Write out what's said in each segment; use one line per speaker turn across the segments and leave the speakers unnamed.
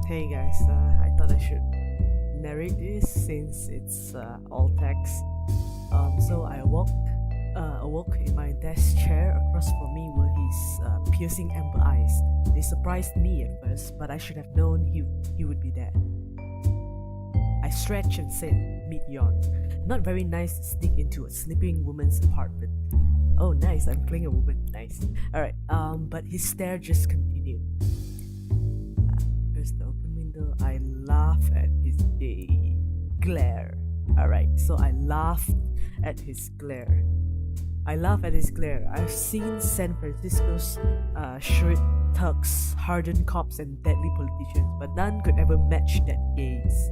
Hey guys, I thought I should narrate this since it's all text. So I awoke in my desk chair. Across from me were his piercing amber eyes. They surprised me at first, but I should have known he would be there. I stretched and said, mid-yawn. Not very nice to sneak into a sleeping woman's apartment. Oh, nice, I'm playing a woman. Nice. Alright, but his stare just continued. Here's the open window. I laugh at his glare. Alright, so I laughed at his glare. I've seen San Francisco's shrewd thugs, hardened cops, and deadly politicians, but none could ever match that gaze.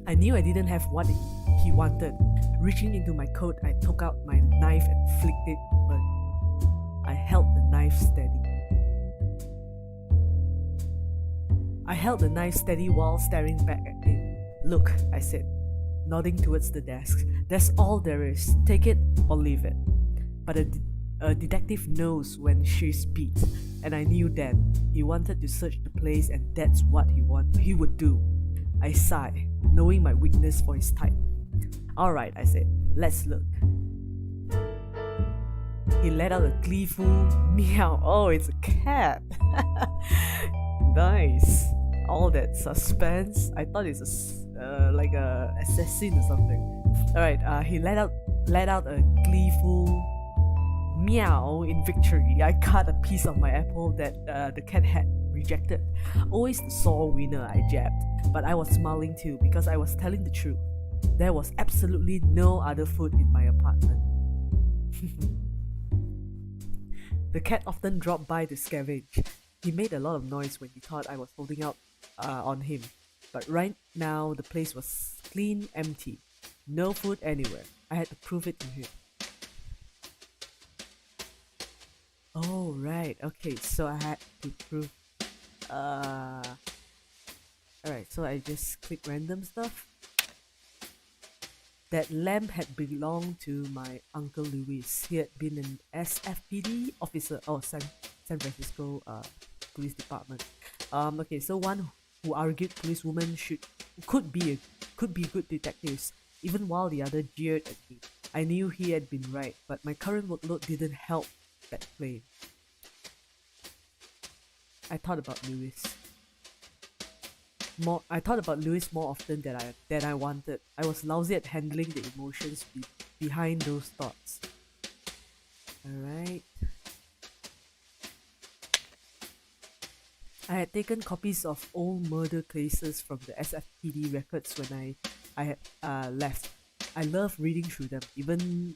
I knew I didn't have what he wanted. Reaching into my coat, I took out my knife and flicked it open. I held the knife steady while staring back at him. Look, I said, nodding towards the desk. That's all there is. Take it or leave it. But a detective knows when she's beat, and I knew then. He wanted to search the place, and that's what he would do. I sighed, knowing my weakness for his type. Alright, I said, let's look. He let out a gleeful meow. Oh, it's a cat. Nice. All that suspense. I thought it's like a assassin or something. Alright, he let out a gleeful meow in victory. I cut a piece of my apple that the cat had rejected. Always the sore winner, I jabbed. But I was smiling too because I was telling the truth. There was absolutely no other food in my apartment. The cat often dropped by to scavenge. He made a lot of noise when he thought I was holding out on him. But right now, the place was clean, empty. No food anywhere. I had to prove it to him. Oh, right. Okay, so I had to prove... Alright, so I just click random stuff. That lamp had belonged to my Uncle Louis. He had been an SFPD officer, San Francisco Police Department. Okay, so one who argued policewomen could be good detectives, even while the other jeered at me. I knew he had been right, but my current workload didn't help that claim. I thought about Louis more often than I wanted. I was lousy at handling the emotions behind those thoughts. Alright. I had taken copies of old murder cases from the SFPD records when I had left. I loved reading through them, even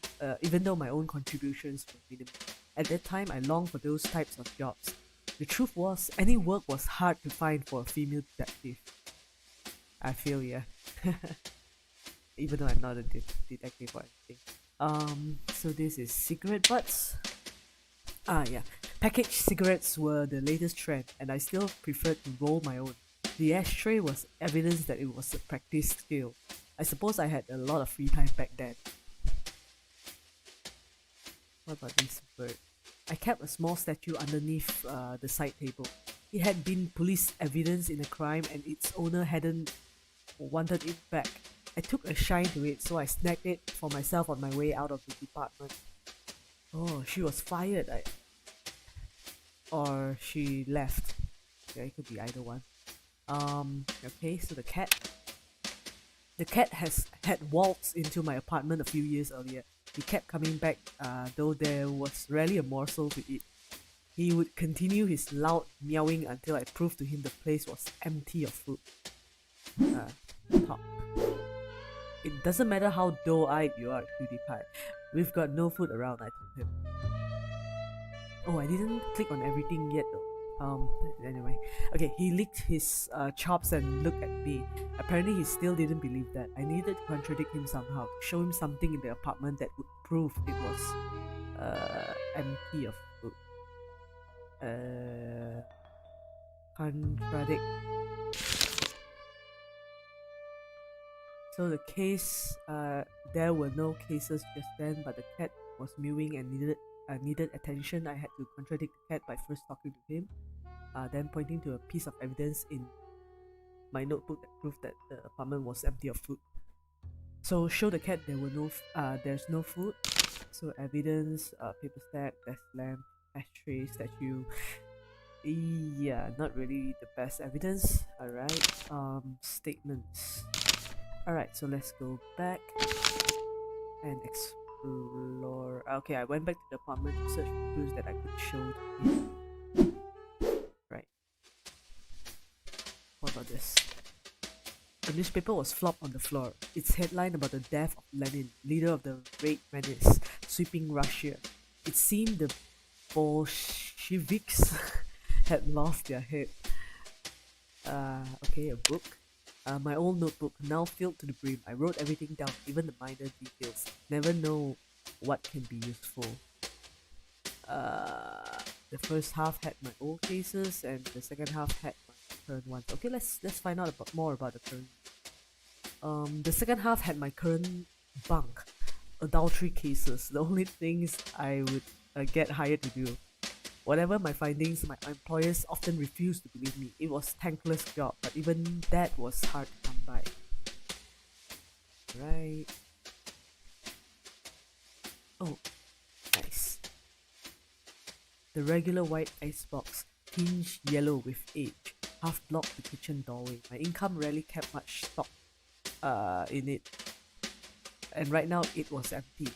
though my own contributions were minimal. At that time, I longed for those types of jobs. The truth was, any work was hard to find for a female detective. I feel yeah. Even though I'm not a detective or anything. So this is cigarette butts. Yeah. Packaged cigarettes were the latest trend, and I still preferred to roll my own. The ashtray was evidence that it was a practiced skill. I suppose I had a lot of free time back then. What about this bird? I kept a small statue underneath the side table. It had been police evidence in a crime, and its owner hadn't wanted it back. I took a shine to it, so I snagged it for myself on my way out of the department. Oh, she was fired. Or she left. Yeah, it could be either one. Okay, so the cat had waltzed into my apartment a few years earlier. He kept coming back, though there was rarely a morsel to eat. He would continue his loud meowing until I proved to him the place was empty of food. Talk. It doesn't matter how doe-eyed you are, PewDiePie. We've got no food around, I told him. Oh, I didn't click on everything yet though. Anyway. Okay, he licked his chops and looked at me. Apparently he still didn't believe that. I needed to contradict him somehow, to show him something in the apartment that would prove it was empty of food. Contradict. So the case, there were no cases just then, but the cat was mewing and needed attention. I had to contradict the cat by first talking to him. then pointing to a piece of evidence in my notebook that proved that the apartment was empty of food. So show the cat there's no food. So evidence, paper stack, desk lamp, ashtray, statue. Yeah, not really the best evidence. Alright, statements. Alright, so let's go back and explore. Okay, I went back to the apartment to search for clues that I could show to him. Right. What about this? A newspaper was flopped on the floor. Its headline about the death of Lenin, leader of the Red Menace, sweeping Russia. It seemed the Bolsheviks had lost their head. Okay, a book. My old notebook, now filled to the brim. I wrote everything down, even the minor details. Never know what can be useful. The first half had my old cases, and the second half had my current ones. Okay, let's find out more about the current. The second half had my current bunk, adultery cases. The only things I would get hired to do. Whatever my findings, my employers often refused to believe me. It was a thankless job, but even that was hard to come by. Right. Oh, nice. The regular white icebox, tinged yellow with age, half blocked the kitchen doorway. My income rarely kept much stock in it, and right now it was empty.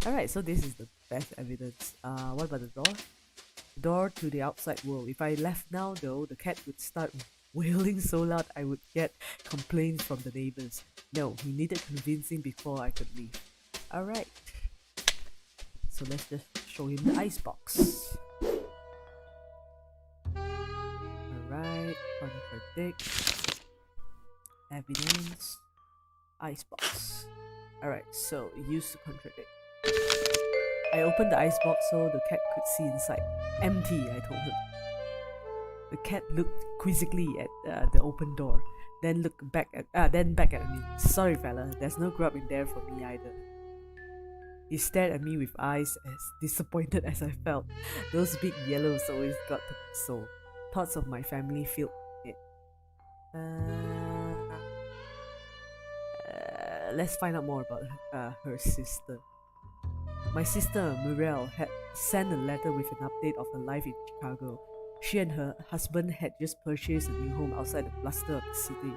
Alright, so this is the best evidence. What about the door? Door to the outside world. If I left now though, the cat would start wailing so loud I would get complaints from the neighbors. No, he needed convincing before I could leave. Alright. So let's just show him the icebox. Alright, contradict. Evidence. Icebox. Alright, so use to contradict. I opened the icebox so the cat could see inside. Empty, I told him. The cat looked quizzically at the open door, then back at me. Sorry fella, there's no grub in there for me either. He stared at me with eyes as disappointed as I felt. Those big yellows always got to my soul. Thoughts of my family filled it. Let's find out more about her sister. My sister, Muriel, had sent a letter with an update of her life in Chicago. She and her husband had just purchased a new home outside the bluster of the city.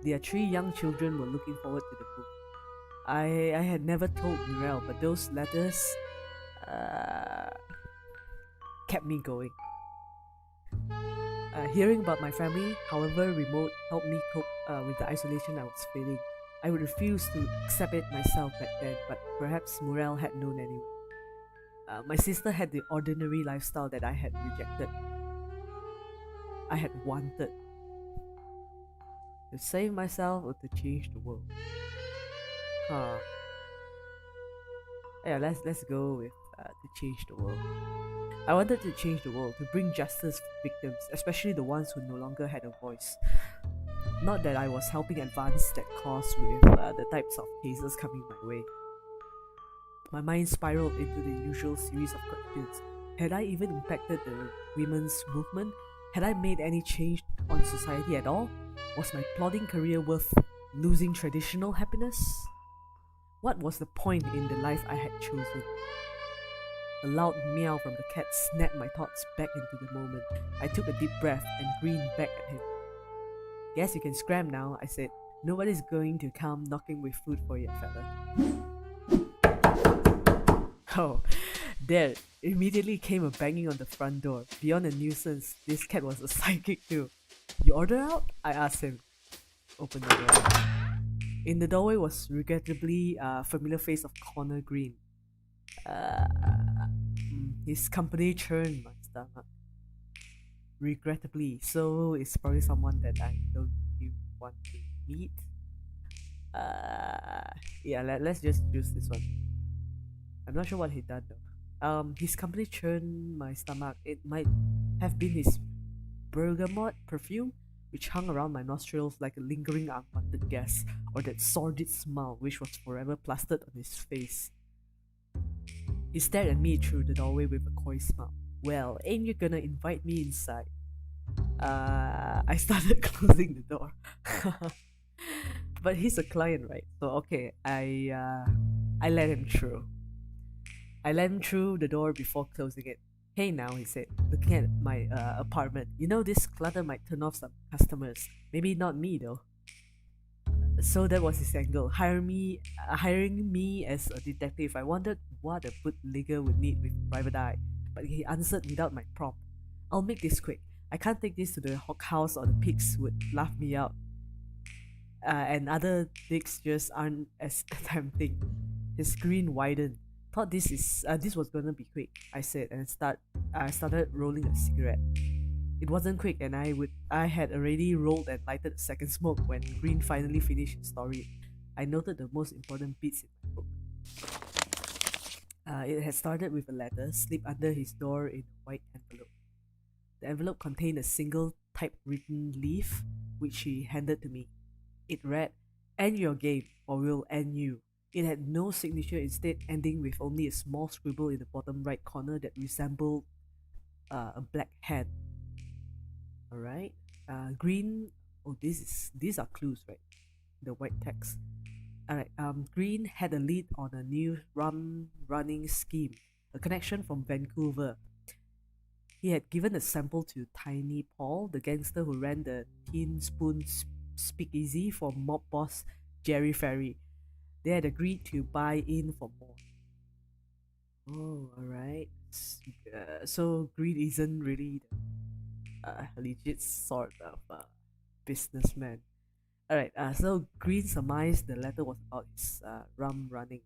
Their 3 young children were looking forward to the move. I had never told Muriel, but those letters kept me going. Hearing about my family, however remote, helped me cope with the isolation I was feeling. I would refuse to accept it myself back then, but perhaps Muriel had known anyway. My sister had the ordinary lifestyle that I had rejected. I had wanted to save myself or to change the world. Yeah, let's go with to change the world. I wanted to change the world, to bring justice for victims, especially the ones who no longer had a voice. Not that I was helping advance that cause with the types of cases coming my way. My mind spiraled into the usual series of questions. Had I even impacted the women's movement? Had I made any change on society at all? Was my plodding career worth losing traditional happiness? What was the point in the life I had chosen? A loud meow from the cat snapped my thoughts back into the moment. I took a deep breath and grinned back at him. Guess you can scram now, I said. Nobody's going to come knocking with food for you, fella. Oh, there immediately came a banging on the front door. Beyond a nuisance, this cat was a psychic too. You order out? I asked him. Open the door. In the doorway was regrettably a familiar face of Connor Green. His company churned my stomach. Regrettably, so it's probably someone that I don't really want to meet. Yeah, let's just choose this one. I'm not sure what he done though. His company churned my stomach. It might have been his bergamot perfume, which hung around my nostrils like a lingering unwanted gas, or that sordid smile which was forever plastered on his face. He stared at me through the doorway with a coy smile. Well, ain't you gonna invite me inside? I started closing the door. But he's a client, right? So okay, I let him through. I let him through the door before closing it. Hey now, he said, looking at my apartment. You know this clutter might turn off some customers. Maybe not me though. So that was his angle, hiring me as a detective. I wondered what a bootlegger would need with a private eye, but he answered without my prompt. I'll make this quick. I can't take this to the hawk house or the pigs would laugh me out. And other dicks just aren't as tempting. His grin widened. Thought this was gonna be quick, I said, and I started rolling a cigarette. It wasn't quick, and I had already rolled and lighted a second smoke when Green finally finished his story. I noted the most important bits in my book. It had started with a letter slipped under his door in a white envelope. The envelope contained a single typewritten leaf, which he handed to me. It read, "End your game, or we'll end you." It had no signature, instead ending with only a small scribble in the bottom right corner that resembled a black hand. Alright. Green. Oh, these are clues, right? The white text. Alright. Green had a lead on a new running scheme, a connection from Vancouver. He had given a sample to Tiny Paul, the gangster who ran the Tin Spoon Speakeasy for mob boss Jerry Ferry. They had agreed to buy in for more. Oh, alright. So Green isn't really a legit sort of businessman. Alright, so Green surmised the letter was about his rum running.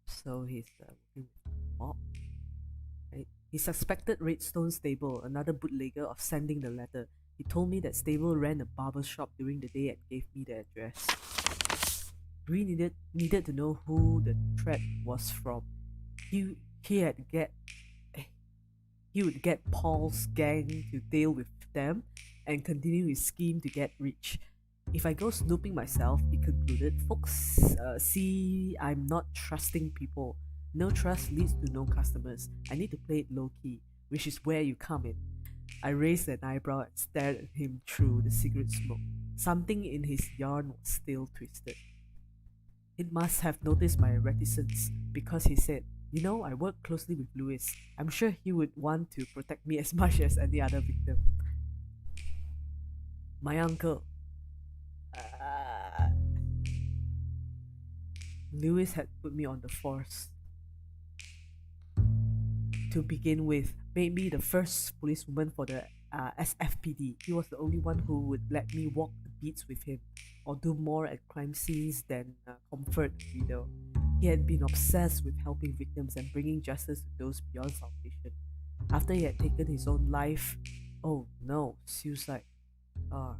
So he's working with mob. Right? He suspected Redstone Stable, another bootlegger, of sending the letter. He told me that Stable ran a barber shop during the day and gave me the address. Green needed to know who the threat was from. He would get Paul's gang to deal with them and continue his scheme to get rich. If I go snooping myself, he concluded, folks see I'm not trusting people. No trust leads to no customers. I need to play it low-key, which is where you come in. I raised an eyebrow and stared at him through the cigarette smoke. Something in his yarn was still twisted. He must have noticed my reticence, because he said, "You know, I work closely with Louis. I'm sure he would want to protect me as much as any other victim." My uncle. Louis had put me on the force. To begin with, made me the first policewoman for the SFPD. He was the only one who would let me walk the beats with him, or do more at crime scenes than comfort the reader. He had been obsessed with helping victims and bringing justice to those beyond salvation. After he had taken his own life, oh no, suicide. I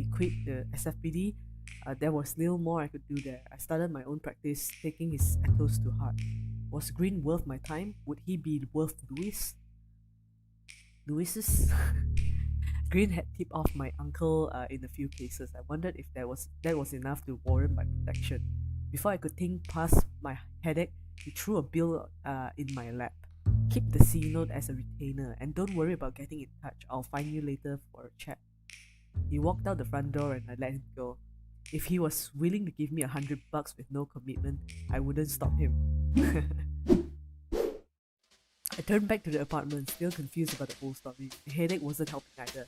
quit the SFPD. There was little more I could do there. I started my own practice, taking his ethos to heart. Was Green worth my time? Would he be worth Louis's? Green had tipped off my uncle in a few cases. I wondered if that was enough to warrant my protection. Before I could think past my headache, he threw a bill in my lap. "Keep the C note as a retainer, and don't worry about getting in touch. I'll find you later for a chat." He walked out the front door and I let him go. If he was willing to give me $100 with no commitment, I wouldn't stop him. I turned back to the apartment, still confused about the whole story. The headache wasn't helping either.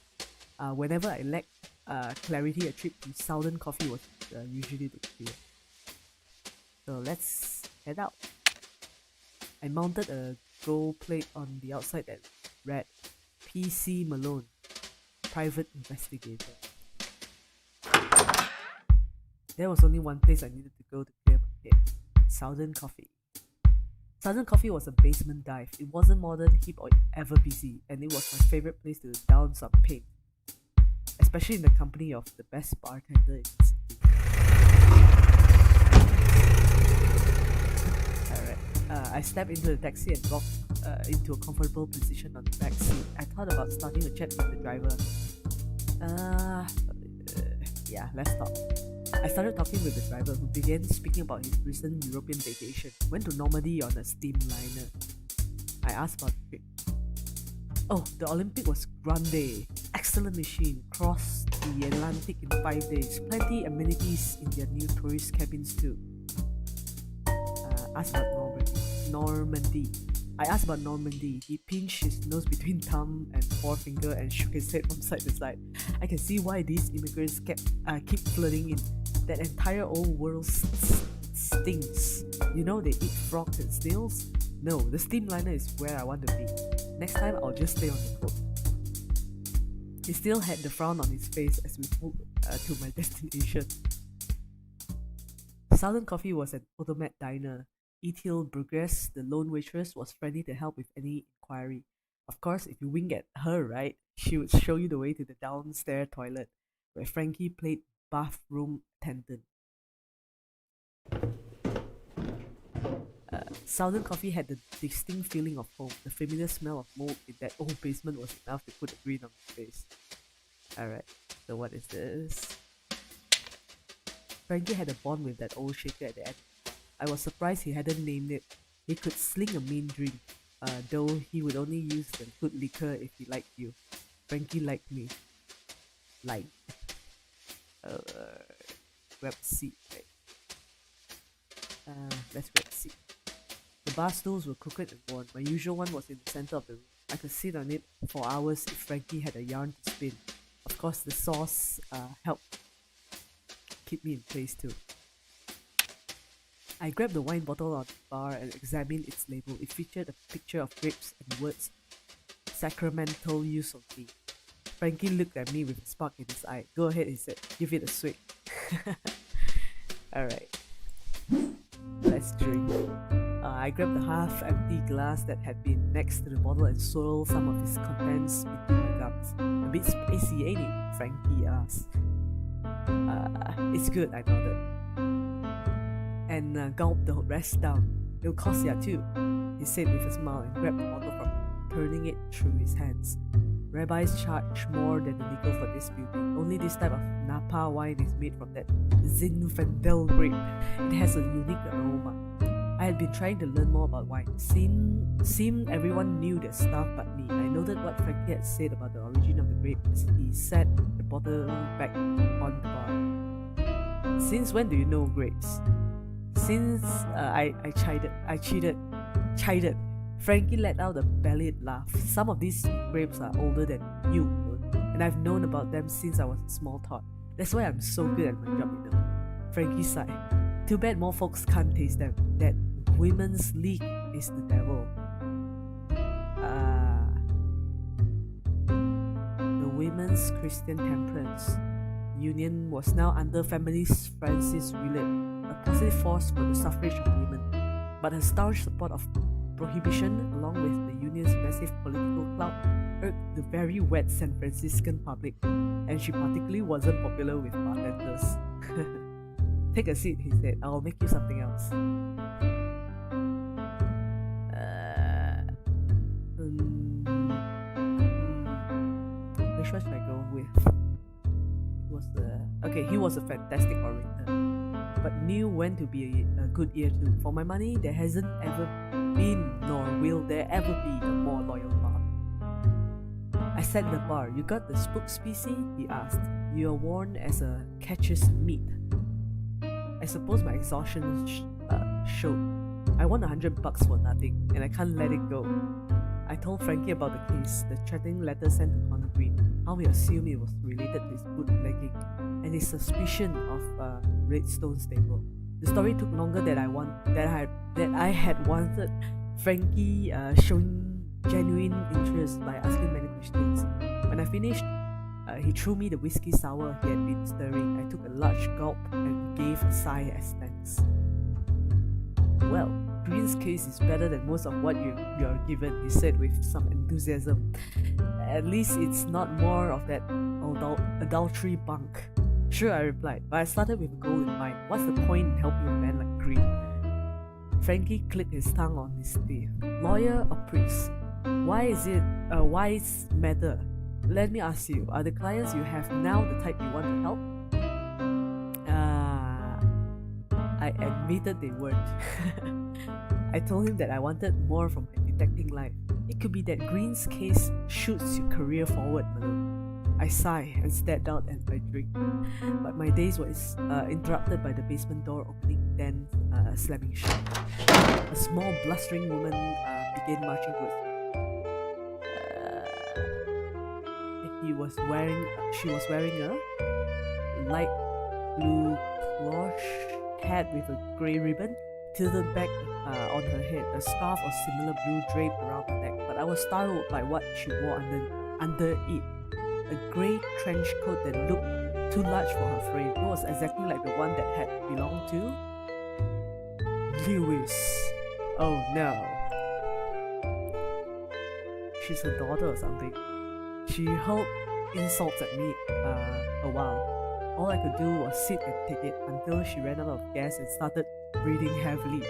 Whenever I lacked clarity, a trip to Southern Coffee was usually the cure. So let's head out. I mounted a gold plate on the outside that read, "PC Malone, Private Investigator." There was only one place I needed to go to clear my head: Southern Coffee. Southern Coffee was a basement dive. It wasn't modern, hip, or ever busy, and it was my favorite place to down some paint, especially in the company of the best bartender in the city. Alright, I stepped into the taxi and walked into a comfortable position on the back seat. I thought about starting a chat with the driver. Yeah, let's talk. I started talking with the driver, who began speaking about his recent European vacation. Went to Normandy on a steamliner. I asked about the trip. Oh, the Olympic was grande. Excellent machine. Crossed the Atlantic in 5 days. Plenty amenities in their new tourist cabins too. Asked about Normandy. I asked about Normandy. He pinched his nose between thumb and forefinger and shook his head from side to side. I can see why these immigrants keep flooding in. That entire old world stinks. You know they eat frogs and snails? No, the steamliner is where I want to be. Next time I'll just stay on the boat. He still had the frown on his face as we moved to my destination. Southern Coffee was an automat diner. Ethel Burgess, the lone waitress, was friendly to help with any inquiry. Of course, if you wink at her, right, she would show you the way to the downstairs toilet, where Frankie played bathroom attendant. Southern Coffee had the distinct feeling of home. The familiar smell of mold in that old basement was enough to put a grin on his face. Alright, so what is this? Frankie had a bond with that old shaker at the end. I was surprised he hadn't named it. He could sling a mean drink, though he would only use the good liquor if he liked you. Frankie liked me. Like. Grab seat, right? Let's grab seat. The bar stools were crooked and worn. My usual one was in the center of the room. I could sit on it for hours if Frankie had a yarn to spin. Of course, the sauce helped keep me in place too. I grabbed the wine bottle on the bar and examined its label. It featured a picture of grapes and the words, "Sacramental use of me." Frankie looked at me with a spark in his eye. Go ahead, he said. Give it a swig. Alright. Let's drink. I grabbed the half-empty glass that had been next to the bottle and swirled some of its contents between my gums. A bit spicy, ain't it? Frankie asked. It's good, I nodded. And gulped the rest down. It'll cost ya too, he said with a smile and grabbed the bottle from turning it through his hands. Rabbis charge more than the nickel for this beauty. Only this type of Napa wine is made from that Zinfandel grape. It has a unique aroma. I had been trying to learn more about wine. Seemed everyone knew their stuff but me. I noted what Frankie had said about the origin of the grape as he set the bottle back on the bar. Since when do you know grapes? Since I chided. Frankie let out a bellied laugh. Some of these grapes are older than you, and I've known about them since I was a small tot. That's why I'm so good at my job, you know. Frankie sighed. Too bad more folks can't taste them. That women's league is the devil. The Women's Christian Temperance Union was now under feminist Frances Willard, a positive force for the suffrage of women. But her staunch support of prohibition, along with the union's massive political clout, irked the very wet San Franciscan public, and she particularly wasn't popular with bartenders. Take a seat, he said. I'll make you something else. Which one should I go with? He was a fantastic orator, but knew when to be a good ear to. For my money, there hasn't ever been, nor will there ever be, a more loyal bar. I sat in the bar. You got the spook species? He asked. You are worn as a catcher's mitt. I suppose my exhaustion showed. I won $100 for nothing, and I can't let it go. I told Frankie about the case, the threatening letter sent to Connor Green, how he assumed it was related to his bootlegging, and his suspicion of Redstone Stable. The story took longer than I had wanted. Frankie showing genuine interest by asking many questions. When I finished, he threw me the whiskey sour he had been stirring. I took a large gulp and gave a sigh as thanks. Well, Green's case is better than most of what you are given, he said with some enthusiasm. At least it's not more of that adultery bunk. Sure, I replied, but I started with a goal in mind. What's the point in helping a man like Green? Frankie clicked his tongue on his teeth. Lawyer or priest? Why is it a wise matter? Let me ask you, are the clients you have now the type you want to help? I admitted they weren't. I told him that I wanted more from my protecting life. It could be that Green's case shoots your career forward, Malone. I sigh and stared out at my drink. But my days were interrupted by the basement door opening, then slamming shut. A small, blustering woman began marching towards me. She was wearing a light blue plush hat with a grey ribbon tilted back on her head, a scarf of similar blue draped around her neck. But I was startled by what she wore under it. A grey trench coat that looked too large for her frame. It was exactly like the one that had belonged to Lewis. Oh no. She's her daughter or something. She hurled insults at me a while. All I could do was sit and take it until she ran out of gas and started breathing heavily.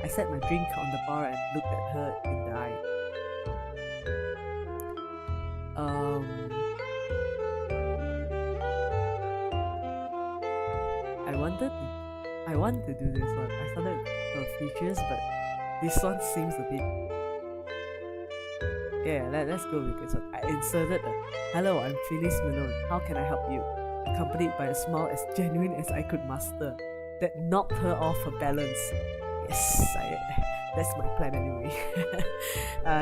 I set my drink on the bar and looked at her in the eye. I wanted to do this one. I started her features, but this one seems a bit... Yeah, let's go with this one. I inserted a "Hello, I'm Phyllis Malone. How can I help you?" accompanied by a smile as genuine as I could muster. That knocked her off her balance. Yes, that's my plan anyway.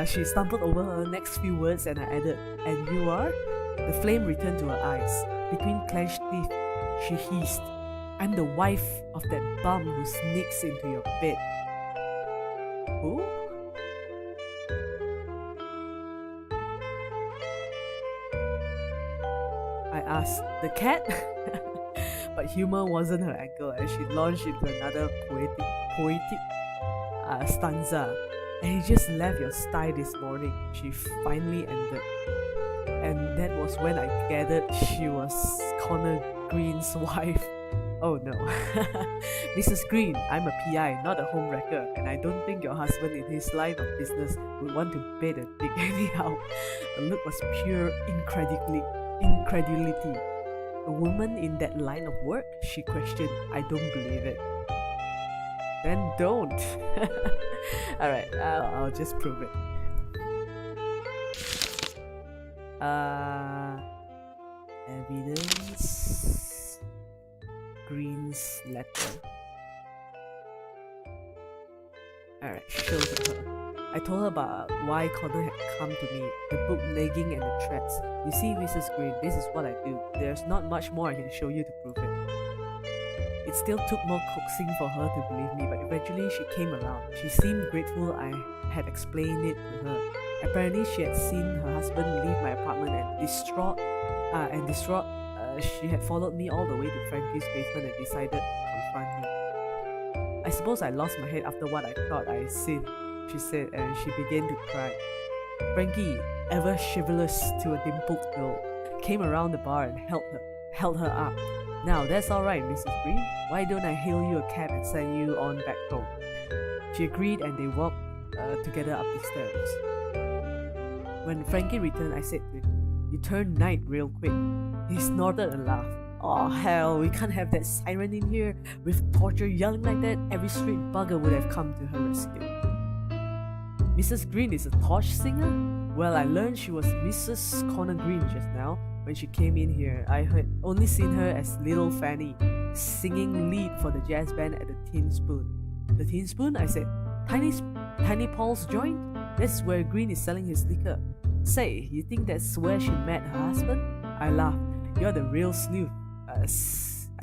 She stumbled over her next few words and I added, "And you are?" The flame returned to her eyes. Between clenched teeth, she hissed, "I'm the wife of that bum who sneaks into your bed." Who? I asked. "The cat?" But humor wasn't her angle as she launched into another poetic stanza. "And he just left your sty this morning," she finally ended. And that was when I gathered she was Connor Green's wife. Oh no. "Mrs. Green, I'm a PI, not a home wrecker, and I don't think your husband in his line of business would want to bait a dick anyhow." The look was pure incredulity. "A woman in that line of work?" she questioned. "I don't believe it." "Then don't." Alright, I'll just prove it. Evidence. Green's letter. Alright, shows it her. I told her about why Connor had come to me, the bootlegging and the threats. "You see, Mrs. Green, this is what I do. There's not much more I can show you to prove it." It still took more coaxing for her to believe me, but eventually she came around. She seemed grateful I had explained it to her. Apparently, she had seen her husband leave my apartment and distraught, she had followed me all the way to Frankie's basement and decided to confront me. "I suppose I lost my head after what I thought I had seen," she said, and she began to cry. Frankie, ever chivalrous to a dimpled girl, came around the bar and held her up. "Now that's alright, Mrs. Green. Why don't I hail you a cab and send you on back home?" She agreed and they walked together up the stairs. When Frankie returned, I said to him, "You turned night real quick." He snorted and laughed. "Oh hell, we can't have that siren in here. With torture yelling like that, every street bugger would have come to her rescue." "Mrs. Green is a torch singer?" "Well, I learned she was Mrs. Connor Green just now. When she came in here, I had only seen her as Little Fanny, singing lead for the jazz band at the Tin Spoon." "The Tin Spoon?" I said. Tiny Paul's joint? That's where Green is selling his liquor." "Say, you think that's where she met her husband?" I laughed. "You're the real sleuth, I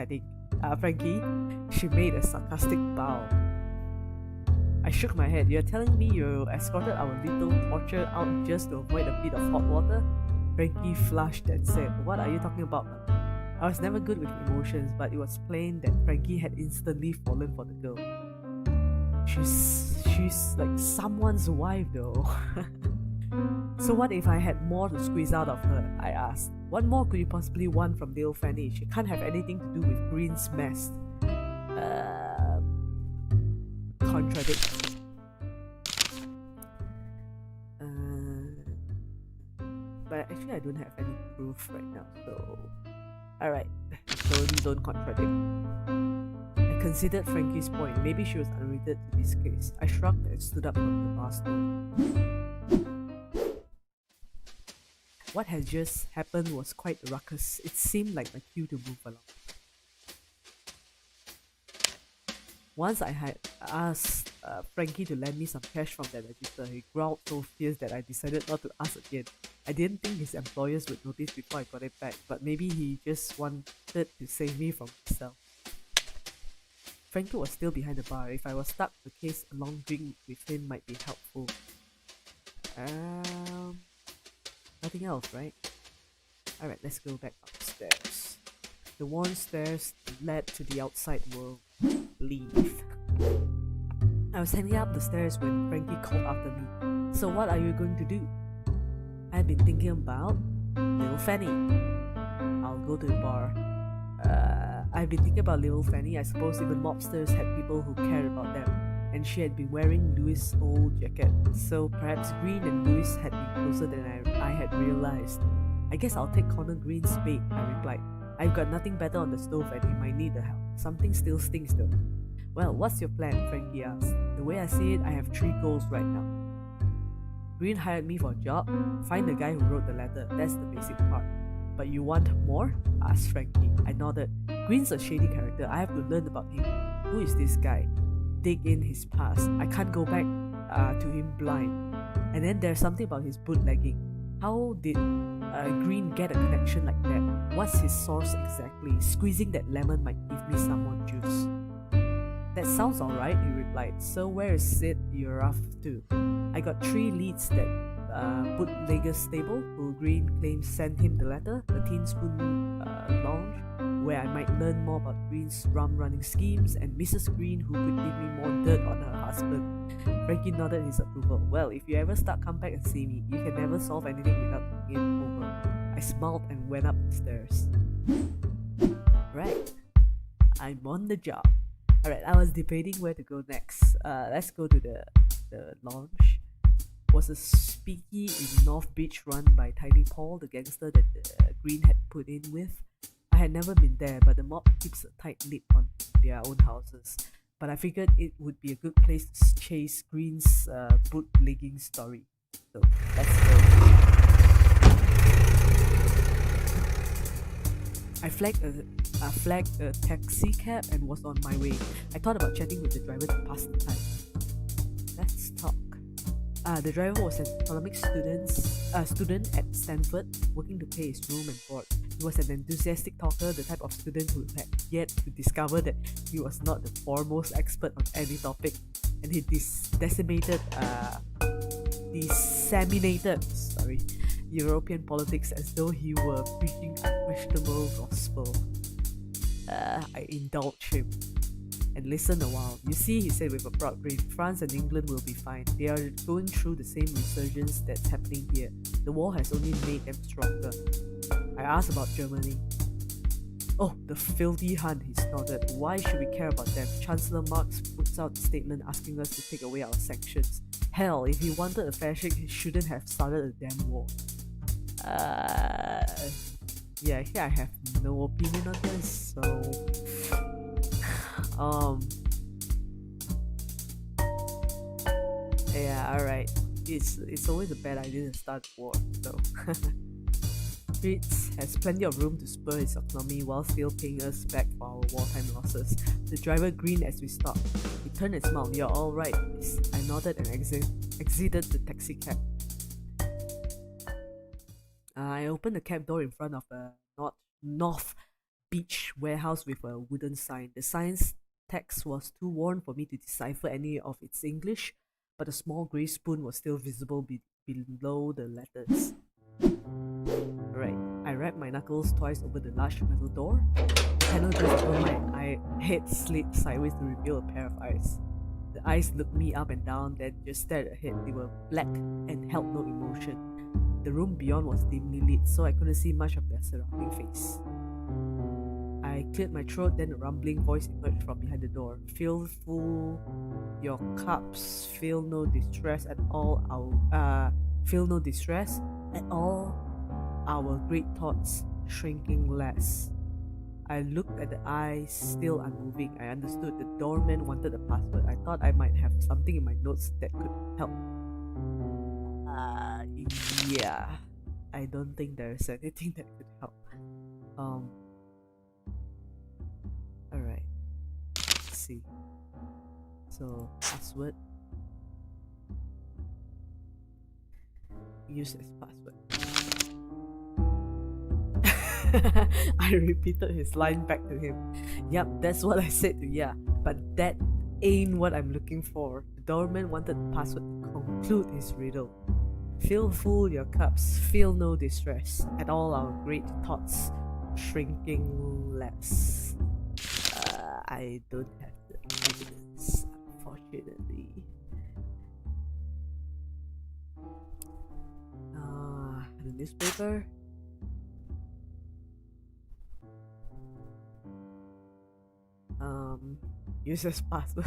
think. Frankie?" She made a sarcastic bow. I shook my head. "You're telling me you escorted our little torture out just to avoid a bit of hot water?" Frankie flushed and said, "What are you talking about, man?" I was never good with emotions, but it was plain that Frankie had instantly fallen for the girl. She's like someone's wife though. "So what if I had more to squeeze out of her?" I asked. "What more could you possibly want from Little Fanny? She can't have anything to do with Green's mess." Contradict. But actually I don't have any proof right now, so... Alright, don't contradict. I considered Frankie's point. Maybe she was unrelated to this case. I shrugged and stood up from the bar stool. What had just happened was quite a ruckus. It seemed like my cue to move along. Once I had asked Frankie to lend me some cash from that register, he growled so fierce that I decided not to ask again. I didn't think his employers would notice before I got it back, but maybe he just wanted to save me from himself. Frankie was still behind the bar. If I was stuck the case, a long drink with him might be helpful. Nothing else, right? Alright, let's go back upstairs. The worn stairs led to the outside world. Leave. I was heading up the stairs when Frankie called after me. So what are you going to do? I've been thinking about Little Fanny. I'll go to the bar. I've been thinking about Little Fanny. I suppose even mobsters had people who cared about them. And she had been wearing Louis' old jacket. So perhaps Green and Louis had been closer than I had realized. I guess I'll take Connor Green's bait, I replied. I've got nothing better on the stove and he might need the help. Something still stinks though. Well, what's your plan? Frankie asked. The way I see it, I have 3 goals right now. Green hired me for a job. Find the guy who wrote the letter. That's the basic part. But you want more? Asked Frankie. I nodded. Green's a shady character. I have to learn about him. Who is this guy? Dig in his past. I can't go back to him blind. And then there's something about his bootlegging. How did Green get a connection like that? What's his source exactly? Squeezing that lemon might give me some more juice. That sounds alright, he replied. So where is it you're off to? I got 3 leads that bootlegger's stable, who Green claims sent him the letter, the Teen Spoon lounge, where I might learn more about Green's rum-running schemes, and Mrs. Green, who could give me more dirt on her husband. Frankie nodded his approval. Well, if you ever stuck, come back and see me. You can never solve anything without thinking it over. I smiled and went up the stairs. Right, I'm on the job. Alright, I was debating where to go next. Let's go to the lounge. Was a speakeasy in North Beach run by Tiny Paul, the gangster that Green had put in with. I had never been there, but the mob keeps a tight lid on their own houses. But I figured it would be a good place to chase Green's bootlegging story. So let's go. I flagged a taxi cab and was on my way. I thought about chatting with the driver to pass the time. Let's talk. The driver was an economics student at Stanford, working to pay his room and board. He was an enthusiastic talker, the type of student who had yet to discover that he was not the foremost expert on any topic, and he disseminated European politics as though he were preaching unquestionable gospel. I indulged him and listened a while. You see, he said with a proud grin, France and England will be fine. They are going through the same resurgence that's happening here. The war has only made them stronger. I asked about Germany. Oh, the filthy Hun, he snorted. Why should we care about them? Chancellor Marx puts out a statement asking us to take away our sanctions. Hell, if he wanted a fair shake, he shouldn't have started a damn war. Yeah, here I have no opinion on this, so yeah, alright. It's always a bad idea to start a war, so Fritz has plenty of room to spur his economy while still paying us back for our wartime losses. The driver grinned as we stopped. He turned and smiled. You're alright. I nodded and exited the taxi cab. I opened the cab door in front of a North Beach warehouse with a wooden sign. The sign's text was too worn for me to decipher any of its English, but a small grey spoon was still visible below the letters. Right, I rapped my knuckles twice over the large metal door. The panel just opened, my head slid sideways to reveal a pair of eyes. The eyes looked me up and down, then just stared ahead. They were black and held no emotion. The room beyond was dimly lit, so I couldn't see much of their surrounding face. I cleared my throat, then a rumbling voice emerged from behind the door. Fill full your cups, feel no distress at all. Our great thoughts shrinking less. I looked at the eyes, still unmoving. I understood the doorman wanted a password. I thought I might have something in my notes that could help. Yeah. I don't think there's anything that could help. Alright. Let's see. So, password. Use as password. I repeated his line back to him. Yep, that's what I said to Ya, but that ain't what I'm looking for. The doorman wanted the password to conclude his riddle. Fill full your cups, feel no distress at all our great thoughts, shrinking less. I don't have the evidence, unfortunately. The newspaper. Use as password.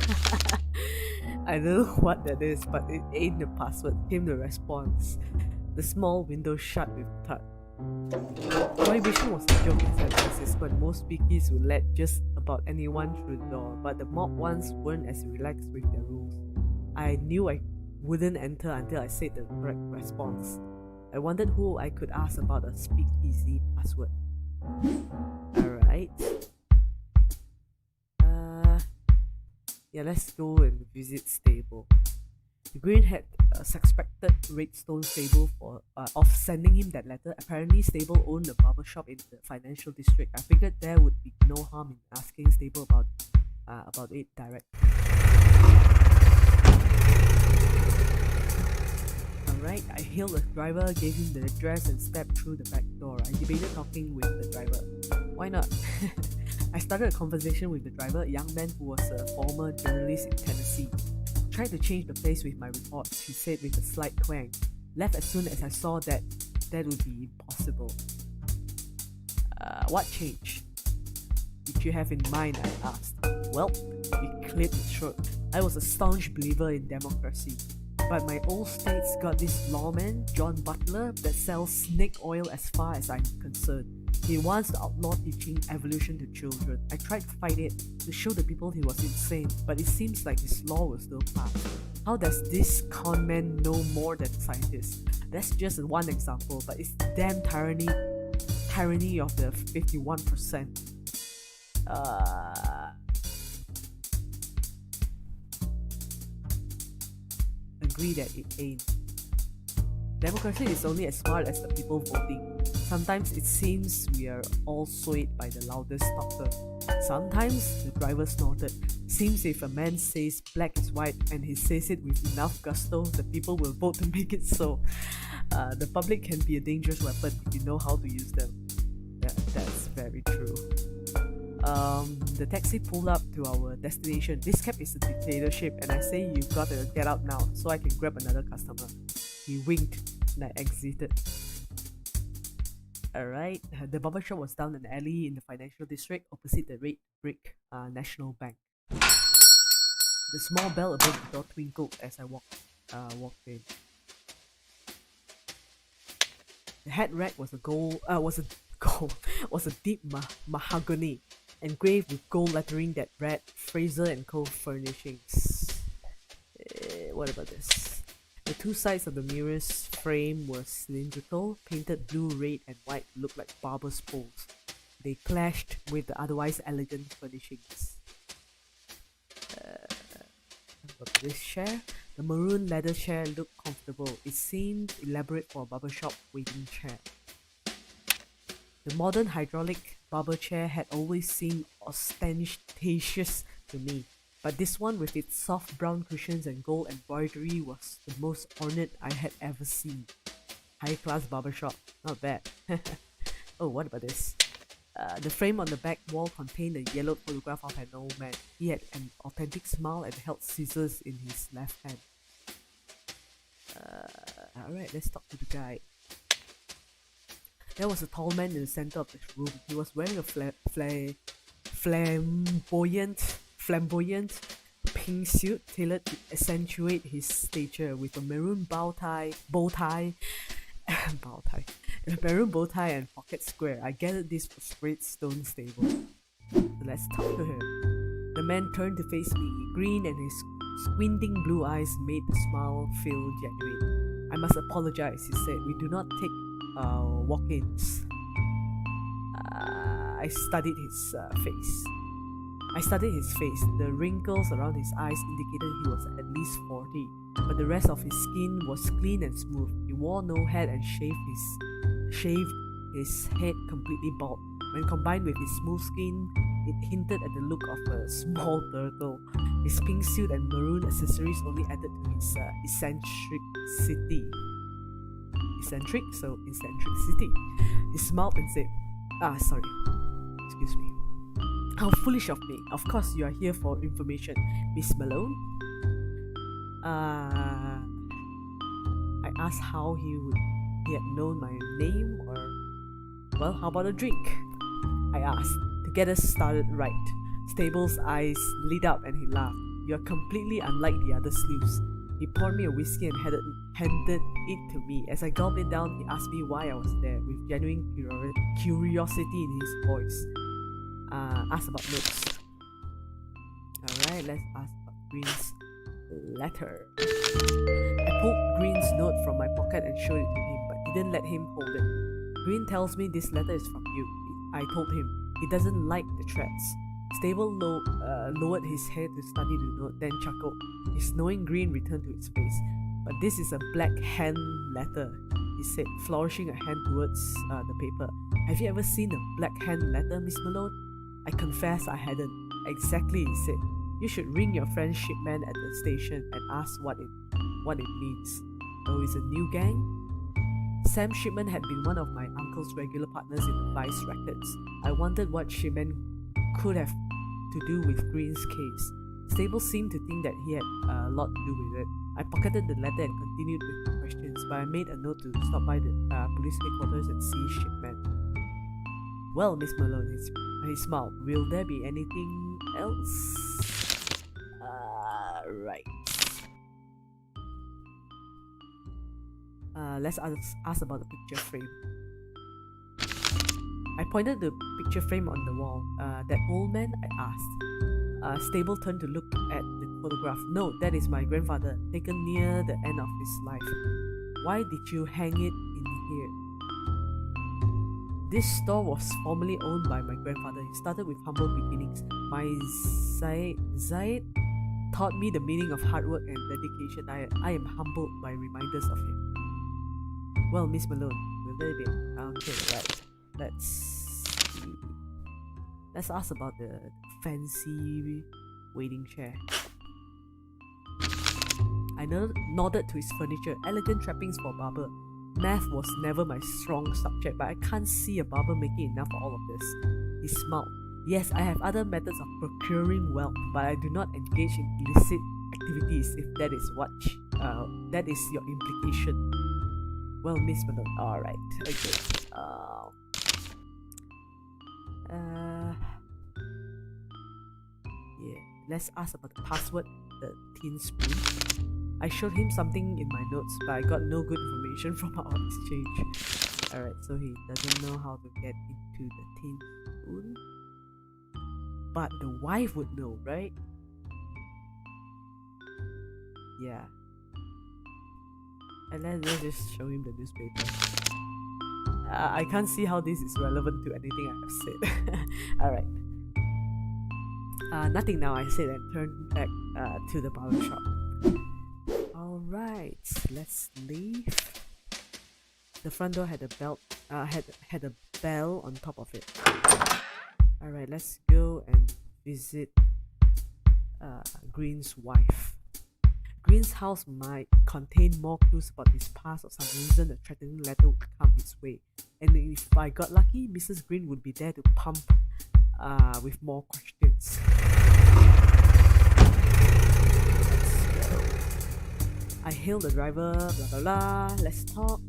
I don't know what that is, but it ain't the password, came the response. The small window shut with a thud. Prohibition was a joke in San Francisco, and most speakeasies would let just about anyone through the door, but the mob ones weren't as relaxed with their rules. I knew I wouldn't enter until I said the correct response. I wondered who I could ask about a speakeasy password. Alright. Yeah, let's go and visit stable. The Green had suspected Redstone Stable of sending him that letter. Apparently, Stable owned a barber shop in the financial district. I figured there would be no harm in asking Stable about it direct. Alright, I hailed the driver, gave him the address, and stepped through the back door. I debated talking with the driver. Why not? I started a conversation with the driver, a young man who was a former journalist in Tennessee. Tried to change the place with my reports, he said with a slight twang. Left as soon as I saw that would be impossible. What change did you have in mind? I asked. Well, he cleared his throat. I was a staunch believer in democracy. But my old state's got this lawman, John Butler, that sells snake oil as far as I'm concerned. He wants to outlaw teaching evolution to children. I tried to fight it, to show the people he was insane, but it seems like his law will still pass. How does this con man know more than scientists? That's just one example, but it's damn tyranny of the 51%. Agree that it ain't. Democracy is only as smart as the people voting. Sometimes it seems we are all swayed by the loudest talker. Sometimes, the driver snorted, seems if a man says black is white and he says it with enough gusto, the people will vote to make it so. The public can be a dangerous weapon if you know how to use them. That's very true. The taxi pulled up to our destination. This cab is a dictatorship and I say you gotta get out now so I can grab another customer. He winked and I exited. Alright, the barber shop was down an alley in the financial district opposite the red brick National Bank. The small bell above the door twinkled as I walked in. The head rack was a deep mahogany, engraved with gold lettering that read Fraser and Co. Furnishings. What about this? The two sides of the mirror's frame were cylindrical, painted blue, red, and white to look like barber's poles. They clashed with the otherwise elegant furnishings. This chair, the maroon leather chair, looked comfortable. It seemed elaborate for a barbershop waiting chair. The modern hydraulic barber chair had always seemed ostentatious to me, but this one with its soft brown cushions and gold embroidery was the most ornate I had ever seen. High-class barbershop, not bad. Oh, what about this? The frame on the back wall contained a yellowed photograph of an old man. He had an authentic smile and held scissors in his left hand. Alright, let's talk to the guy. There was a tall man in the center of the room. He was wearing a flamboyant pink suit tailored to accentuate his stature, with a maroon bow tie maroon bow tie and pocket square. I gathered this for Great Stone Stable. So let's talk to him. The man turned to face me, green, and his squinting blue eyes made the smile feel genuine. I must apologize, he said. We do not take walk-ins. I studied his face. The wrinkles around his eyes indicated he was at least 40, but the rest of his skin was clean and smooth. He wore no hat and shaved his head completely bald. When combined with his smooth skin, it hinted at the look of a small turtle. His pink suit and maroon accessories only added to his eccentricity. Eccentricity. He smiled and said, excuse me. How foolish of me. Of course you are here for information, Miss Malone. I asked how he had known my name, or, well, how about a drink? I asked, to get us started right. Stable's eyes lit up and he laughed. You are completely unlike the other sleuths. He poured me a whiskey and handed it to me. As I gulped it down, he asked me why I was there, with genuine curiosity in his voice. Asked about notes. Alright, let's ask about Green's letter. I pulled Green's note from my pocket and showed it to him, but didn't let him hold it. Green tells me this letter is from you, I told him. He doesn't like the threats. Stable lowered his head to study the note, then chuckled. His knowing grin returned to his face. But this is a black hand letter, he said, flourishing a hand towards the paper. Have you ever seen a black hand letter, Miss Malone? I confess I hadn't. Exactly, he said. You should ring your friend Shipman at the station and ask what it means. Oh, it's a new gang? Sam Shipman had been one of my uncle's regular partners in the Vice Records. I wondered what Shipman could have to do with Green's case. Stable seemed to think that he had a lot to do with it. I pocketed the letter and continued with my questions, but I made a note to stop by the police headquarters and see Shipman. Well, Miss Malone, he smiled. Will there be anything else? Right. Let's ask about the picture frame. I pointed the picture frame on the wall. That old man? I asked. Stable turned to look at the photograph. No, that is my grandfather, taken near the end of his life. Why did you hang it in here? This store was formerly owned by my grandfather. He started with humble beginnings. My Zaid taught me the meaning of hard work and dedication. I am humbled by reminders of him. Well, Miss Malone, will there be? Okay, right. Let's ask about the fancy waiting chair. I nodded to his furniture, elegant trappings for a barber. Math was never my strong subject, but I can't see a barber making enough for all of this. He smiled. Yes, I have other methods of procuring wealth, but I do not engage in illicit activities, if that is that is your implication. Well, Miss Malone, alright, okay. Yeah, let's ask about the password, the tin spoon. I showed him something in my notes, but I got no good information from our exchange. Alright, so he doesn't know how to get into the tin spoon. But the wife would know, right? Yeah. And then let's just show him the newspaper. I can't see how this is relevant to anything I have said. Alright. Nothing now, I said, and turned back to the barber shop. Alright, let's leave. The front door had a bell had a bell on top of it. Alright, let's go and visit Green's wife. Green's house might contain more clues about his past. For some reason, a threatening letter would come his way. And if I got lucky, Mrs. Green would be there to pump with more questions. I hailed the driver, blah blah blah, let's talk.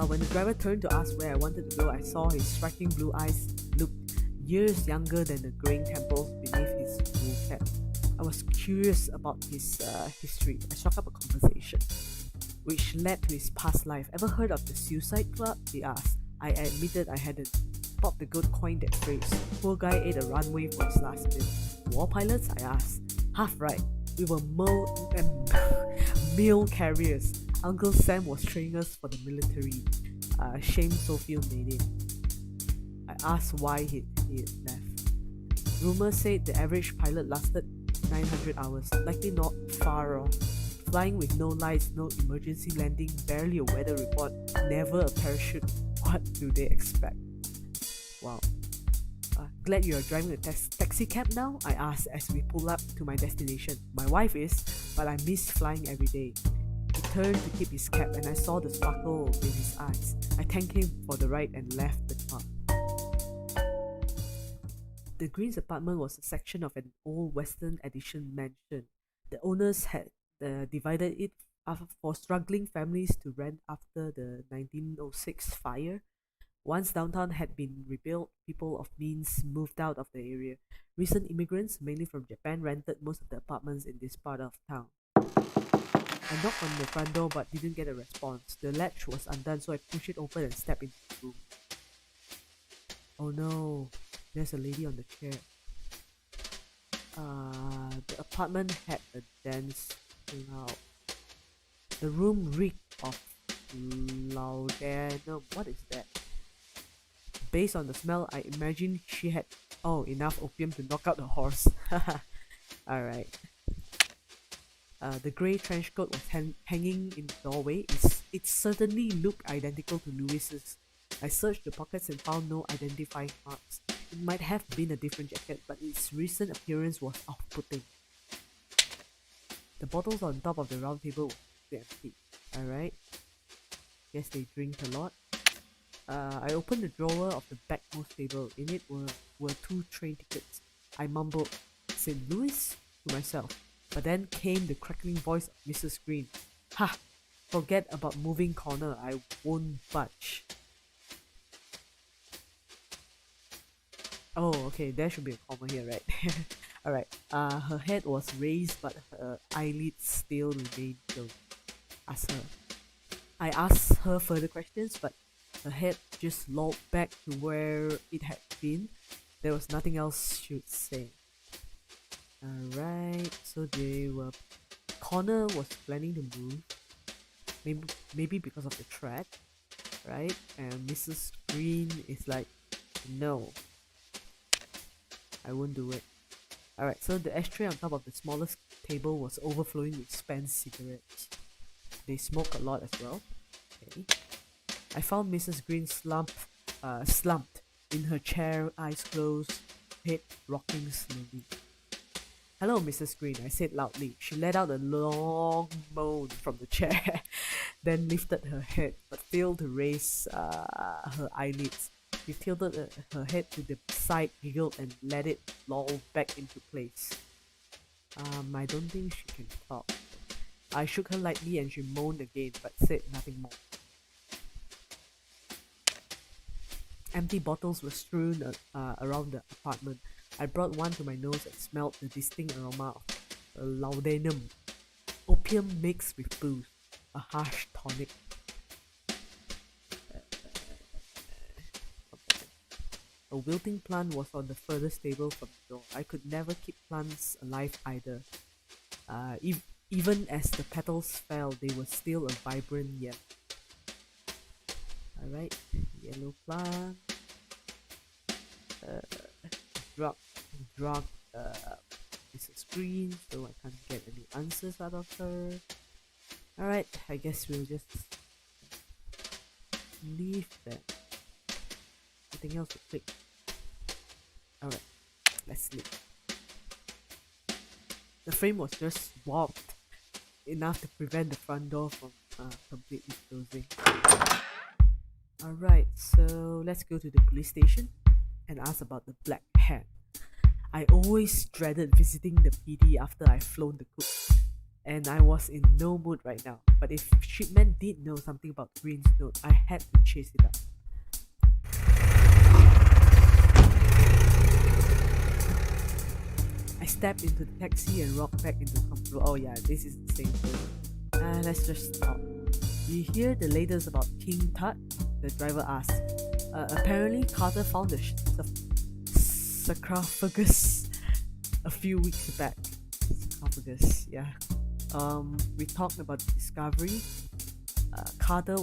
When the driver turned to ask where I wanted to go, I saw his striking blue eyes looked years younger than the graying temples beneath his wool cap. I was curious about his history. I struck up a conversation. which led to his past life. Ever heard of the Suicide Club? He asked. I admitted I hadn't. Bob the Goat coined that phrase. Poor guy ate a runway for his last meal. War pilots? I asked. Half right. We were mail carriers. Uncle Sam was training us for the military. Shame Sophia made it. I asked why he left. Rumors said the average pilot lasted 900 hours, likely not far off. Flying with no lights, no emergency landing, barely a weather report, never a parachute. What do they expect? Wow. Glad you are driving a taxi cab now? I asked as we pull up to my destination. My wife is, but I miss flying every day. He turned to keep his cap and I saw the sparkle in his eyes. I thanked him for the ride and left the car. The Green's apartment was a section of an old Western Addition mansion. The owners had divided it for struggling families to rent after the 1906 fire. Once downtown had been rebuilt, people of means moved out of the area. Recent immigrants, mainly from Japan, rented most of the apartments in this part of town. I knocked on the front door but didn't get a response. The latch was undone, so I pushed it open and stepped into the room. Oh no, there's a lady on the chair. The apartment had a dense cloud. The room reeked of laudanum. What is that? Based on the smell, I imagined she had enough opium to knock out a horse. Alright. The grey trench coat was hanging in the doorway. It certainly looked identical to Louis's. I searched the pockets and found no identifying marks. It might have been a different jacket, but its recent appearance was off-putting. The bottles on top of the round table were empty. Alright. Guess they drink a lot. I opened the drawer of the backmost table. In it were 2 train tickets. I mumbled, St. Louis? To myself. But then came the crackling voice of Mrs. Green. Ha! Forget about moving corner. I won't budge. Oh, okay, there should be a comma here, right? Alright, her head was raised but her eyelids still remained closed. I asked her further questions, but her head just lolled back to where it had been. There was nothing else she would say. Alright, so Connor was planning to move. Maybe because of the threat, right? And Mrs. Green is like, no, I won't do it. Alright, so the ashtray on top of the smallest table was overflowing with spent cigarettes. They smoke a lot as well. Okay. I found Mrs. Green slumped in her chair, eyes closed, head rocking slowly. Hello, Mrs. Green, I said loudly. She let out a long moan from the chair, then lifted her head, but failed to raise her eyelids. She tilted her head to the side, giggled, and let it loll back into place. I don't think she can talk. I shook her lightly and she moaned again, but said nothing more. Empty bottles were strewn around the apartment. I brought one to my nose and smelled the distinct aroma of laudanum. Opium mixed with booze, a harsh tonic. A wilting plant was on the furthest table from the door. I could never keep plants alive either. Even as the petals fell, they were still a vibrant yellow. Alright, yellow plant. Drug Mrs. Green, so I can't get any answers out of her. Alright, I guess we'll just leave that. Nothing else to click. Alright, let's leave. The frame was just warped enough to prevent the front door from completely closing. Alright, so let's go to the police station and ask about the black hat. I always dreaded visiting the PD after I've flown the coop, and I was in no mood right now. But if Shipman did know something about Green's note, I had to chase it up. I stepped into the taxi and rocked back into the control. Oh yeah, this is the same thing. Let's just stop. You hear the latest about King Tut? The driver asked. Apparently, Carter found the sarcophagus a few weeks back. Sarcophagus, yeah. We talked about the discovery. Carter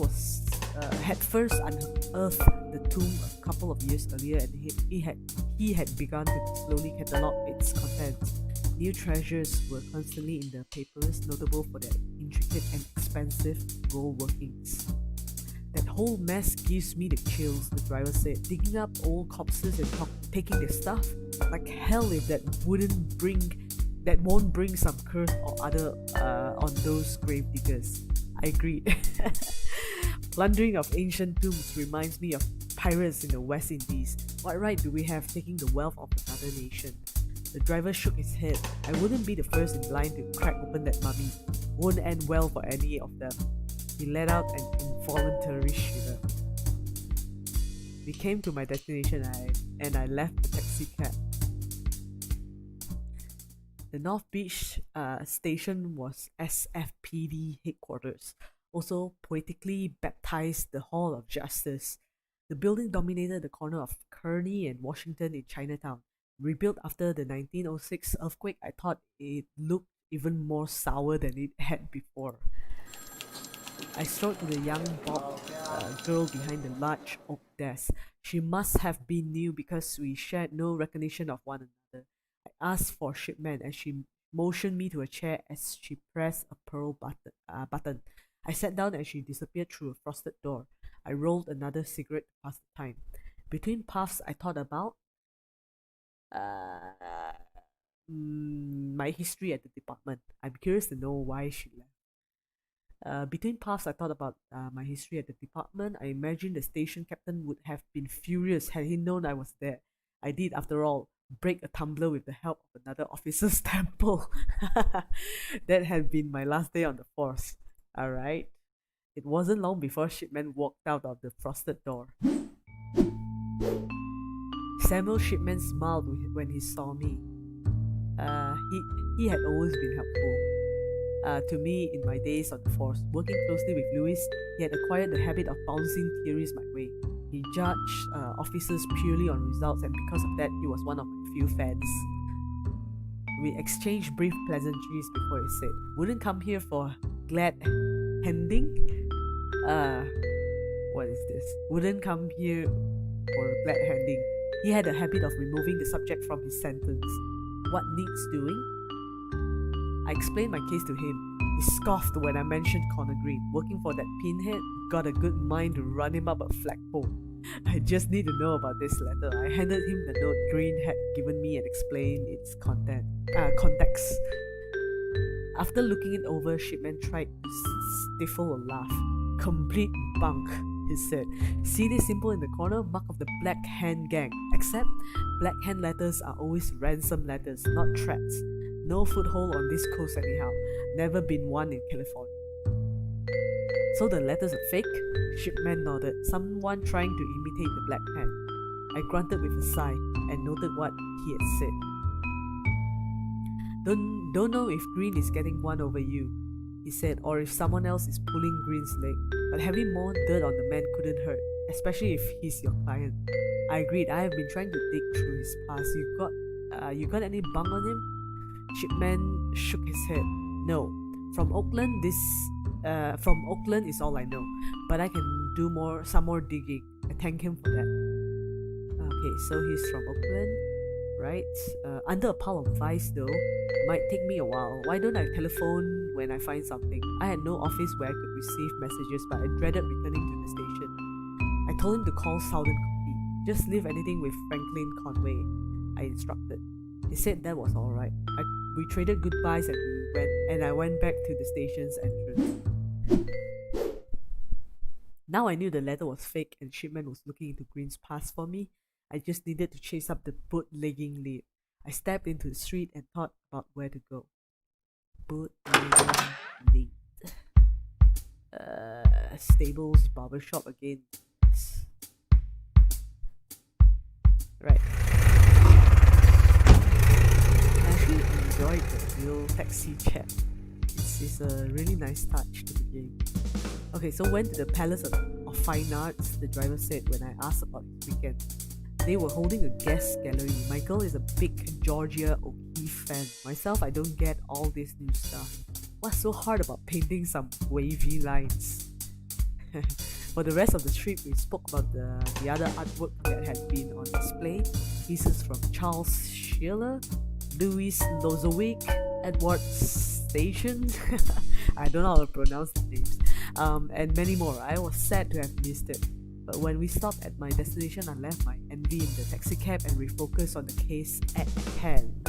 had first unearthed the tomb a couple of years earlier, and he had begun to slowly catalogue its contents. New treasures were constantly in the papers, notable for their intricate and expensive gold workings. That whole mess gives me the chills, the driver said, digging up old corpses and taking their stuff. Like hell if that won't bring some curse or other on those grave diggers. I agreed. Plundering of ancient tombs reminds me of pirates in the West Indies. What right do we have taking the wealth of another nation? The driver shook his head. I wouldn't be the first in line to crack open that mummy. Won't end well for any of them. He let out an involuntary shiver. We came to my destination and I left the taxi cab. The North Beach station was SFPD headquarters, also poetically baptized the Hall of Justice. The building dominated the corner of Kearny and Washington in Chinatown. Rebuilt after the 1906 earthquake, I thought it looked even more sour than it had before. I strode to the young bob girl behind the large oak desk. She must have been new because we shared no recognition of one another. I asked for shipment and she motioned me to a chair as she pressed a pearl button. I sat down and she disappeared through a frosted door. I rolled another cigarette to pass the time. Between puffs, I thought about my history at the department. I'm curious to know why she left. Between puffs, I thought about my history at the department. I imagined the station captain would have been furious had he known I was there. I did, after all, break a tumbler with the help of another officer's temple. That had been my last day on the force. Alright. It wasn't long before Shipman walked out of the frosted door. Samuel Shipman smiled when he saw me. He had always been helpful to me in my days on the force. Working closely with Lewis, he had acquired the habit of bouncing theories my way. He judged officers purely on results, and because of that, he was one of my few fans. We exchanged brief pleasantries before he said, "Wouldn't come here for glad handing?" What is this? Wouldn't come here for glad handing. He had a habit of removing the subject from his sentence. What needs doing? I explained my case to him. He scoffed when I mentioned Connor Green. Working for that pinhead, got a good mind to run him up a flagpole. I just need to know about this letter. I handed him the note Green had given me and explained its context. After looking it over, Shipman tried to stifle a laugh. Complete bunk, he said. See this symbol in the corner? Mark of the Black Hand Gang. Except, Black Hand letters are always ransom letters, not threats. No foothold on this coast anyhow. Never been one in California. So the letters are fake? Shipman nodded. Someone trying to imitate the Black Hand. I grunted with a sigh and noted what he had said. Don't know if Green is getting one over you, he said, or if someone else is pulling Green's leg. But having more dirt on the man couldn't hurt, especially if he's your client. I agreed. I have been trying to dig through his past. You got any bung on him? Shipman shook his head. No. From Oakland is all I know, but I can do some more digging. I thank him for that. Okay, so he's from Oakland, right? Under a pile of vice though. Might take me a while. Why don't I telephone when I find something? I had no office where I could receive messages, but I dreaded returning to the station. I told him to call Southern Coffee. Just leave anything with Franklin Conway, I instructed. He said that was alright. We traded goodbyes and I went back to the station's entrance. Now I knew the letter was fake and Shipman was looking into Green's past for me. I just needed to chase up the bootlegging lead. I stepped into the street and thought about where to go. Bootlegging lead. Stables, barbershop again. Right. I actually enjoyed the real taxi chat. It's a really nice touch to the game. Okay, so went to the Palace of Fine Arts, the driver said when I asked about his weekend. They were holding a guest gallery. Michael is a big Georgia O'Keeffe fan. Myself, I don't get all this new stuff. What's so hard about painting some wavy lines? For the rest of the trip, we spoke about the other artwork that had been on display. Pieces from Charles Schiller, Louis Lozowick, Edward Station. I don't know how to pronounce the names. And many more. I was sad to have missed it. But when we stopped at my destination, I left my envy in the taxi cab and refocused on the case at hand.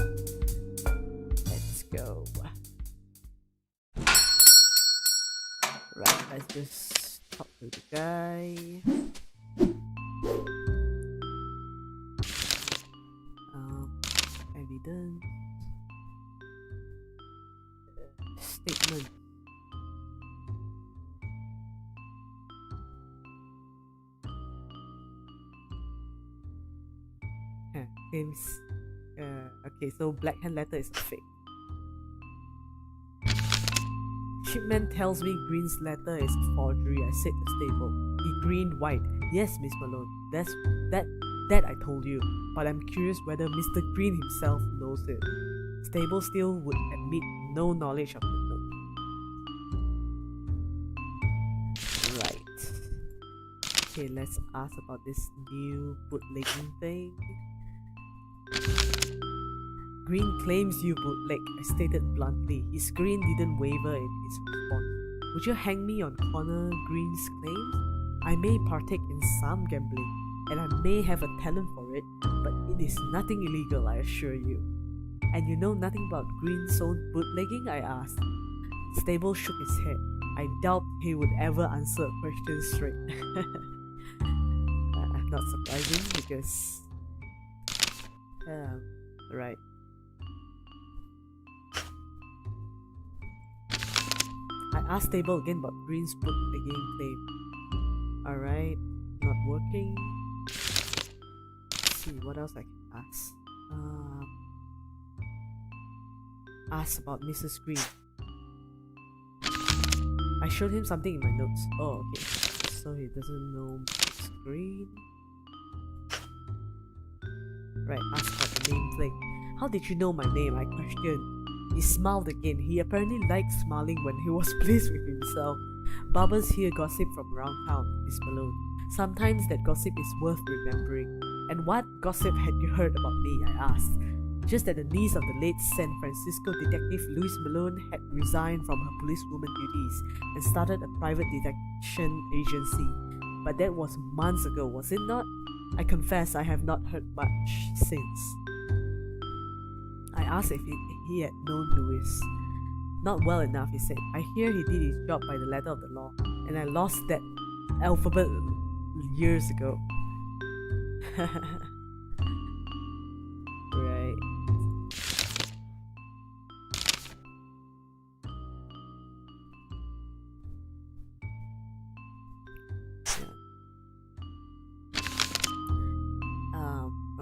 Let's go. Right, let's just talk to the guy. Evidence. Statement. Claims. Okay, so Black Hand letter is fake. Shipman tells me Green's letter is a forgery. I said to Stable. He grinned wide. Yes, Miss Malone. That I told you. But I'm curious whether Mr. Green himself knows it. Stable still would admit no knowledge of the note. Right. Okay, let's ask about this new bootlegging thing. Green claims you bootleg, I stated bluntly. His grin didn't waver in his response. Would you hang me on Connor Green's claims? I may partake in some gambling, and I may have a talent for it, but it is nothing illegal, I assure you. And you know nothing about Green's own bootlegging? I asked. Stable shook his head. I doubt he would ever answer a question straight. Not surprising because... right. I asked Stable again about Green's bootlegging claim. Alright, not working. Let's see what else I can ask. Ask about Mrs. Green. I showed him something in my notes. Oh, okay. So he doesn't know Mrs. Green. Right, ask about the nameplate. How did you know my name? I questioned. He smiled again. He apparently liked smiling when he was pleased with himself. Barbers hear gossip from around town, Miss Malone. Sometimes that gossip is worth remembering. And what gossip had you heard about me? I asked. Just that the niece of the late San Francisco detective Louise Malone had resigned from her policewoman duties and started a private detection agency. But that was months ago, was it not? I confess I have not heard much since. I asked if he had known Louis. Not well enough, he said. I hear he did his job by the letter of the law, and I lost that alphabet years ago. Right.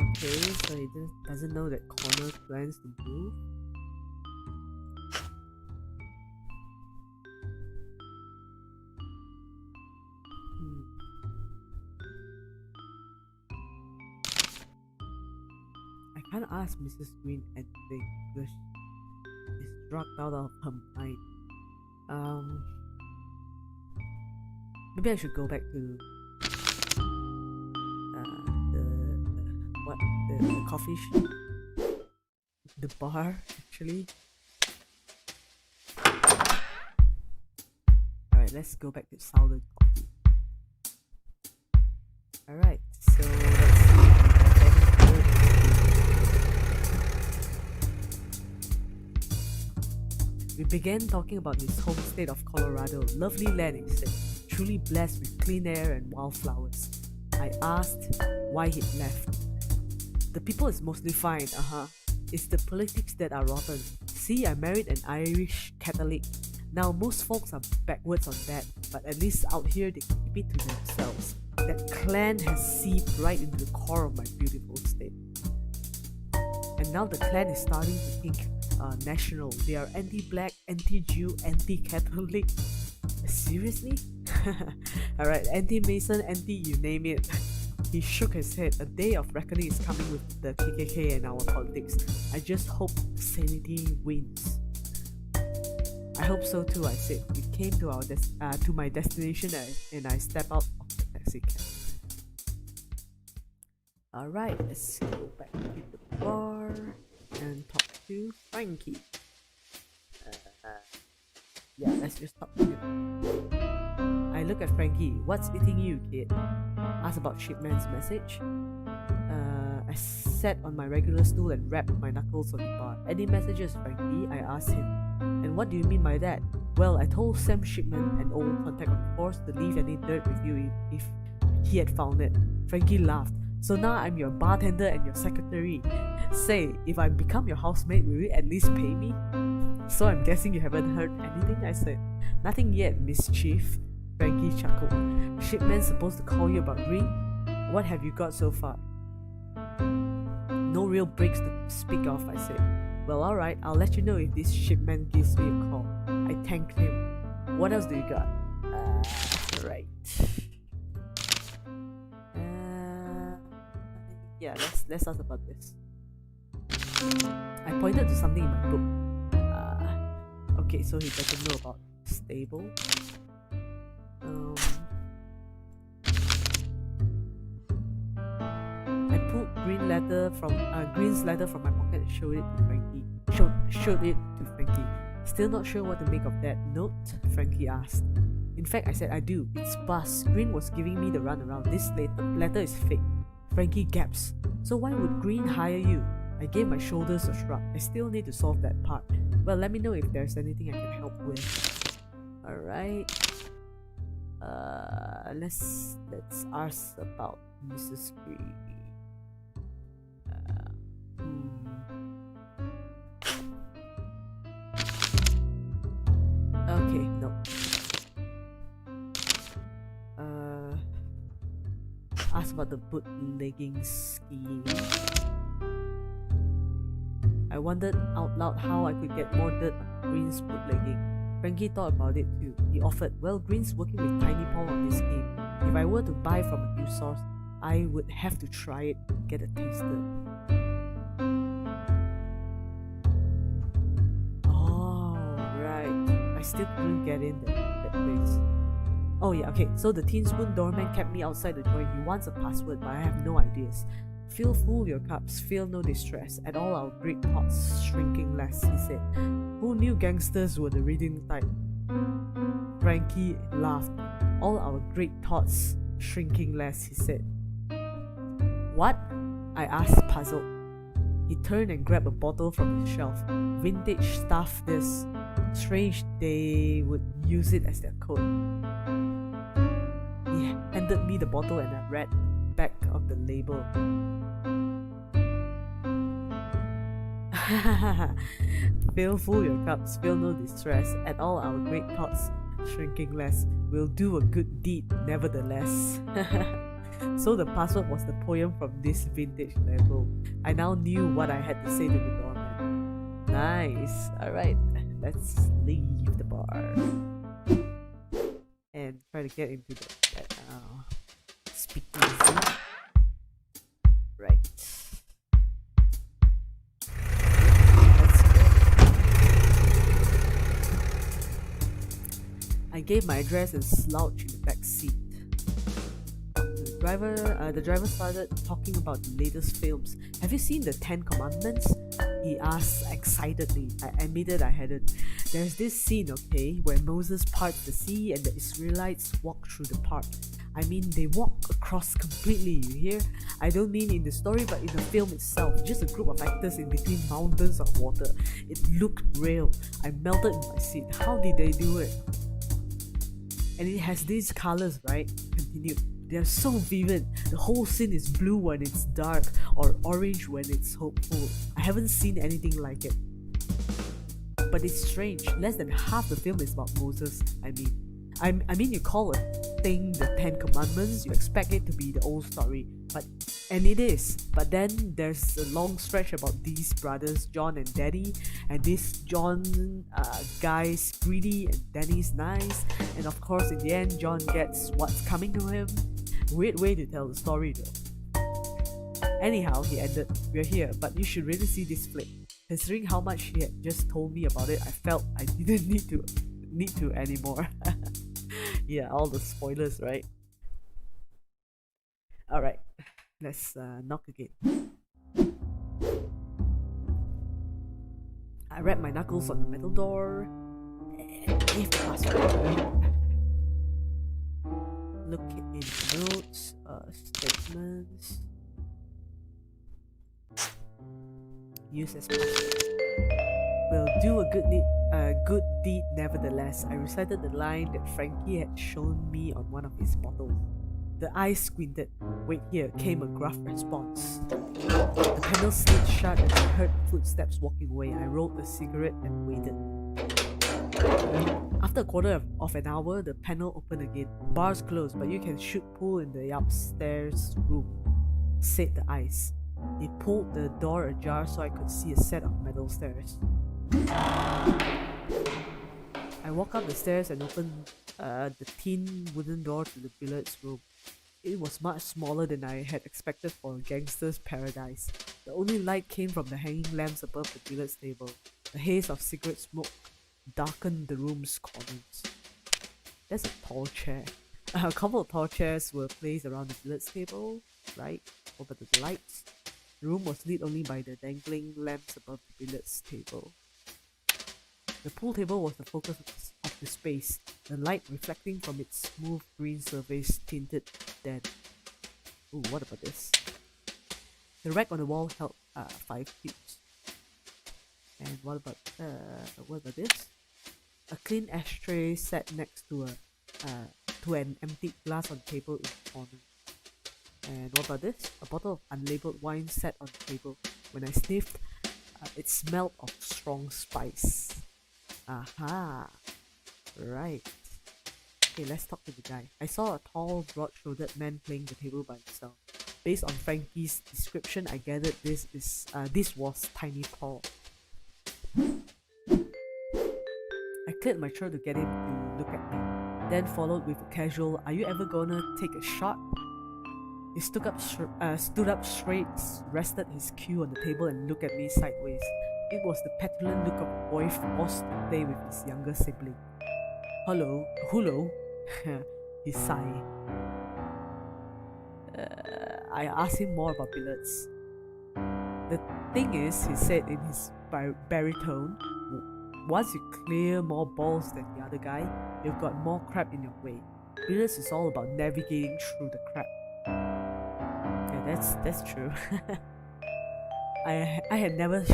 Okay, so he doesn't know that Connor plans to move. I can't ask Mrs. Green anything because she's drugged out of her mind. Maybe I should go back to the coffee shop, the bar actually. Alright, let's go back to Southern Coffee. Alright, so let's see. We began talking about his home state of Colorado. Lovely land, he said, truly blessed with clean air and wildflowers. I asked why he'd left. The people is mostly fine, It's the politics that are rotten. See, I married an Irish Catholic. Now, most folks are backwards on that, but at least out here they keep it to themselves. That clan has seeped right into the core of my beautiful state. And now the clan is starting to think national. They are anti-black, anti-Jew, anti-Catholic. Seriously? Alright, anti-Mason, you name it. He shook his head. A day of reckoning is coming with the KKK and our politics. I just hope sanity wins. I hope so too, I said. We came to to my destination and I stepped out of the taxi cab. Alright, let's go back to the bar and talk to Frankie. Yeah, let's just talk to him. I look at Frankie. What's eating you, kid? Ask about Shipman's message. I sat on my regular stool and rapped my knuckles on the bar. Any messages, Frankie? I asked him. And what do you mean by that? Well, I told Sam Shipman, an old contact of course, to leave any dirt with you if he had found it. Frankie laughed. So now I'm your bartender and your secretary. Say, if I become your housemate, will you at least pay me? So I'm guessing you haven't heard anything? I said. Nothing yet, mischief. Frankie chuckled. Shipman's supposed to call you about Green? What have you got so far? No real breaks to speak of, I said. Well, alright, I'll let you know if this Shipman gives me a call. I thanked him. What else do you got? Right. Yeah, let's ask about this. I pointed to something in my book. Okay, so he doesn't know about stable. I pulled Green's letter from my pocket and showed it to Frankie. Showed it to Frankie. Still not sure what to make of that note? Frankie asked. In fact, I said I do. It's Buzz. Green was giving me the runaround. This letter is fake. Frankie gasped. So why would Green hire you? I gave my shoulders a shrug. I still need to solve that part. Well, let me know if there's anything I can help with. Alright. Let's ask about Mrs. Green. Okay, no. Ask about the bootlegging scheme. I wondered out loud how I could get more dirt on Green's bootlegging. Frankie thought about it too. He offered, well, Green's working with Tiny Paul on this scheme. If I were to buy from a new source, I would have to try it and get a taster. Oh, right. I still couldn't get in that place. Oh yeah, okay, so the Teaspoon doorman kept me outside the joint. He wants a password, but I have no ideas. Feel full your cups, feel no distress. At all our great pots shrinking less, he said. Who knew gangsters were the reading type? Frankie laughed. All our great thoughts shrinking less, he said. What? I asked, puzzled. He turned and grabbed a bottle from his shelf. Vintage stuff, this. Strange they would use it as their code. He handed me the bottle and I read the back of the label. Fill full your cups, feel no distress. At all our great thoughts shrinking less. We'll do a good deed nevertheless. So the password was the poem from this vintage label. I now knew what I had to say to the doorman. Nice. Alright, let's leave the bar and try to get into that speakeasy. Right. I gave my address and slouched in the back seat. The driver started talking about the latest films. Have you seen the 10 Commandments? He asked excitedly. I admitted I hadn't. There's this scene, okay, where Moses parts the sea and the Israelites walk through the part. I mean, they walk across completely, you hear? I don't mean in the story, but in the film itself. Just a group of actors in between mountains of water. It looked real. I melted in my seat. How did they do it? And it has these colors, right? Continued. They are so vivid. The whole scene is blue when it's dark or orange when it's hopeful. I haven't seen anything like it. But it's strange. Less than half the film is about Moses. I mean, you call a thing the 10 Commandments, you expect it to be the old story. But And it is, but then there's a long stretch about these brothers, John and Danny, and this John guy's greedy and Danny's nice, and of course in the end John gets what's coming to him. Weird way to tell the story though. Anyhow, he ended, "We're here, but you should really see this flick." Considering how much he had just told me about it, I felt I didn't need to anymore. Yeah, all the spoilers, right? Alright, let's knock again. I rapped my knuckles on the metal door and gave the password. Look in notes, statements. Use as password. Will do a good deed nevertheless. I recited the line that Frankie had shown me on one of his bottles. The eyes squinted. "Wait here," came a gruff response. The panel slid shut and I heard footsteps walking away. I rolled a cigarette and waited. After a quarter of an hour, the panel opened again. "Bar's closed, but you can shoot pool in the upstairs room," said the eyes. He pulled the door ajar so I could see a set of metal stairs. I walked up the stairs and opened the thin wooden door to the billiards room. It was much smaller than I had expected for a gangster's paradise. The only light came from the hanging lamps above the billiards table. A haze of cigarette smoke darkened the room's corners. There's a tall chair. A couple of tall chairs were placed around the billiards table, right over the lights. The room was lit only by the dangling lamps above the billiards table. The pool table was the focus of the space, the light reflecting from its smooth green surface tinted dead. Ooh, what about this? The rack on the wall held 5 cubes. And what about this? A clean ashtray sat next to an empty glass on the table in the corner. And what about this? A bottle of unlabeled wine sat on the table. When I sniffed, it smelled of strong spice. Aha! Right. Okay, let's talk to the guy. I saw a tall, broad-shouldered man playing the table by himself. Based on Frankie's description, I gathered this was Tiny Paul. I cleared my throat to get him to look at me, then followed with a casual, "Are you ever gonna take a shot?" He stood up straight, rested his cue on the table and looked at me sideways. It was the petulant look of a boy forced to play with his younger sibling. Hullo. He sighed. I asked him more about billiards. "The thing is," he said in his baritone, "once you clear more balls than the other guy, you've got more crap in your way. Billiards is all about navigating through the crap." Yeah, that's true. I had never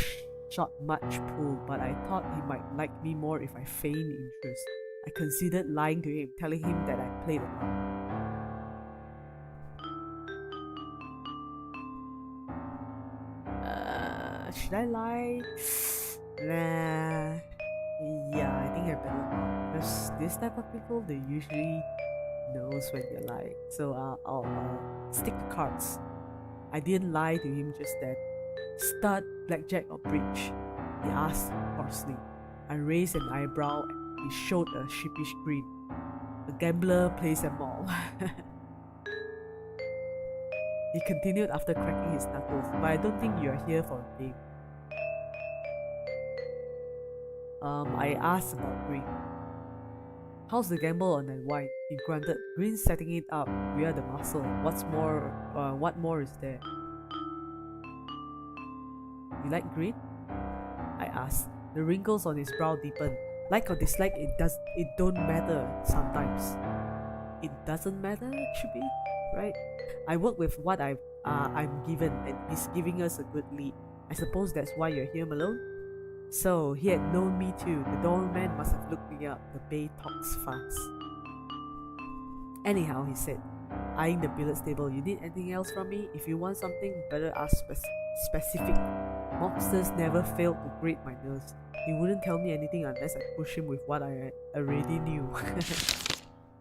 shot much pool, but I thought he might like me more if I feigned interest. I considered lying to him, telling him that I played a lot. Should I lie? Nah. Yeah, I think I better not. Because this type of people, they usually knows when you're lying. So I'll stick to cards. I didn't lie to him just then. "Stud, blackjack or bridge?" he asked hoarsely. I raised an eyebrow and he showed a sheepish grin. "A gambler plays them all." He continued after cracking his knuckles, "But I don't think you're here for a game." I asked about Green. "How's the gamble on that wine?" He grunted. "Green's setting it up. We are the muscle. What more is there?" "You like Green?" I asked. The wrinkles on his brow deepened. Like or dislike, it don't matter sometimes. It doesn't matter, should be, right? I work with what I'm given, and he's giving us a good lead. I suppose that's why you're here, Malone? So, he had known me too. The doorman must have looked me up. The bay talks fast. Anyhow, he said, eyeing the billiards table, "You need anything else from me? If you want something, better ask specific. Mobsters never failed to grate my nerves. He wouldn't tell me anything unless I push him with what I already knew."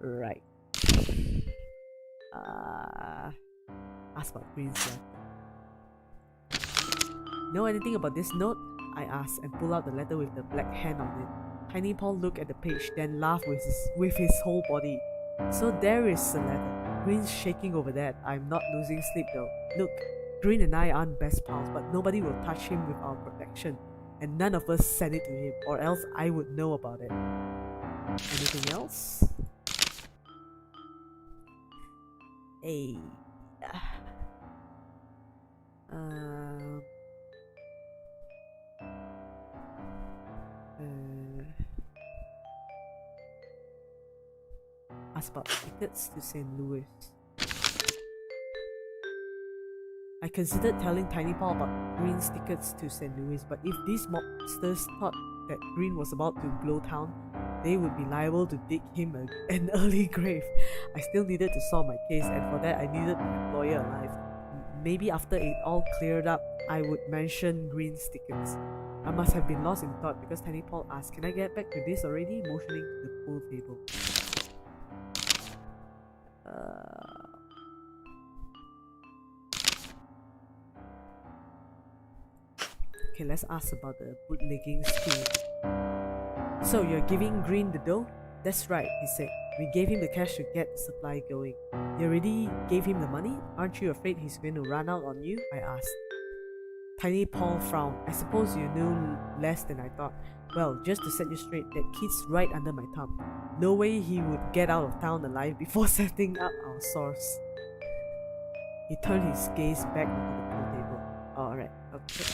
Right. Ask about Green's letter. Know anything about this note? I asked and pulled out the letter with the black hand on it. Tiny Paul looked at the page, then laughed with his whole body. So there is the letter. Green's shaking over that. I'm not losing sleep though. Look, Green and I aren't best pals, but nobody will touch him with our protection. And none of us sent it to him, or else I would know about it. Anything else? Hey. Ask about tickets to St. Louis. I considered telling Tiny Paul about Green's tickets to St. Louis, but if these mobsters thought that Green was about to blow town, they would be liable to dig him an early grave. I still needed to solve my case, and for that I needed my employer alive. Maybe after it all cleared up, I would mention Green's tickets. I must have been lost in thought because Tiny Paul asked, "Can I get back to this already?" motioning to the pool table. Okay, let's ask about the bootlegging scheme. So you're giving Green the dough? That's right, he said. We gave him the cash to get the supply going. You already gave him the money? Aren't you afraid he's going to run out on you? I asked. Tiny Paul frowned. I suppose you knew less than I thought. Well, just to set you straight, that kid's right under my thumb. No way he would get out of town alive before setting up our source. He turned his gaze back onto the pool table. Oh, alright, okay.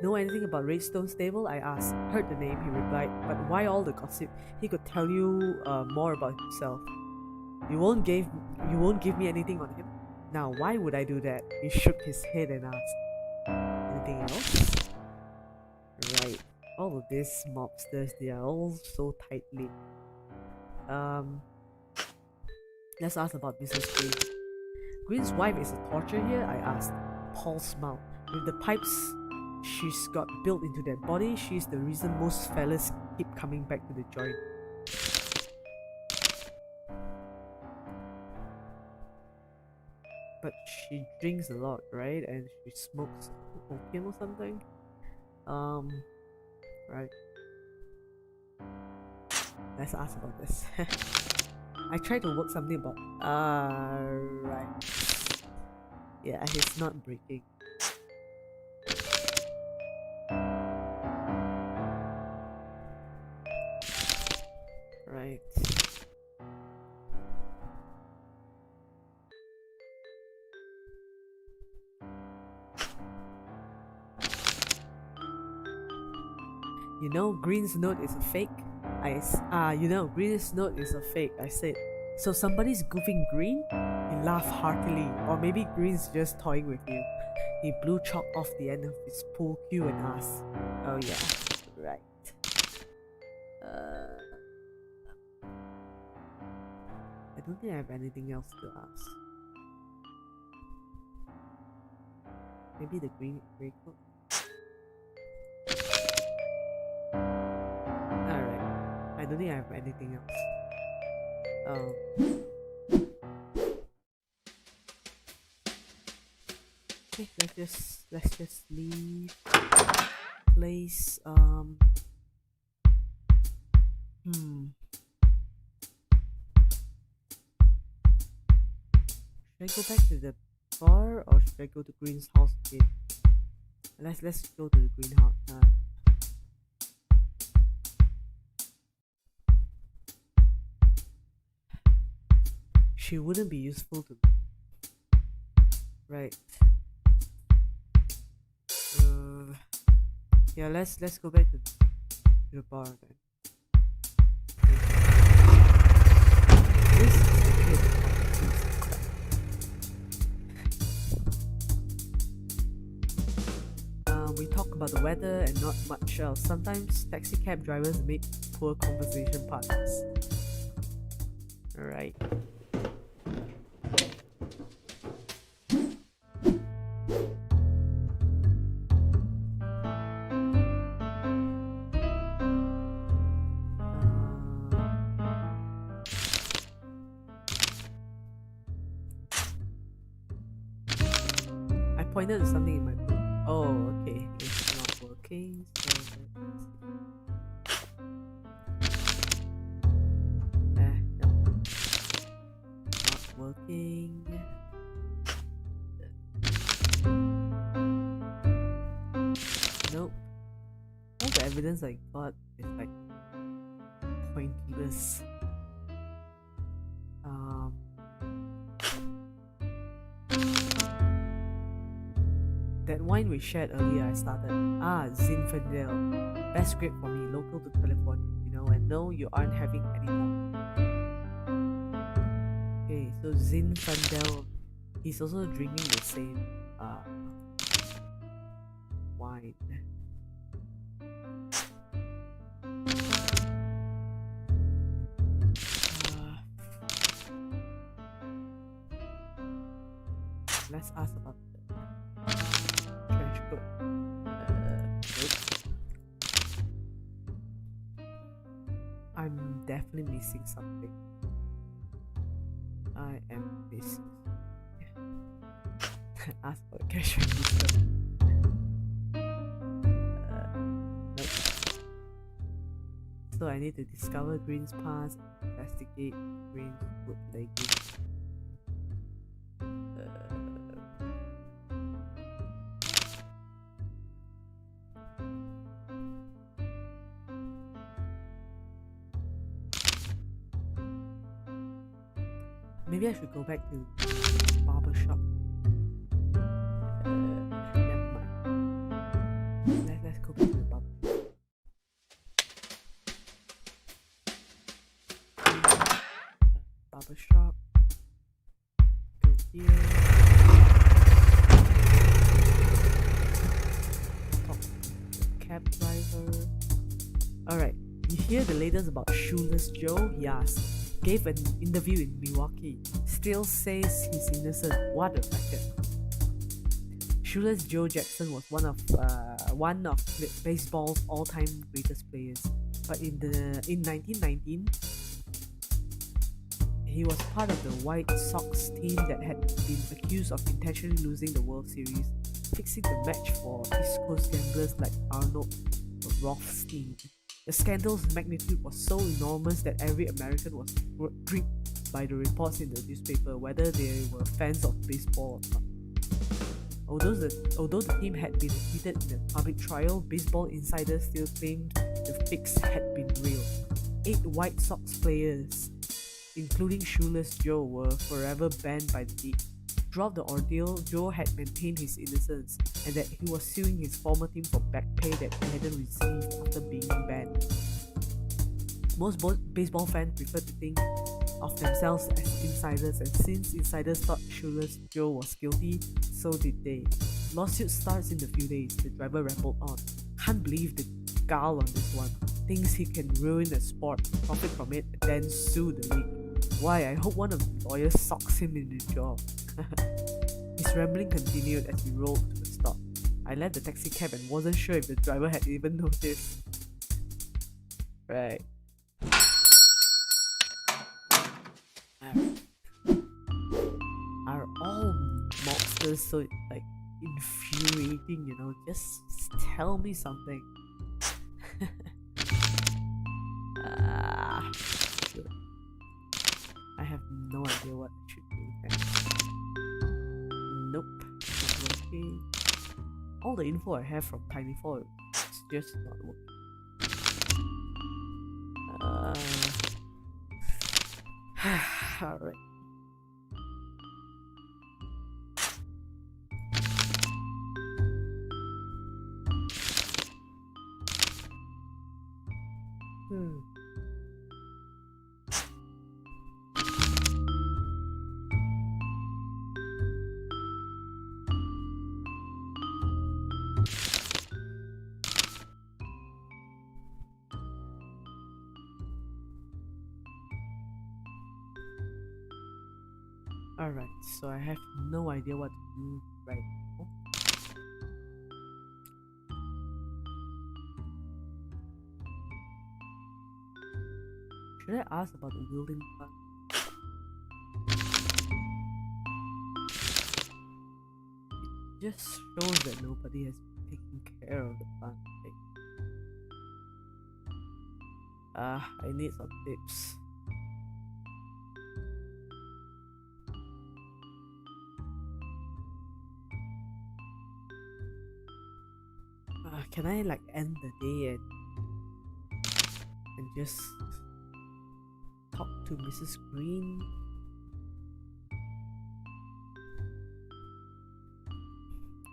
Know anything about Redstone Stable? I asked. Heard the name, he replied, but why all the gossip? He could tell you more about himself. You won't give me anything on him? Now, why would I do that? He shook his head and asked. Anything else? Right. All of these mobsters, they are all so tightly. Let's ask about Mrs. Green. Green's wife is a torture here? I asked. Paul smiled. With the pipes she's got built into that body, she's the reason most fellas keep coming back to the joint. But she drinks a lot, right? And she smokes opium or something? Right. Let's ask about this. I tried to work something about... right. Yeah, it's not breaking. Right. You know, Green's note is a fake. Green's note is a fake, I said. So somebody's goofing Green? He laughed heartily, or maybe Green's just toying with you. He blew chalk off the end of his pool cue and asked, "Oh yeah, right. I don't think I have anything else to ask. Maybe the green coat? Alright. I don't think I have anything else. Okay, let's just leave place. Should I go back to the bar or should I go to Green's house again? Let's go to the Green house. She wouldn't be useful to me. Right. Yeah, let's go back to the bar then. This is good. We talk about the weather and not much else. Sometimes taxi cab drivers make poor conversation partners. Alright. pointed to something in my book. Oh, okay. It's not working. So let's see. No. Not working. Nope. All the evidence I got is like pointless. That wine we shared earlier, I started. Zinfandel. Best grape for me, local to California, you know, and no, you aren't having any more. Okay, so Zinfandel, he's also drinking the same wine. Let's ask about the trench coat. Nope. I'm definitely missing something. I am missing. Ask for a cash register. Nope. So I need to discover Green's past, investigate Green's bootlegging. Maybe I should go back to barber shop. Never mind. Let's go back to the barber shop. Barber shop. Go here. Talk to the cab driver. Alright, you hear the latest about Shoeless Joe? He asked. Gave an interview in Milwaukee. Still says he's innocent. What a record. Shoeless Joe Jackson was one of baseball's all-time greatest players. But in 1919, he was part of the White Sox team that had been accused of intentionally losing the World Series, fixing the match for East Coast gamblers like Arnold Rothstein. The scandal's magnitude was so enormous that every American was gripped by the reports in the newspaper, whether they were fans of baseball or not. Although the team had been acquitted in a public trial, baseball insiders still claimed the fix had been real. 8 White Sox players, including Shoeless Joe, were forever banned by the league. Throughout the ordeal, Joe had maintained his innocence and that he was suing his former team for back pay that he hadn't received after being banned. Most baseball fans prefer to think of themselves as insiders, and since insiders thought Shoeless Joe was guilty, so did they. Lawsuit starts in a few days, the driver rattled on. Can't believe the gall on this one. Thinks he can ruin a sport, profit from it, and then sue the league. Why, I hope one of the lawyers socks him in the jaw. His rambling continued as we rolled to a stop. I left the taxi cab and wasn't sure if the driver had even noticed. Right. Are all mobsters so like infuriating, you know? Just tell me something. Sure. I have no idea what I should do next. Nope, not working. All the info I have from Tiny 4 is just not working. Alright. Alright, so I have no idea what to do right now. Should I ask about the wielding plant? It just shows that nobody has been taking care of the plant. I need some tips. Can I like end the day and just talk to Mrs. Green?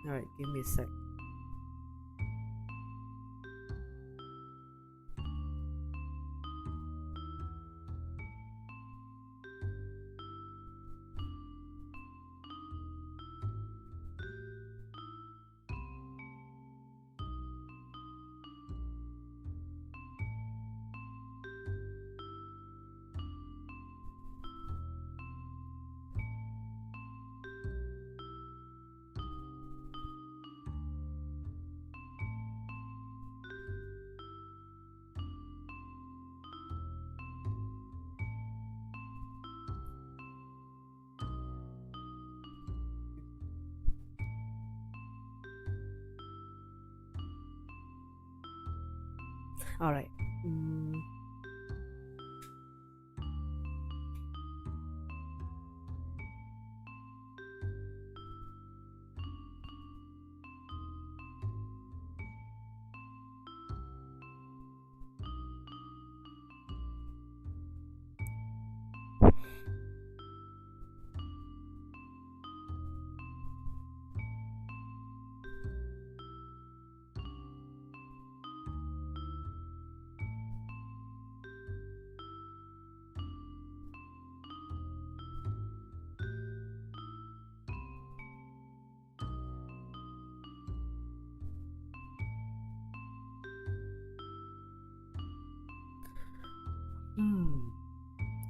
Alright, give me a sec. Alright.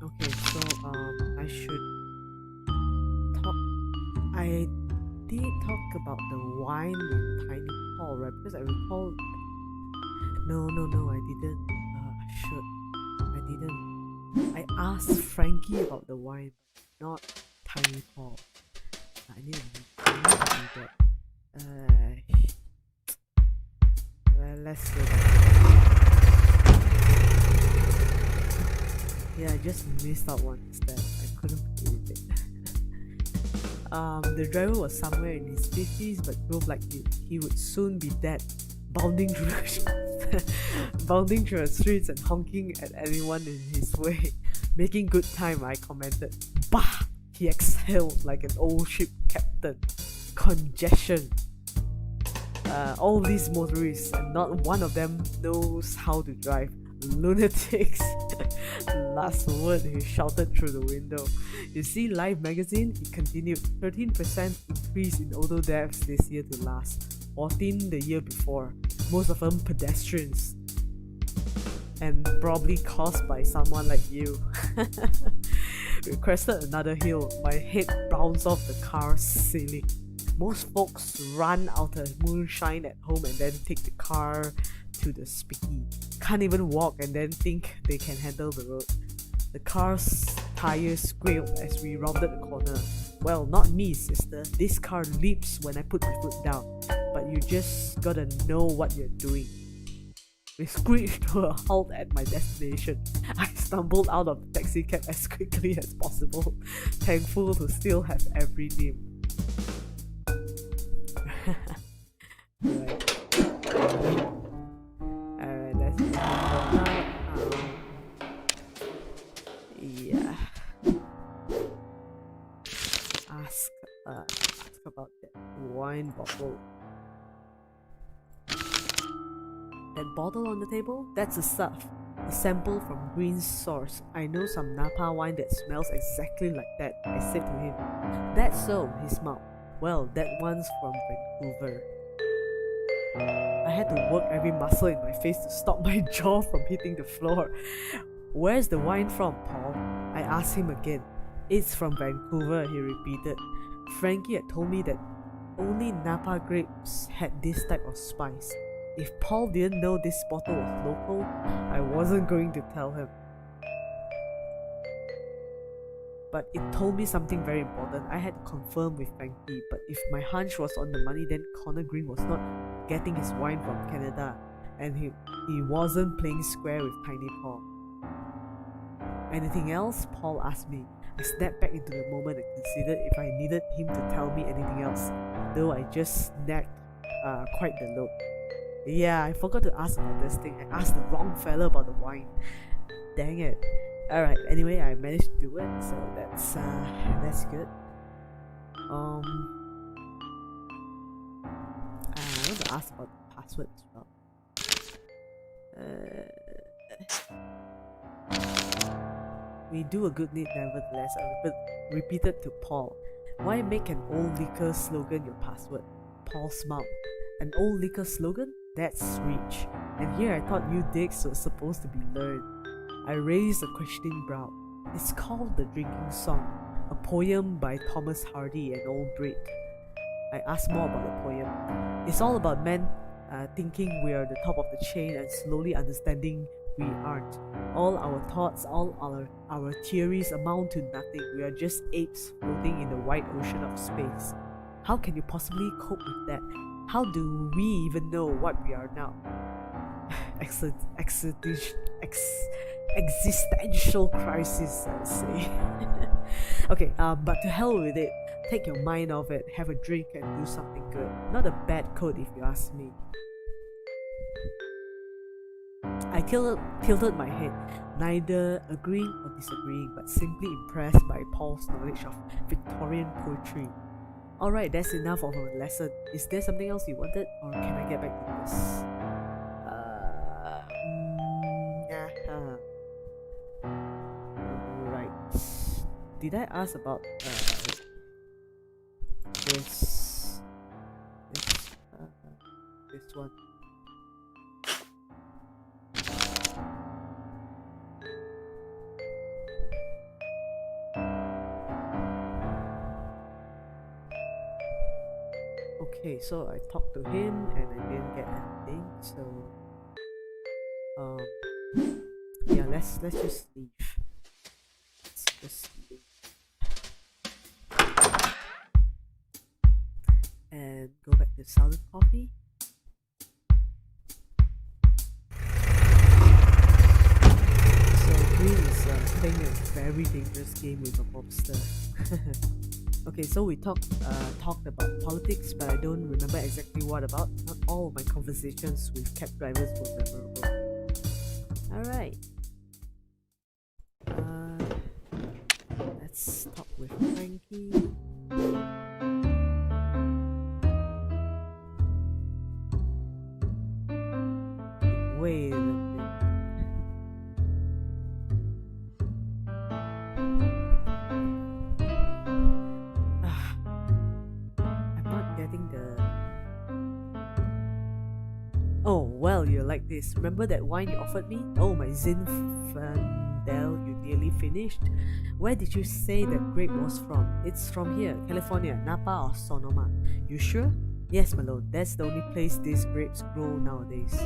Okay, so I should talk. I did talk about the wine with Tiny Paul, right? Because I recall. No, I didn't. I didn't. I asked Frankie about the wine, not Tiny Paul. I need to do that. Well, let's do that. Yeah, I just missed out one step. I couldn't believe it. The driver was somewhere in his 50s but drove like he would soon be dead, bounding through the streets and honking at anyone in his way. Making good time, I commented. Bah! He exhaled like an old ship captain. Congestion. All these motorists, and not one of them knows how to drive. Lunatics. Last word he shouted through the window. You see Life magazine? He continued. 13% increase in auto deaths this year to last. 14 the year before. Most of them pedestrians. And probably caused by someone like you. We crested another hill. My head bounced off the car's ceiling. Most folks run out of moonshine at home and then take the car to the spiky. Can't even walk and then think they can handle the road. The car's tires squealed as we rounded the corner. Well, not me, sister. This car leaps when I put my foot down. But you just gotta know what you're doing. We screeched to a halt at my destination. I stumbled out of the taxi cab as quickly as possible, thankful to still have every limb. Alright, let's just go up. Yeah. Ask about that wine bottle. That bottle on the table? That's a stuff. A sample from Green's source. I know some Napa wine that smells exactly like that, I said to him. That's so, he smiled. Well, that one's from Vancouver. I had to work every muscle in my face to stop my jaw from hitting the floor. Where's the wine from, Paul? I asked him again. It's from Vancouver, he repeated. Frankie had told me that only Napa grapes had this type of spice. If Paul didn't know this bottle was local, I wasn't going to tell him. but it told me something very important. I had to confirm with Frankie, but if my hunch was on the money, then Connor Green was not getting his wine from Canada, and he wasn't playing square with Tiny Paul. Anything else? Paul asked me. I snapped back into the moment and considered if I needed him to tell me anything else, though I just snagged quite the load. Yeah, I forgot to ask about this thing. I asked the wrong fella about the wine. Dang it. Alright, anyway, I managed to do it, so that's good. I want to ask about the password as well. We do a good deed nevertheless, I repeated to Paul. Why make an old liquor slogan your password? Paul smiled. An old liquor slogan? That's reach. And here I thought you dicks were supposed to be learned. I raised a questioning brow. It's called The Drinking Song, a poem by Thomas Hardy and Old Drake. I asked more about the poem. It's all about men thinking we are the top of the chain and slowly understanding we aren't. All our thoughts, all our theories amount to nothing. We are just apes floating in the wide ocean of space. How can you possibly cope with that? How do we even know what we are now? Existential crisis, I would say. Okay, but to hell with it. Take your mind off it, have a drink and do something good. Not a bad code if you ask me. I tilted my head, neither agreeing or disagreeing, but simply impressed by Paul's knowledge of Victorian poetry. Alright, that's enough of a lesson. Is there something else you wanted, or can I get back to this? Right. Did I ask about this one? Okay, so I talked to him and I didn't get anything, so yeah, let's just leave. Let's just leave. And go back to Southern Coffee. So Green is playing a very dangerous game with a mobster. Okay, so we talked about politics, but I don't remember exactly what about. Not all of my conversations with cab drivers were memorable. Alright. Let's talk with Frankie. Wait a minute. Oh, well, you're like this. Remember that wine you offered me? Oh, my Zinfandel you nearly finished. Where did you say that grape was from? It's from here, California, Napa or Sonoma. You sure? Yes, Malone. That's the only place these grapes grow nowadays.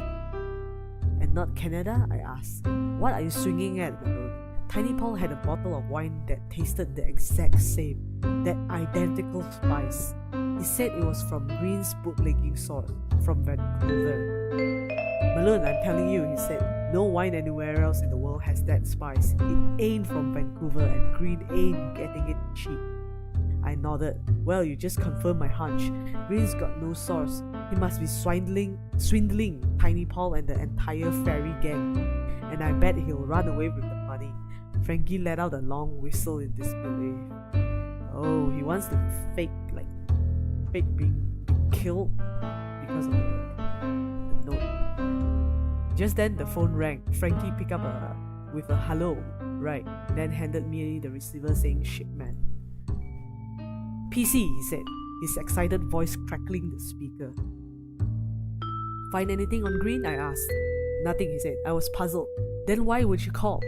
And not Canada? I asked. What are you swinging at, Malone? Tiny Paul had a bottle of wine that tasted the exact same, that identical spice. He said it was from Green's bootlegging source, from Vancouver. Malone, I'm telling you, he said, no wine anywhere else in the world has that spice. It ain't from Vancouver and Green ain't getting it cheap. I nodded. Well, you just confirmed my hunch. Green's got no source. He must be swindling Tiny Paul and the entire fairy gang. And I bet he'll run away with the money. Frankie let out a long whistle in disbelief. Oh, he wants to fake being killed because of the note. Just then the phone rang. Frankie picked up with a hello, right, then handed me the receiver saying shipment. PC, he said, his excited voice crackling the speaker. Find anything on Green? I asked. Nothing, he said. I was puzzled. Then why would you call?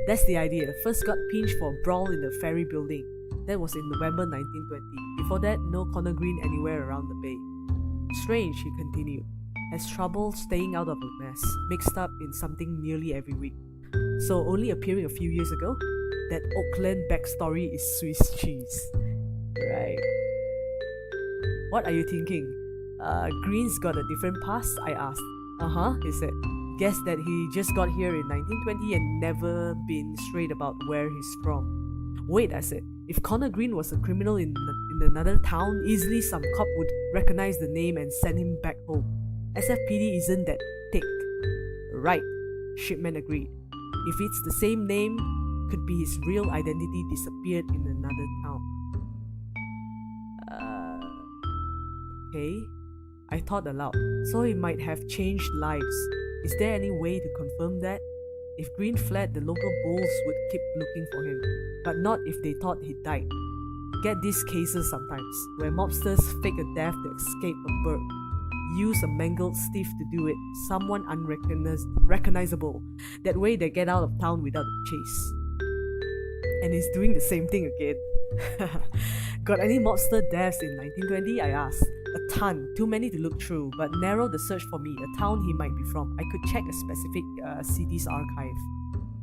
That's the idea. First got pinched for a brawl in the ferry building. That was in November 1920. Before that, no Connor Green anywhere around the bay. Strange, he continued. Has trouble staying out of a mess, mixed up in something nearly every week. So only appearing a few years ago? that Oakland backstory is Swiss cheese. Right. What are you thinking? Green's got a different past? I asked. He said. Guess that he just got here in 1920 and never been straight about where he's from. Wait, I said. If Connor Green was a criminal in another town, easily some cop would recognize the name and send him back home. SFPD isn't that thick. Right, Shipman agreed. If it's the same name, could be his real identity disappeared in another town. Okay, I thought aloud. So he might have changed lives. Is there any way to confirm that? If Green fled, the local bulls would keep looking for him, but not if they thought he died. Get these cases sometimes, where mobsters fake a death to escape a burg. Use a mangled stiff to do it, someone unrecognizable. That way they get out of town without a chase. And he's doing the same thing again. Got any mobster deaths in 1920? I asked. A ton, too many to look through, but narrow the search for me, a town he might be from. I could check a specific city's archive.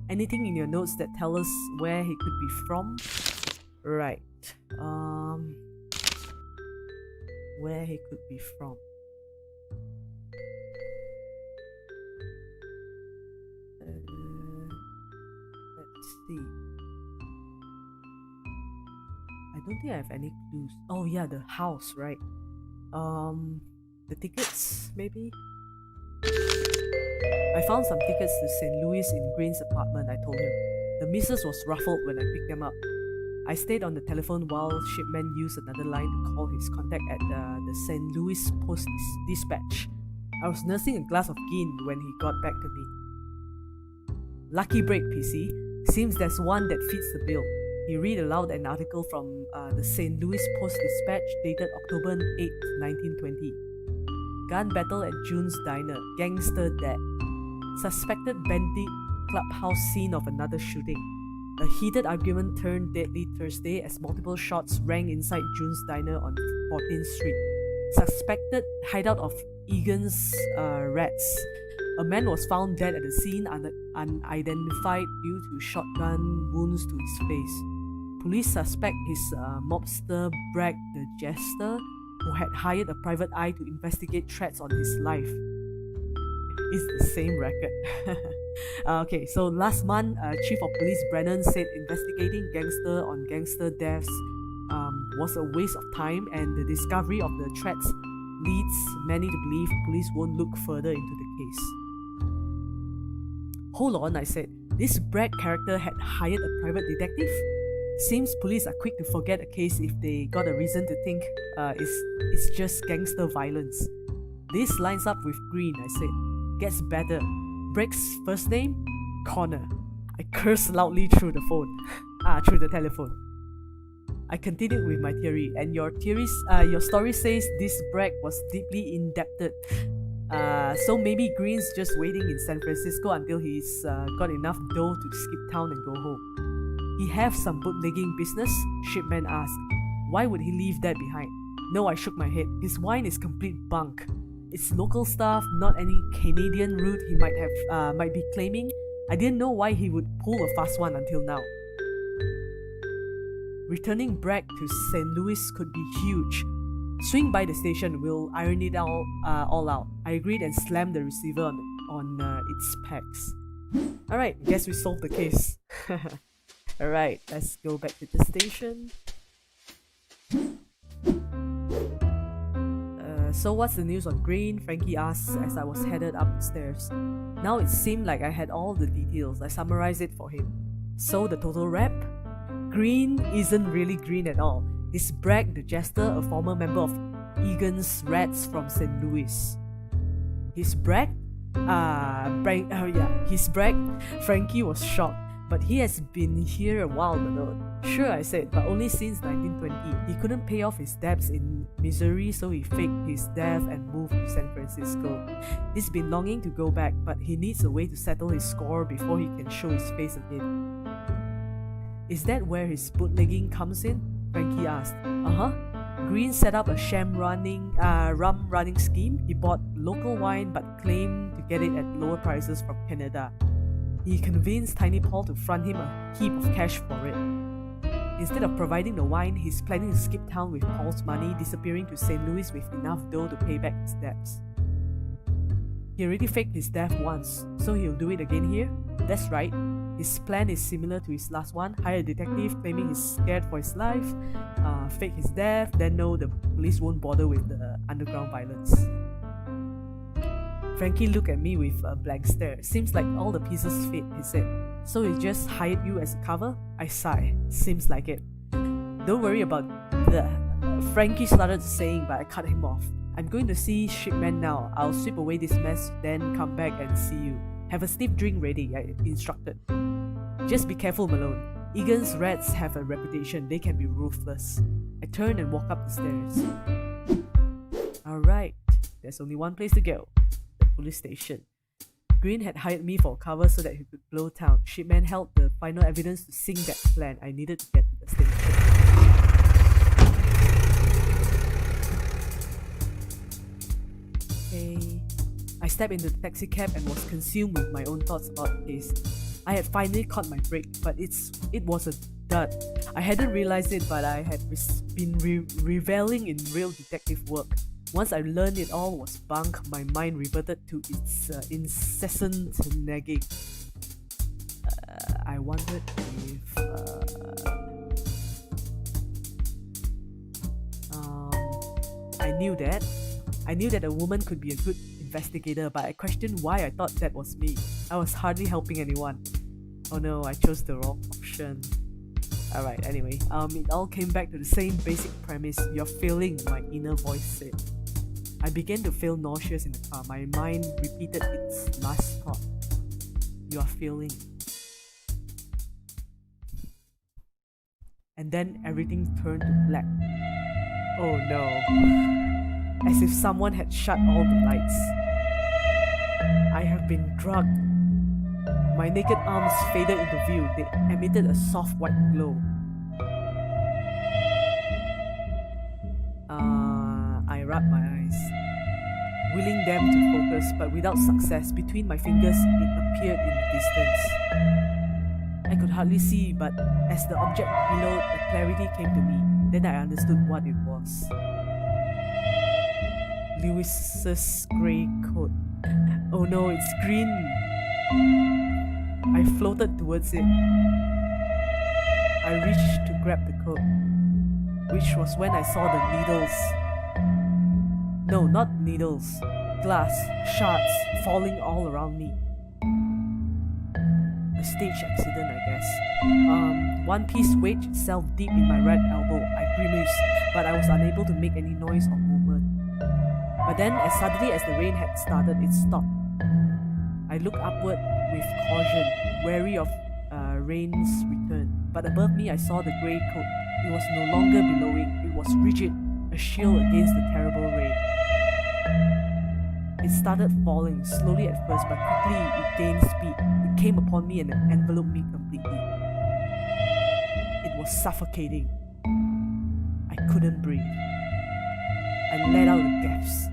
Anything in your notes that tell us where he could be from? Right. Where he could be from. Let's see. I don't think I have any clues. Oh yeah, the house, right? The tickets, maybe? I found some tickets to St. Louis in Green's apartment, I told him. The missus was ruffled when I picked them up. I stayed on the telephone while Shipman used another line to call his contact at the St. Louis Post Dispatch. I was nursing a glass of gin when he got back to me. Lucky break, PC. Seems there's one that fits the bill. He read aloud an article from the St. Louis Post-Dispatch dated October 8, 1920. Gun battle at June's diner. Gangster dead. Suspected bandit clubhouse scene of another shooting. A heated argument turned deadly Thursday as multiple shots rang inside June's diner on 14th Street. Suspected hideout of Egan's Rats. A man was found dead at the scene, unidentified due to shotgun wounds to his face. Police suspect his mobster Bragg the Jester, who had hired a private eye to investigate threats on his life. It's the same record. Okay, so last month, Chief of Police Brennan said investigating gangster on gangster deaths was a waste of time, and the discovery of the threats leads many to believe police won't look further into the case. Hold on, I said. This Bragg character had hired a private detective? Seems police are quick to forget a case if they got a reason to think it's just gangster violence. This lines up with Green, I said. Gets better. Bragg's first name? Connor. I cursed loudly through the telephone. I continued with my theory, and your story says this Bragg was deeply indebted. So maybe Green's just waiting in San Francisco until he's got enough dough to skip town and go home. He have some bootlegging business? Shipman asked. Why would he leave that behind? No, I shook my head. His wine is complete bunk. It's local stuff, not any Canadian route he might be claiming. I didn't know why he would pull a fast one until now. Returning Bragg to St. Louis could be huge. Swing by the station, we'll iron it all out. I agreed and slammed the receiver on its pegs. Alright, guess we solved the case. Alright, let's go back to the station. So what's the news on Green? Frankie asked as I was headed up the stairs. Now it seemed like I had all the details. I summarized it for him. So the total wrap? Green isn't really green at all. He's Bragg the Jester, a former member of Egan's Rats from St. Louis. He's Bragg? He's Bragg. Frankie was shocked. But he has been here a while, Manod. Sure, I said, but only since 1920. He couldn't pay off his debts in Missouri, so he faked his death and moved to San Francisco. He's been longing to go back, but he needs a way to settle his score before he can show his face again. Is that where his bootlegging comes in? Frankie asked. Green set up a sham rum running scheme. He bought local wine but claimed to get it at lower prices from Canada. He convinced Tiny Paul to front him a heap of cash for it. Instead of providing the wine, he's planning to skip town with Paul's money, disappearing to St. Louis with enough dough to pay back his debts. He already faked his death once, so he'll do it again here? That's right. His plan is similar to his last one: hire a detective claiming he's scared for his life, fake his death, then know the police won't bother with the underground violence. Frankie looked at me with a blank stare. Seems like all the pieces fit, he said. So he just hired you as a cover? I sigh. Seems like it. Don't worry about the... Frankie started saying, but I cut him off. I'm going to see Shipman now. I'll sweep away this mess, then come back and see you. Have a stiff drink ready, I instructed. Just be careful, Malone. Egan's rats have a reputation. They can be ruthless. I turned and walked up the stairs. Alright, there's only one place to go. The police station. Green had hired me for cover so that he could blow town. Shipman held the final evidence to sink that plan. I needed to get to the station. Okay. I stepped into the taxi cab and was consumed with my own thoughts about the case. I had finally caught my break, but it was a dud. I hadn't realized it, but I had been reveling in real detective work. Once I learned it all was bunk, my mind reverted to its incessant nagging. I wondered if... I knew that a woman could be a good investigator, but I questioned why I thought that was me. I was hardly helping anyone. Oh no, I chose the wrong option. Alright, anyway, it all came back to the same basic premise. You're failing, my inner voice said. I began to feel nauseous in the car. My mind repeated its last thought. You are failing. And then everything turned to black. Oh no. As if someone had shut all the lights. I have been drugged. My naked arms faded into view. They emitted a soft white glow. I rubbed my eyes, willing them to focus, but without success. Between my fingers, it appeared in the distance. I could hardly see, but as the object below, the clarity came to me. Then I understood what it was. Lewis's grey coat. Oh no, it's green. I floated towards it. I reached to grab the coat, which was when I saw the needles. No, not needles. Glass, shards falling all around me. A stage accident, I guess. One piece wedged itself deep in my right elbow. I grimaced, but I was unable to make any noise or movement. But then, as suddenly as the rain had started, it stopped. I looked upward with caution, wary of rain's return. But above me, I saw the grey coat. It was no longer billowing. It was rigid, a shield against the terrible rain. It started falling, slowly at first, but quickly it gained speed. It came upon me and enveloped me completely. It was suffocating. I couldn't breathe. I let out a gasp.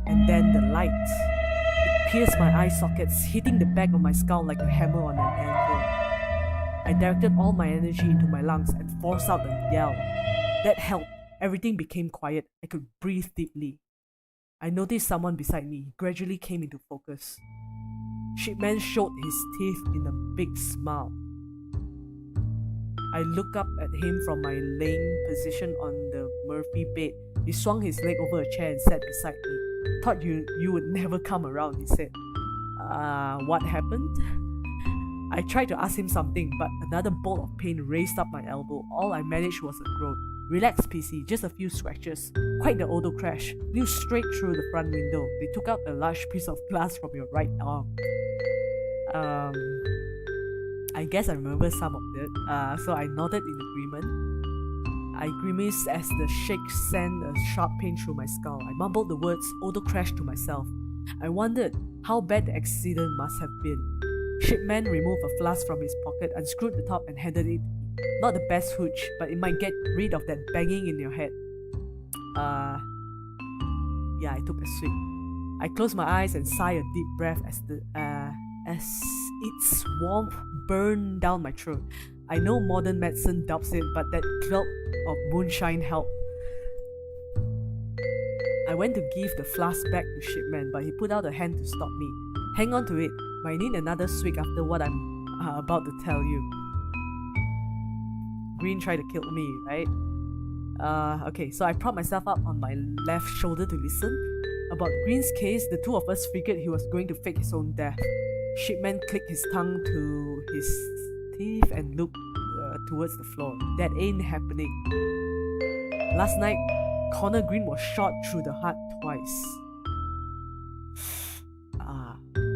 And then the light. It pierced my eye sockets, hitting the back of my skull like a hammer on an anvil. I directed all my energy into my lungs and forced out a yell. That helped. Everything became quiet. I could breathe deeply. I noticed someone beside me. He gradually came into focus. Shipman showed his teeth in a big smile. I looked up at him from my laying position on the Murphy bed. He swung his leg over a chair and sat beside me. Thought you would never come around, he said. What happened? I tried to ask him something, but another bolt of pain raised up my elbow. All I managed was a groan. Relax, PC, just a few scratches. Quite the auto crash. Flew straight through the front window. They took out a large piece of glass from your right arm. I guess I remember some of it, so I nodded in agreement. I grimaced as the shake sent a sharp pain through my skull. I mumbled the words auto crash to myself. I wondered how bad the accident must have been. Shipman removed a flask from his pocket, unscrewed the top and handed it to me. Not the best hooch, but it might get rid of that banging in your head. Yeah, I took a swig. I closed my eyes and sighed a deep breath as as its warmth burned down my throat. I know modern medicine dubs it, but that drop of moonshine helped. I went to give the flask back to Shipman, but he put out a hand to stop me. Hang on to it. Might need another swig after what I'm about to tell you. Green tried to kill me, right? Okay, so I propped myself up on my left shoulder to listen. About Green's case, the two of us figured he was going to fake his own death. Shipman clicked his tongue to his teeth and looked towards the floor. That ain't happening. Last night, Connor Green was shot through the heart twice.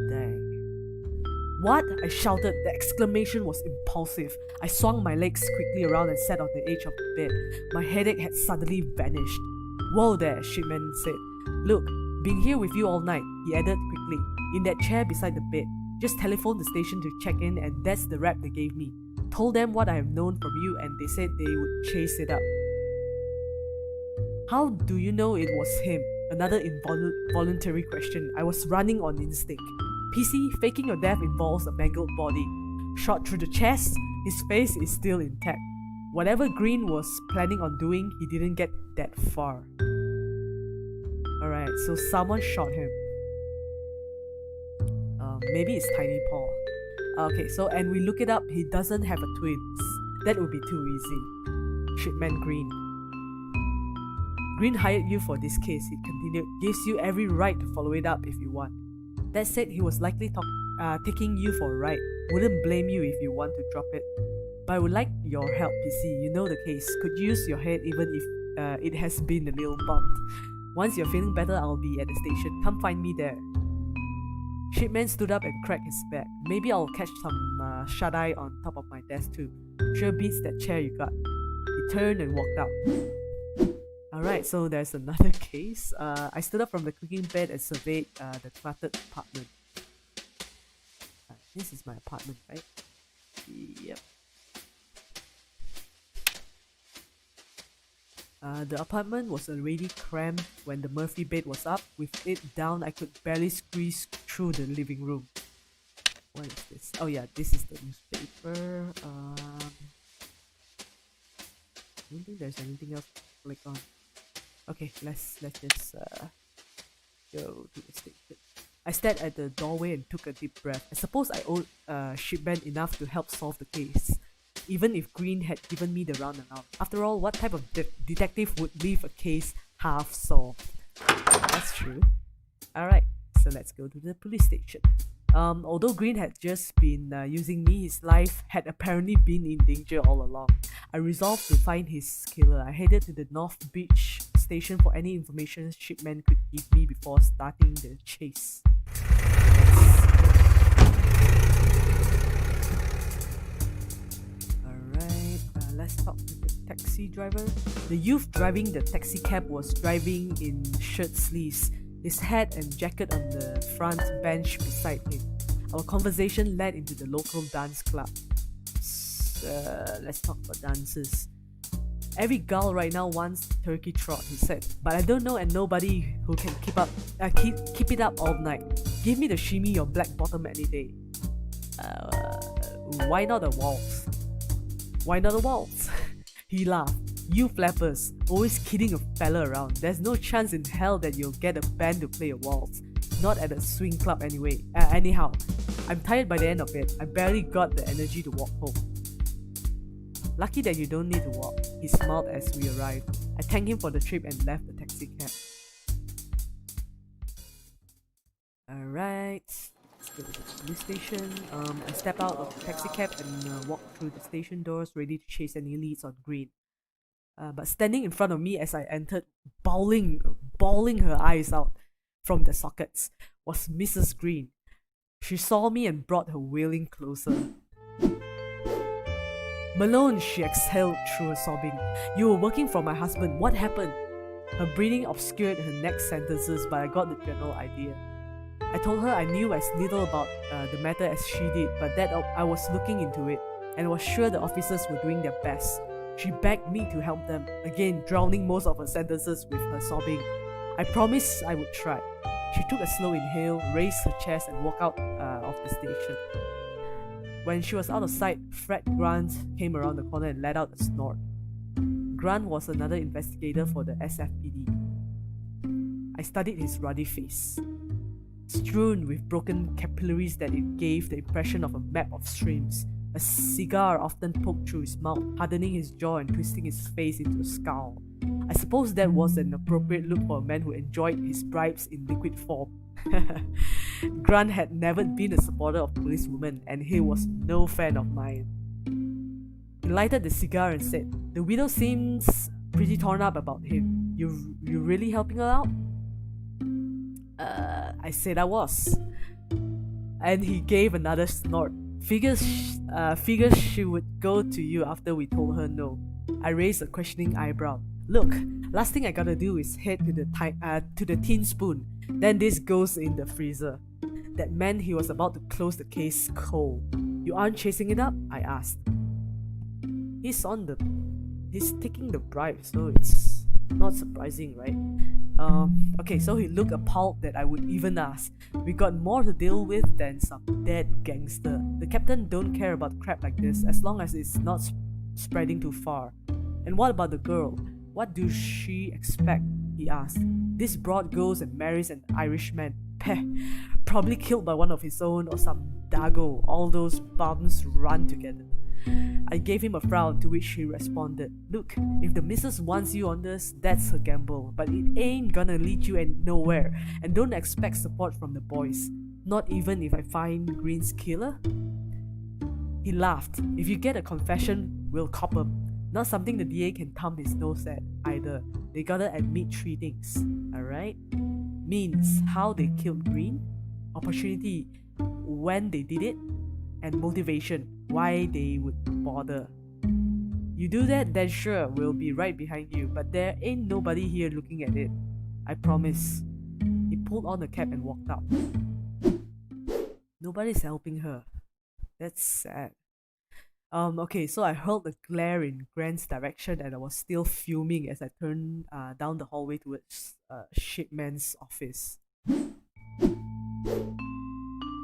Dang. What? I shouted. The exclamation was impulsive. I swung my legs quickly around and sat on the edge of the bed. My headache had suddenly vanished. Whoa there, Shipman said. Look, been here with you all night, he added quickly. In that chair beside the bed. Just telephoned the station to check in, and that's the rap they gave me. Told them what I have known from you, and they said they would chase it up. How do you know it was him? Another involuntary question. I was running on instinct. PC, faking your death involves a mangled body. Shot through the chest, his face is still intact. Whatever Green was planning on doing, he didn't get that far. Alright, so someone shot him. Maybe it's Tiny Paw. Okay, so and we look it up, he doesn't have a twins. That would be too easy. Shipman Green. Green hired you for this case, he continued. Gives you every right to follow it up if you want. That said, he was likely taking you for a ride. Wouldn't blame you if you want to drop it. But I would like your help, PC. You know the case. Could use your head even if it has been a little bumped. Once you're feeling better, I'll be at the station. Come find me there. Shipman stood up and cracked his back. Maybe I'll catch some shut-eye on top of my desk too. Sure beats that chair you got. He turned and walked out. Alright, so there's another case. I stood up from the cooking bed and surveyed the cluttered apartment. This is my apartment, right? Yep. The apartment was already cramped when the Murphy bed was up. With it down, I could barely squeeze through the living room. What is this? Oh yeah, this is the newspaper. I don't think there's anything else to click on. Okay, let's just go to the station. I stared at the doorway and took a deep breath. I suppose I owed Shipman enough to help solve the case. Even if Green had given me the runaround. After all, what type of detective would leave a case half solved? That's true. Alright, so let's go to the police station. Although Green had just been using me, his life had apparently been in danger all along. I resolved to find his killer. I headed to the North Beach station for any information Shipman could give me before starting the chase. Let's talk to the taxi driver. The youth driving the taxi cab was driving in shirt sleeves, his hat and jacket on the front bench beside him. Our conversation led into the local dance club. Let's talk about dances. Every girl right now wants turkey trot, he said, but I don't know and nobody who can keep it up all night. Give me the shimmy or black bottom any day. Why not a waltz? Why not a waltz? He laughed. You flappers, always kidding a fella around. There's no chance in hell that you'll get a band to play a waltz. Not at a swing club anyway. Anyhow, I'm tired by the end of it. I barely got the energy to walk home. Lucky that you don't need to walk, he smiled as we arrived. I thanked him for the trip and left the taxi cab. Alright, let's go to the police station. I stepped out of the taxi cab and walked through the station doors, ready to chase any leads on Green. But standing in front of me as I entered, bawling her eyes out from the sockets, was Mrs. Green. She saw me and brought her wailing closer. Malone, she exhaled through her sobbing. You were working for my husband. What happened? Her breathing obscured her next sentences, but I got the general idea. I told her I knew as little about the matter as she did, but that I was looking into it and was sure the officers were doing their best. She begged me to help them, again drowning most of her sentences with her sobbing. I promised I would try. She took a slow inhale, raised her chest, and walked out of the station. When she was out of sight, Fred Grant came around the corner and let out a snort. Grant was another investigator for the SFPD. I studied his ruddy face, strewn with broken capillaries that it gave the impression of a map of streams. A cigar often poked through his mouth, hardening his jaw and twisting his face into a scowl. I suppose that was an appropriate look for a man who enjoyed his bribes in liquid form. Grant had never been a supporter of policewomen, and he was no fan of mine. He lighted the cigar and said, "The widow seems pretty torn up about him. You really helping her out?" I said I was. And he gave another snort. Figures she would go to you after we told her no. I raised a questioning eyebrow. Look, last thing I gotta do is head to the tin spoon. Then this goes in the freezer. That meant he was about to close the case cold. You aren't chasing it up? I asked. He's taking the bribe, so it's not surprising, right? Okay, so he looked appalled that I would even ask. We got more to deal with than some dead gangster. The captain don't care about crap like this as long as it's not spreading too far. And what about the girl? What do she expect? He asked. This broad goes and marries an Irishman. Peh, probably killed by one of his own or some dago. All those bums run together. I gave him a frown, to which he responded, "Look, if the missus wants you on this, that's her gamble, but it ain't gonna lead you nowhere, and don't expect support from the boys, not even if I find Green's killer." He laughed. If you get a confession, we'll cop 'em. Not something the DA can thumb his nose at either. They gotta admit 3 things, alright? Means how they killed Green, opportunity when they did it, and motivation, why they would bother. You do that, then sure, we'll be right behind you, but there ain't nobody here looking at it. I promise. He pulled on the cap and walked out. Nobody's helping her. That's sad. Okay, so I hurled a glare in Grant's direction and I was still fuming as I turned down the hallway towards Shipman's office.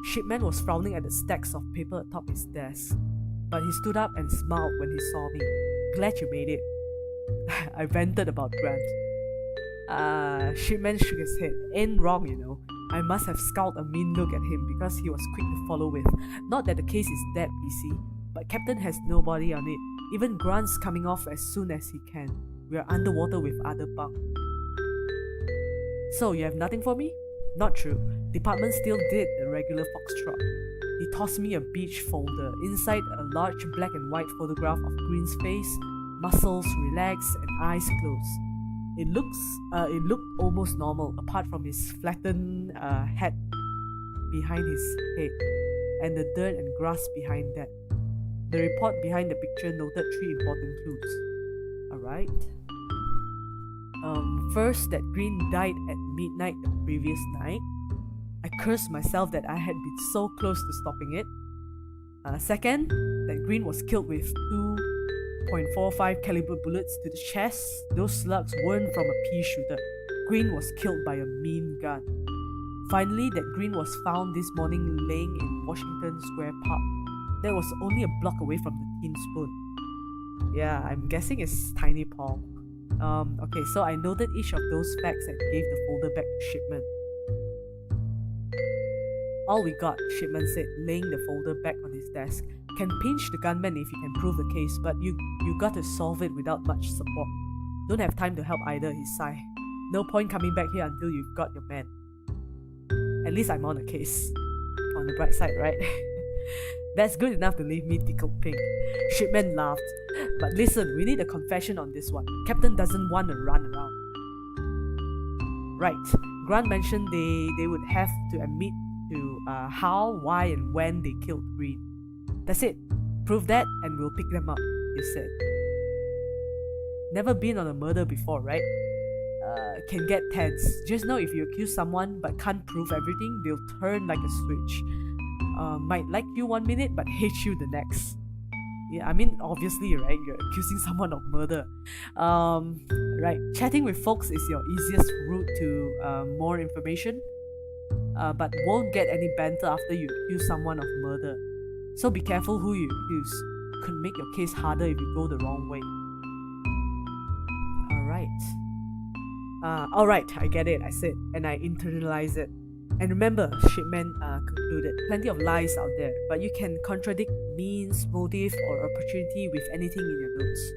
Shipman was frowning at the stacks of paper atop his desk, but he stood up and smiled when he saw me. "Glad you made it." I vented about Grant. Shipman shook his head. "Ain't wrong, you know. I must have scowled a mean look at him because he was quick to follow with. Not that the case is dead, PC, but Captain has nobody on it. Even Grant's coming off as soon as he can. We are underwater with other bunk." "So, you have nothing for me?" "Not true. Department still did the regular foxtrot." He tossed me a beach folder. Inside, a large black and white photograph of Green's face, muscles relaxed and eyes closed. It looked almost normal, apart from his flattened head behind his head, and the dirt and grass behind that. The report behind the picture noted 3 important clues. Alright. First, that Green died at midnight the previous night. I cursed myself that I had been so close to stopping it. Second, that Green was killed with 2.45 caliber bullets to the chest. Those slugs weren't from a pea shooter. Green was killed by a mean gun. Finally, that Green was found this morning laying in Washington Square Park. That was only a block away from the Tin Spoon. Yeah, I'm guessing it's Tiny Paul. Okay, so I noted each of those facts and gave the folder back to Shipman. "All we got," Shipman said, laying the folder back on his desk. "Can pinch the gunman if you can prove the case, but you got to solve it without much support. Don't have time to help either," he sighed. "No point coming back here until you've got your man." At least I'm on the case. On the bright side, right? That's good enough to leave me tickled pink. Shipman laughed. "But listen, we need a confession on this one. Captain doesn't want to run around." Right. Grant mentioned they would have to admit to how, why, and when they killed Green. "That's it. Prove that and we'll pick them up," he said. Never been on a murder before, right? Can get tense. Just know if you accuse someone but can't prove everything, they'll turn like a switch. Might like you 1 minute but hate you the next. Yeah, I mean, obviously, right? You're accusing someone of murder. Right. Chatting with folks is your easiest route to more information. but won't get any banter after you accuse someone of murder. So be careful who you accuse. It could make your case harder if you go the wrong way. Alright, I get it, I said, and I internalize it. And remember, Shipman concluded, plenty of lies out there, but you can contradict means, motive, or opportunity with anything in your notes.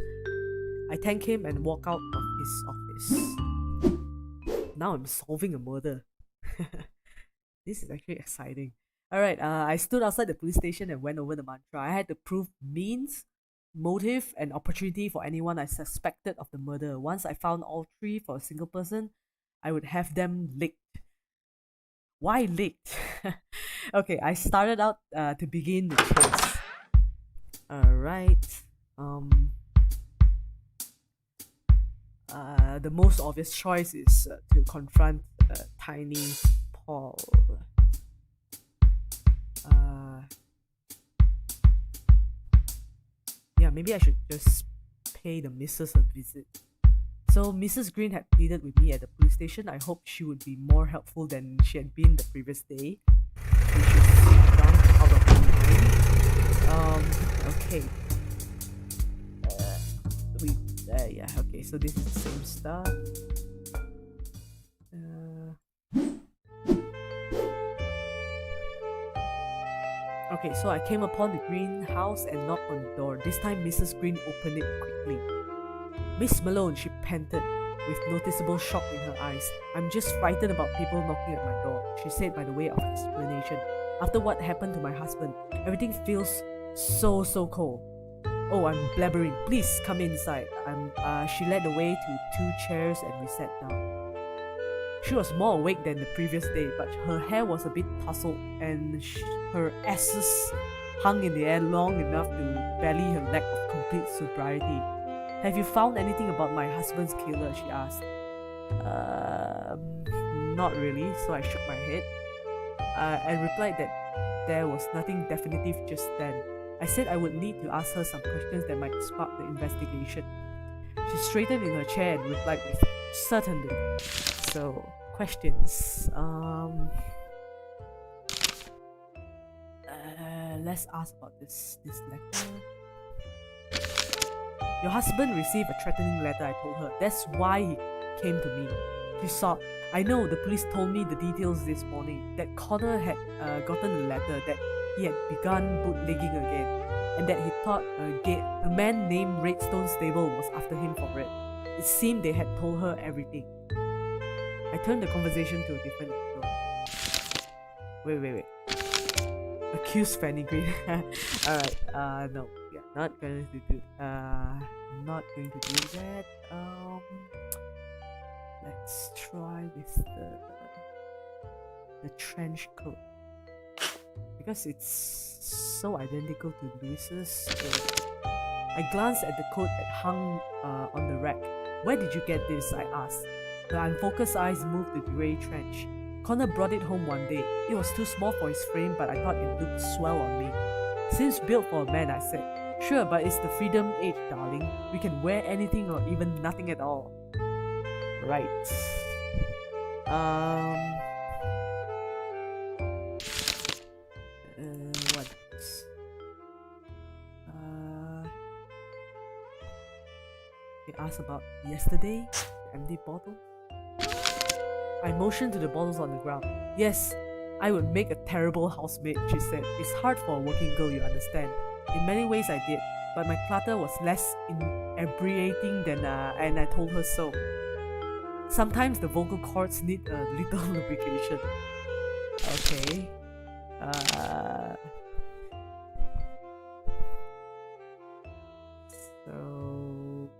I thank him and walk out of his office. Now I'm solving a murder. This is actually exciting. Alright, I stood outside the police station and went over the mantra. I had to prove means, motive, and opportunity for anyone I suspected of the murder. Once I found all three for a single person, I would have them licked. Why licked? Okay, I started out to begin the case. Alright. The most obvious choice is to confront Tiny Paul. Yeah, maybe I should just pay the missus a visit. So Mrs. Green had pleaded with me at the police station. I hoped she would be more helpful than she had been the previous day, which is drunk out of her mind. Okay. Yeah, okay, so this is the same stuff. Okay, so I came upon the greenhouse and knocked on the door. This time Mrs. Green opened it quickly. Miss Malone, she panted, with noticeable shock in her eyes. I'm just frightened about people knocking at my door, she said by the way of explanation. After what happened to my husband, everything feels so cold. Oh, I'm blabbering. Please come inside. She led the way to 2 chairs and we sat down. She was more awake than the previous day, but her hair was a bit tousled and her asses hung in the air long enough to belly her lack of complete sobriety. Have you found anything about my husband's killer? She asked. Not really, so I shook my head. I replied that there was nothing definitive just then. I said I would need to ask her some questions that might spark the investigation. She straightened in her chair and replied with certainty. So, questions. Let's ask about this letter. Your husband received a threatening letter, I told her. That's why he came to me. She sobbed. I know, the police told me the details this morning. That Connor had gotten a letter that he had begun bootlegging again, and that he thought a man named Redstone Stable was after him for it. It seemed they had told her everything. I turned the conversation to a different angle. Wait. Accuse Fanny Green. Alright, no. Yeah, not going to do that. Let's try with the trench coat. Because it's so identical to Louise's. I glanced at the coat that hung on the rack. Where did you get this? I asked. Her unfocused eyes moved to the grey trench. Connor brought it home one day. It was too small for his frame, but I thought it looked swell on me. Seems built for a man, I said. Sure, but it's the freedom age, darling. We can wear anything or even nothing at all. Right. What else? He asked about yesterday, the empty bottle. I motioned to the bottles on the ground. Yes, I would make a terrible housemaid, she said. It's hard for a working girl, you understand. In many ways I did, but my clutter was less inebriating than and I told her so. Sometimes the vocal cords need a little lubrication. Okay. So...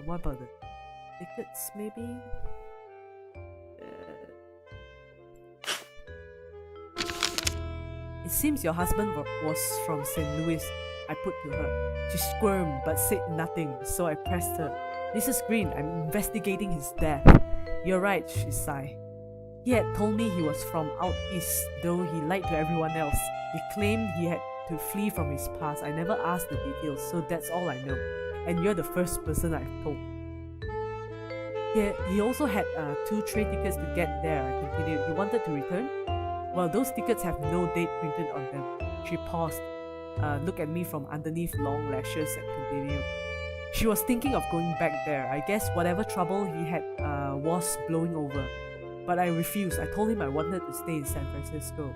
what about the tickets, maybe? It seems your husband was from St. Louis, I put to her. She squirmed but said nothing, so I pressed her. Mrs. Green, I'm investigating his death. You're right, she sighed. He had told me he was from out east, though he lied to everyone else. He claimed he had to flee from his past. I never asked the details, so that's all I know. And you're the first person I've told. He also had 2 train tickets to get there. I continued. He wanted to return. Well, those tickets have no date printed on them. She paused, looked at me from underneath long lashes, and continued. She was thinking of going back there. I guess whatever trouble he had was blowing over. But I refused. I told him I wanted to stay in San Francisco.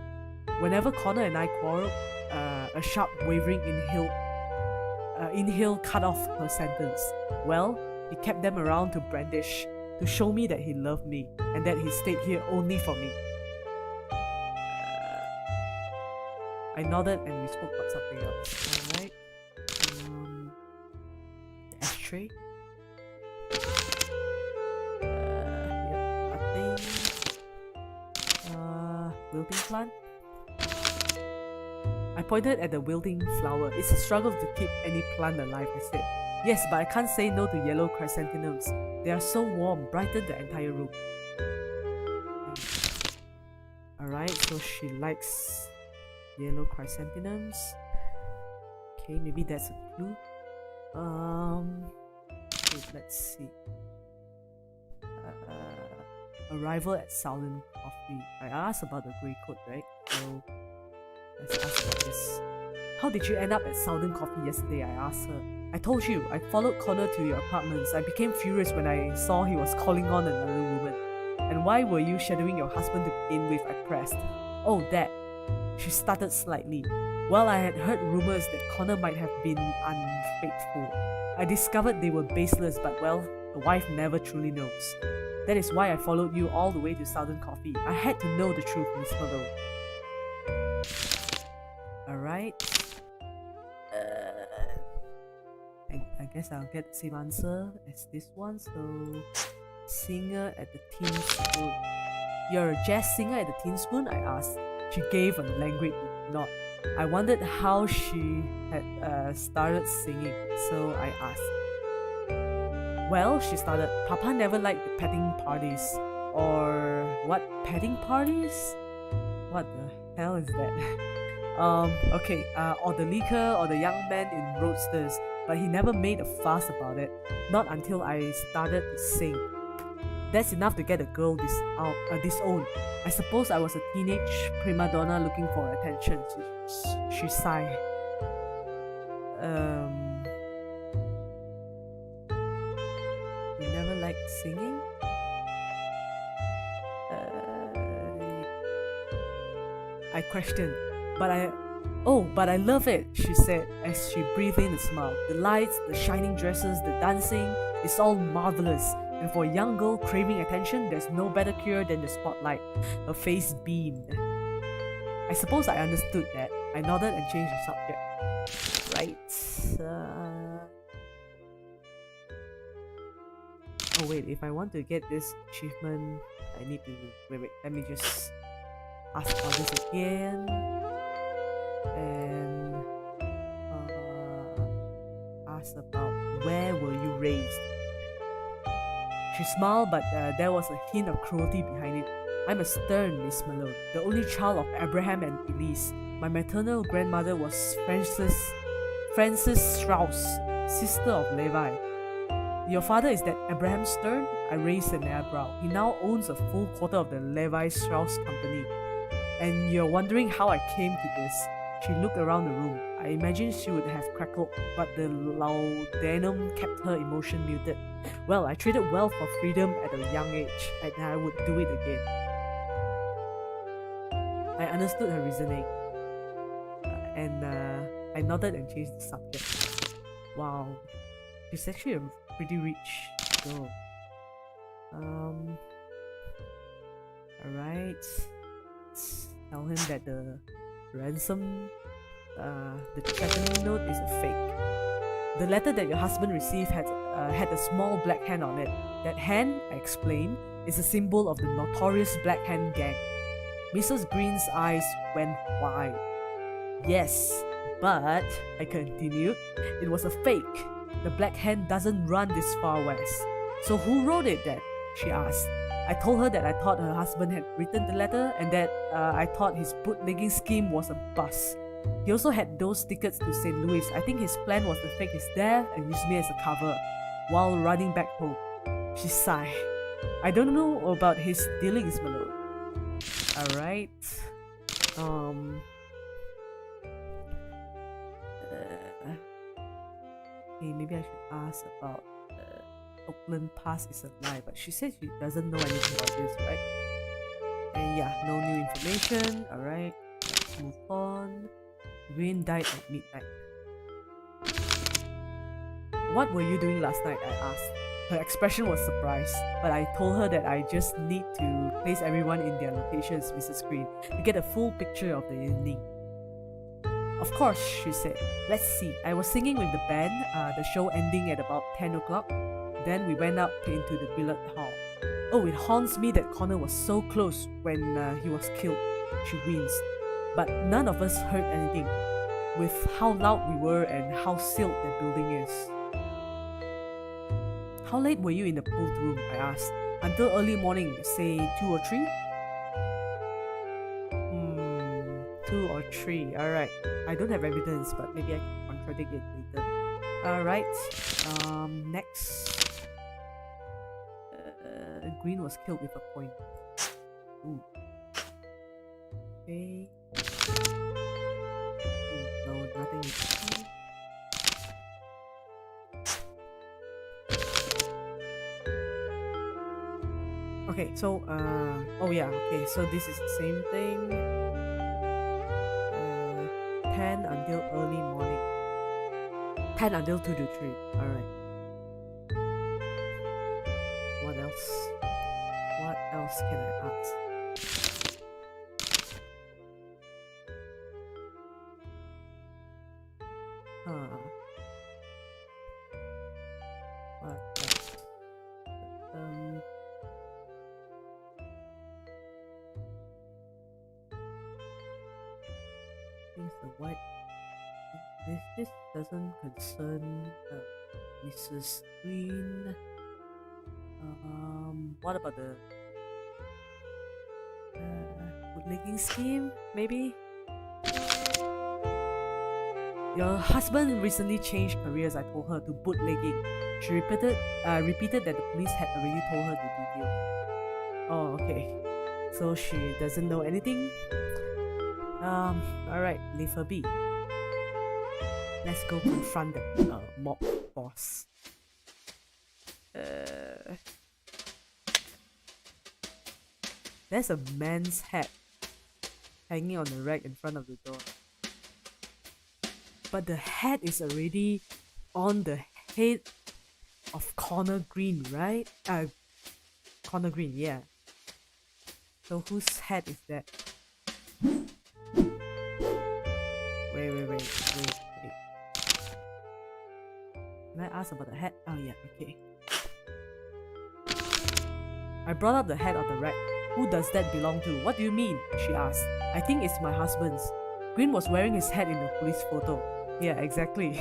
Whenever Connor and I quarreled, a sharp wavering inhale cut off her sentence. Well, he kept them around to brandish, to show me that he loved me, and that he stayed here only for me. I nodded and we spoke about something else. Alright. The ashtray. Yep, nothing. Wilting plant. I pointed at the wilting flower. It's a struggle to keep any plant alive, I said. Yes, but I can't say no to yellow chrysanthemums. They are so warm, brighten the entire room. Alright, so she likes yellow chrysanthemums. Okay, maybe that's a clue. Okay, let's see. Arrival at Southern Coffee. I asked about the grey coat, right? So let's ask about this. How did you end up at Southern Coffee yesterday? I asked her. I told you, I followed Connor to your apartments. I became furious when I saw he was calling on another woman. And why were you shadowing your husband to begin with? I pressed. Oh, that. She stuttered slightly. Well, I had heard rumors that Connor might have been unfaithful. I discovered they were baseless, but well, a wife never truly knows. That is why I followed you all the way to Southern Coffee. I had to know the truth, Miss Murdo. Alright. I guess I'll get the same answer as this one. So, singer at the Tin Spoon. You're a jazz singer at the Tin Spoon? I asked. She gave a languid nod. I wondered how she had started singing, so I asked. Well, she started. Papa never liked the petting parties. Or what? Petting parties? What the hell is that? Okay, or the liquor or the young man in roadsters, but he never made a fuss about it. Not until I started to sing. That's enough to get a girl disowned. I suppose I was a teenage prima donna looking for attention. She sighed. You never liked singing? I questioned. But I love it, she said as she breathed in a smile. The lights, the shining dresses, the dancing, it's all marvelous. And for a young girl craving attention, there's no better cure than the spotlight. Her face beamed. I suppose I understood that. I nodded and changed the subject. Right. Oh wait, if I want to get this achievement, I need to... Wait, let me just ask for this again. And ask about where were you raised? She smiled, but there was a hint of cruelty behind it. I'm a stern Miss Malone, the only child of Abraham and Elise. My maternal grandmother was Frances Strauss, sister of Levi. Your father is that Abraham Stern? I raised an eyebrow. He now owns a full quarter of the Levi Strauss company. And you're wondering how I came to this. She looked around the room. I imagined she would have crackled, but the laudanum kept her emotion muted. Well, I traded wealth for freedom at a young age, and I would do it again. I understood her reasoning, and I nodded and changed the subject. Wow, she's actually a pretty rich girl. Alright. Tell him that the ransom, the threatening note is a fake. The letter that your husband received had a small black hand on it. That hand, I explained, is a symbol of the notorious Black Hand Gang. Mrs. Green's eyes went wide. Yes, but, I continued, it was a fake. The Black Hand doesn't run this far west. So who wrote it then? She asked. I told her that I thought her husband had written the letter and that I thought his bootlegging scheme was a bust. He also had those tickets to St. Louis. I think his plan was to fake his death and use me as a cover while running back home. She sighed. I don't know about his dealings, my lord. Alright. Okay, maybe I should ask about Oakland Pass is a lie, but she said she doesn't know anything about this, right? And yeah, no new information. Alright, let's move on. Green died at midnight. What were you doing last night? I asked. Her expression was surprised, but I told her that I just need to place everyone in their locations, Mrs. Green, to get a full picture of the evening. Of course, she said. Let's see. I was singing with the band, the show ending at about 10 o'clock. Then we went up into the billiard hall. Oh, it haunts me that Connor was so close when he was killed, she winced. But none of us heard anything, with how loud we were and how sealed that building is. How late were you in the pool room? I asked. Until early morning, say 2 or 3? 2 or 3, alright. I don't have evidence, but maybe I can contradict it later. Alright, next. Green was killed with a point. Ooh. Okay. No, nothing is key. Okay, so, oh yeah, okay, so this is the same thing. 10 until early morning. 10 until 2 to 3, alright. What else? What else can I ask? What else? I think the white. This doesn't concern Mrs. Green. What about the bootlegging scheme? Maybe. Your husband recently changed careers, I told her, to bootlegging. She repeated that the police had already told her the details. Oh, okay. So she doesn't know anything? Alright, leave her be. Let's go confront the mob boss. There's a man's hat hanging on the rack in front of the door. But the hat is already on the head of Connor Green, right? Connor Green, yeah. So whose hat is that? Wait. Can I ask about the hat? Oh yeah, okay. I brought up the hat on the rack. Who does that belong to? What do you mean? She asked. I think it's my husband's. Green was wearing his hat in the police photo. Yeah, exactly.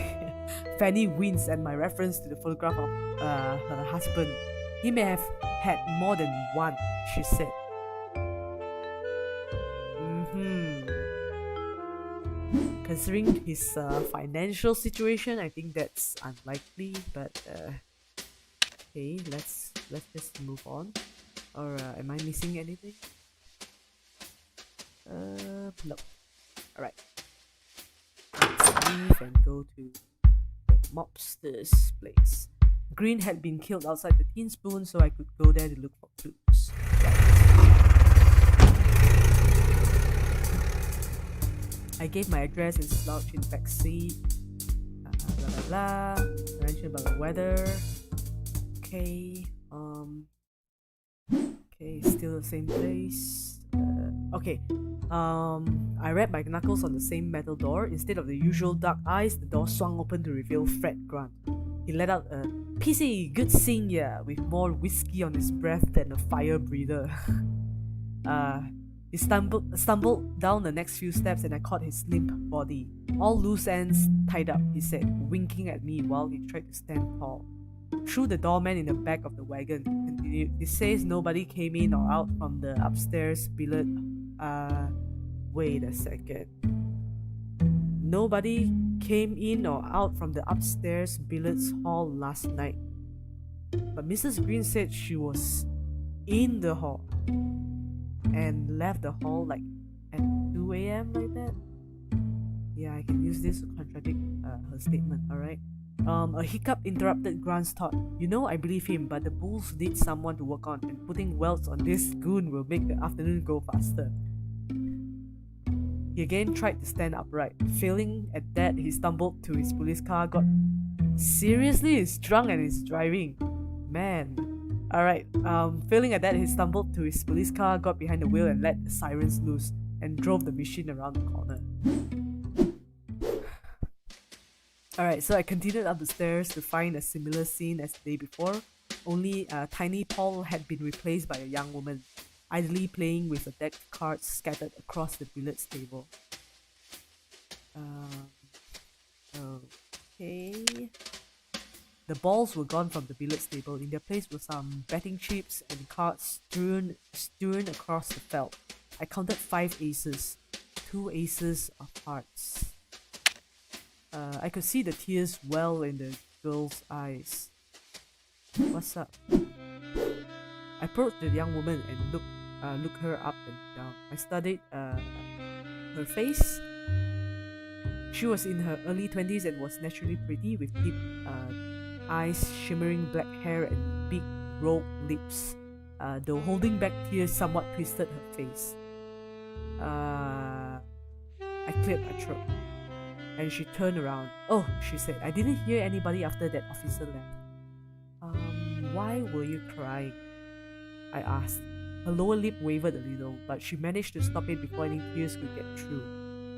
Fanny winced at my reference to the photograph of her husband. He may have had more than one, she said. Considering his financial situation, I think that's unlikely, but okay, let's just move on. Or am I missing anything? No. Alright. Let's leave and go to the mobster's place. Green had been killed outside the Tin Spoon, so I could go there to look for clues. I gave my address and slouched in the back seat. I mentioned about the weather. Okay. Okay, still the same place. Okay. I read my knuckles on the same metal door. Instead of the usual dark eyes, the door swung open to reveal Fred Grant. He let out a "PC, good seeing ya," with more whiskey on his breath than a fire breather. He stumbled down the next few steps and I caught his limp body. All loose ends tied up, he said, winking at me while he tried to stand tall. Through the doorman in the back of the wagon, he continued. He says nobody came in or out from the upstairs billiard. Wait a second. Nobody came in or out from the upstairs billiards hall last night. But Mrs. Green said she was in the hall and left the hall like at 2 a.m. like that. Yeah, I can use this to contradict her statement, alright? A hiccup interrupted Grant's thought. You know, I believe him, but the bulls need someone to work on, and putting welds on this goon will make the afternoon go faster. He again tried to stand upright. Failing at that, he stumbled to his police car. God, seriously, he's drunk and he's driving. Man. Alright, failing at that, he stumbled to his police car, got behind the wheel and let the sirens loose, and drove the machine around the corner. Alright, so I continued up the stairs to find a similar scene as the day before, only Tiny Paul had been replaced by a young woman, idly playing with a deck of cards scattered across the billiards table. Okay. The balls were gone from the billiards table. In their place were some betting chips and cards strewn across the felt. I counted 5 aces, 2 aces of hearts. I could see the tears well in the girl's eyes. What's up? I approached the young woman and looked her up and down. I studied her face. She was in her early 20s and was naturally pretty, with deep eyes, shimmering black hair, and big rolled lips. Though holding back tears somewhat twisted her face. I cleared my throat. And she turned around. Oh, she said, I didn't hear anybody after that officer left. Why were you crying? I asked. Her lower lip wavered a little, but she managed to stop it before any tears could get through.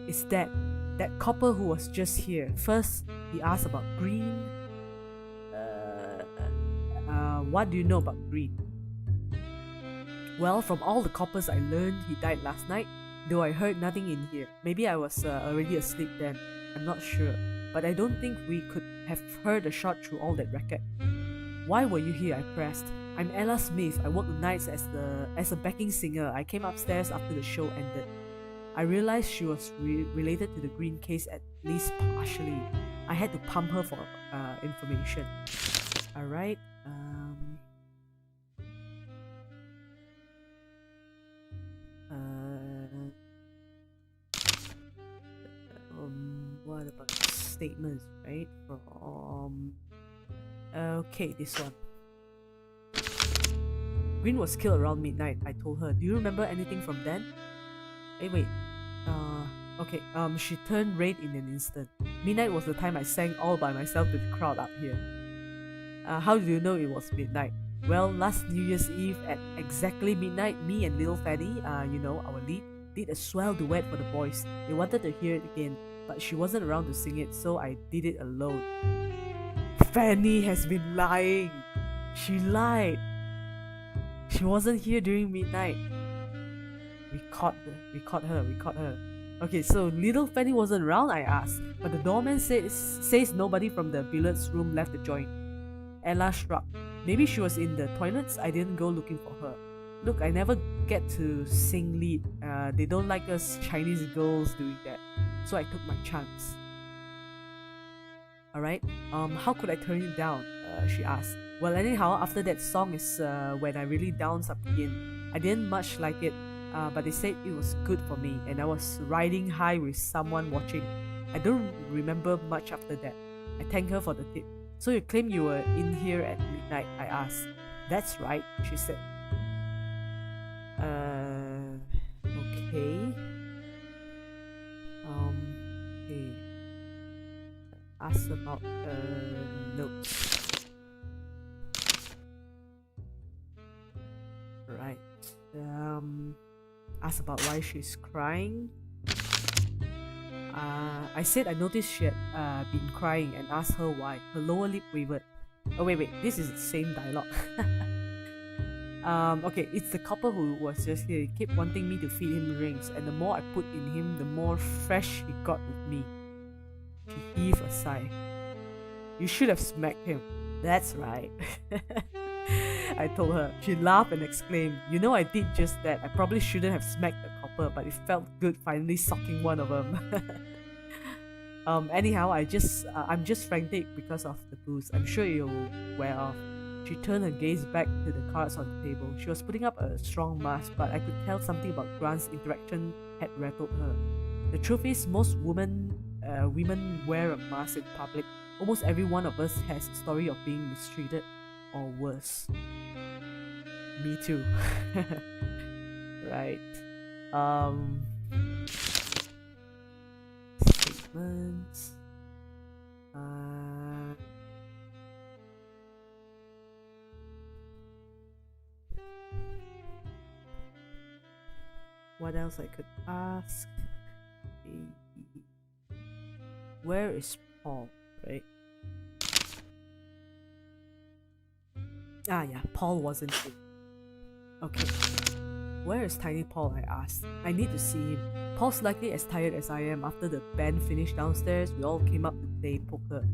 It's that copper who was just here. First, he asked about Green. What do you know about Green? Well, from all the coppers I learned, he died last night, though I heard nothing in here. Maybe I was already asleep then. I'm not sure, but I don't think we could have heard a shot through all that racket. Why were you here? I pressed. I'm Ella Smith. I work nights as a backing singer. I came upstairs after the show ended. I realized she was related to the Green case, at least partially. I had to pump her for information. Alright. What about statements, right? From okay, this one. Green was killed around midnight, I told her. Do you remember anything from then? Hey, wait. Okay, she turned red in an instant. Midnight was the time I sang all by myself to the crowd up here. How do you know it was midnight? Well, last New Year's Eve at exactly midnight, me and little Fanny, our lead, did a swell duet for the boys. They wanted to hear it again, but she wasn't around to sing it, so I did it alone. Fanny has been lying. She lied. She wasn't here during midnight. We caught her. Okay, so little Fanny wasn't around, I asked, but the doorman says nobody from the billiards room left the joint. Ella shrugged. Maybe she was in the toilets. I didn't go looking for her. Look, I never get to sing lead. They don't like us Chinese girls doing that. So I took my chance. Alright, how could I turn it down? She asked. Well, anyhow, after that song is when I really downs up again. I didn't much like it, but they said it was good for me, and I was riding high with someone watching. I don't remember much after that. I thanked her for the tip. So you claim you were in here at midnight? I asked. That's right, she said. Okay. Okay. Ask about notes. Right. Ask about why she's crying. I said I noticed she had been crying and asked her why. Her lower lip wavered. Oh wait, this is the same dialogue. Okay, it's the copper who was just here. He kept wanting me to feed him rings, and the more I put in him, the more fresh he got with me. She heaved a sigh. You should have smacked him. That's right. I told her. She laughed and exclaimed, you know, I did just that. I probably shouldn't have smacked the copper, but it felt good finally socking one of them. Anyhow, I'm just frantic because of the booze. I'm sure it'll wear off. She turned her gaze back to the cards on the table. She was putting up a strong mask, but I could tell something about Grant's interaction had rattled her. The truth is, most women wear a mask in public. Almost every one of us has a story of being mistreated, or worse. Me too. Right. Statements. What else I could ask? Where is Paul? Right? Ah, yeah, Paul wasn't here. Okay. Where is Tiny Paul? I asked. I need to see him. Paul's likely as tired as I am. After the band finished downstairs, we all came up to play poker.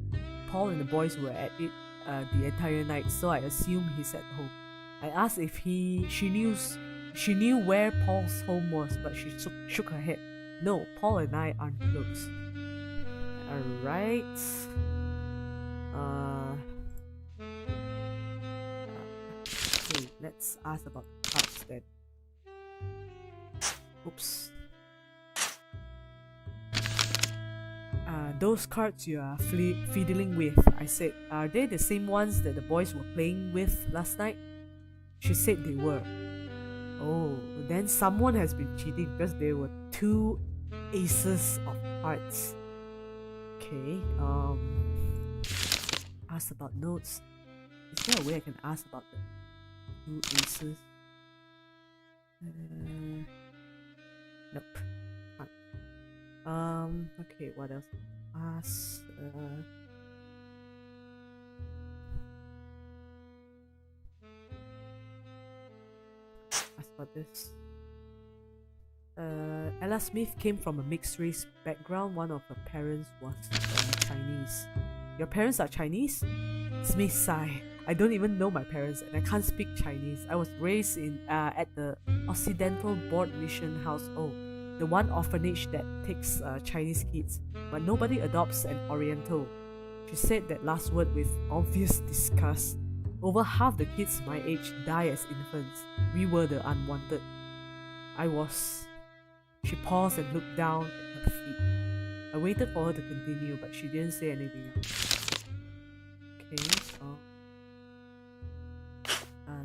Paul and the boys were at it the entire night, so I assume he's at home. I asked if she knew where Paul's home was, but she shook her head. No, Paul and I aren't close. Alright. Okay, let's ask about the cards then. Oops. Those cards you are fiddling with, I said, are they the same ones that the boys were playing with last night? She said they were. Oh, then someone has been cheating because there were 2 aces of hearts. Okay, ask about notes. Is there a way I can ask about the 2 aces? Nope. Okay, what else? Ask. Ask about this. Ella Smith came from a mixed race background. One of her parents was Chinese. Your parents are Chinese? Smith sighed. I don't even know my parents and I can't speak Chinese. I was raised in at the Occidental Board Mission household, the one orphanage that takes Chinese kids, but nobody adopts an Oriental. She said that last word with obvious disgust. Over half the kids my age die as infants. We were the unwanted. I was. She paused and looked down at her feet. I waited for her to continue, but she didn't say anything else. Okay,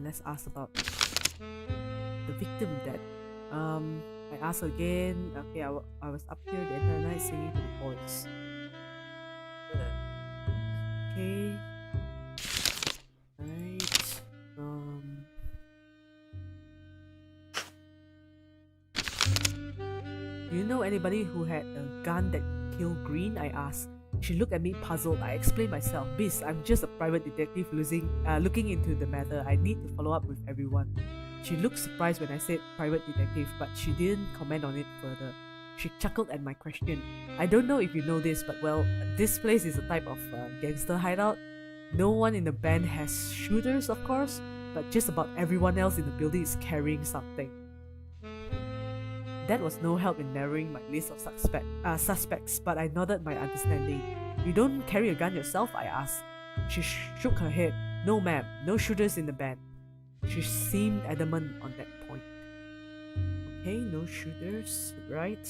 let's ask about the victim dead. I asked her again. Okay, I was up here the entire night singing to the boys. Okay. Right. Do you know anybody who had a gun that could kill Green? I asked. She looked at me puzzled. I explained myself. Miss, I'm just a private detective looking into the matter. I need to follow up with everyone. She looked surprised when I said private detective, but she didn't comment on it further. She chuckled at my question. I don't know if you know this, but well, this place is a type of gangster hideout. No one in the band has shooters, of course, but just about everyone else in the building is carrying something. That was no help in narrowing my list of suspects, but I nodded my understanding. You don't carry a gun yourself? I asked. She shook her head. No ma'am, no shooters in the band. She seemed adamant on that point. Okay, no shooters, right?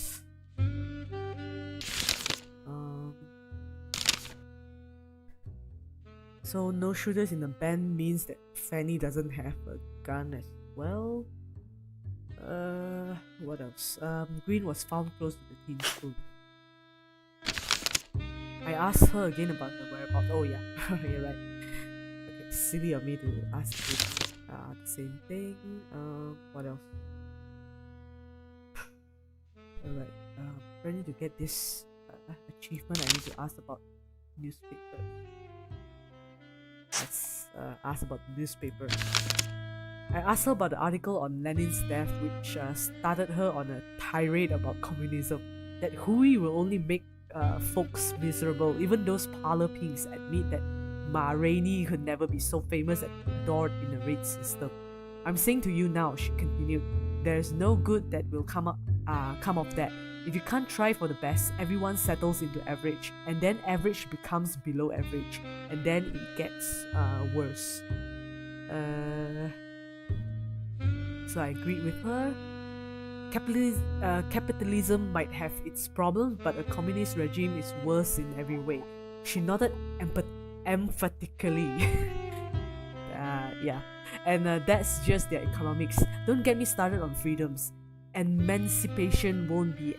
So no shooters in the band means that Fanny doesn't have a gun as well. What else? Green was found close to the teen school. I asked her again about the whereabouts. Oh yeah, you're right. Okay, silly of me to ask you the same thing. What else? Alright, ready to get this achievement, I need to ask about newspaper. Let's ask about the newspaper. I asked her about the article on Lenin's death, which started her on a tirade about communism, that Hui will only make folks miserable. Even those parlor pinks admit that Ma Rainey could never be so famous and adored in a raid system. I'm saying to you now, she continued, there's no good that will come of that. If you can't try for the best, everyone settles into average, and then average becomes below average, and then it gets worse. Uh, so I agreed with her. Capitalism might have its problems, but a communist regime is worse in every way. She nodded emphatically. Yeah, and that's just their economics. Don't get me started on freedoms. Emancipation won't be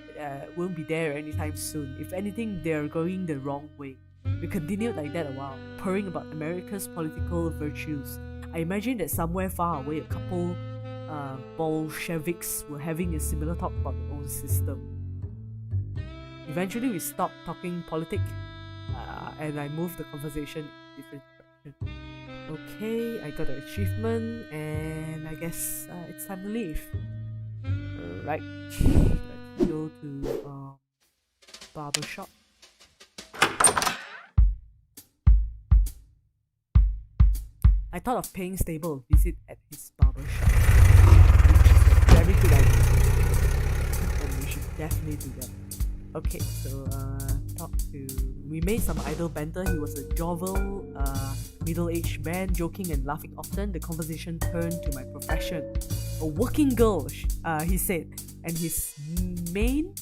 there anytime soon. If anything, they're going the wrong way. We continued like that a while, purring about America's political virtues. I imagine that somewhere far away, a couple Bolsheviks were having a similar talk about their own system. Eventually, we stopped talking politics, and I moved the conversation in a different direction. Okay, I got an achievement, and I guess it's time to leave. Right, let's go to barber shop. I thought of paying Stable a visit at his barber shop, which is a very good idea, and we should definitely do that. Okay, so we made some idle banter. He was a jovial, middle-aged man, joking and laughing often. The conversation turned to my profession. A working girl, he said, and his mane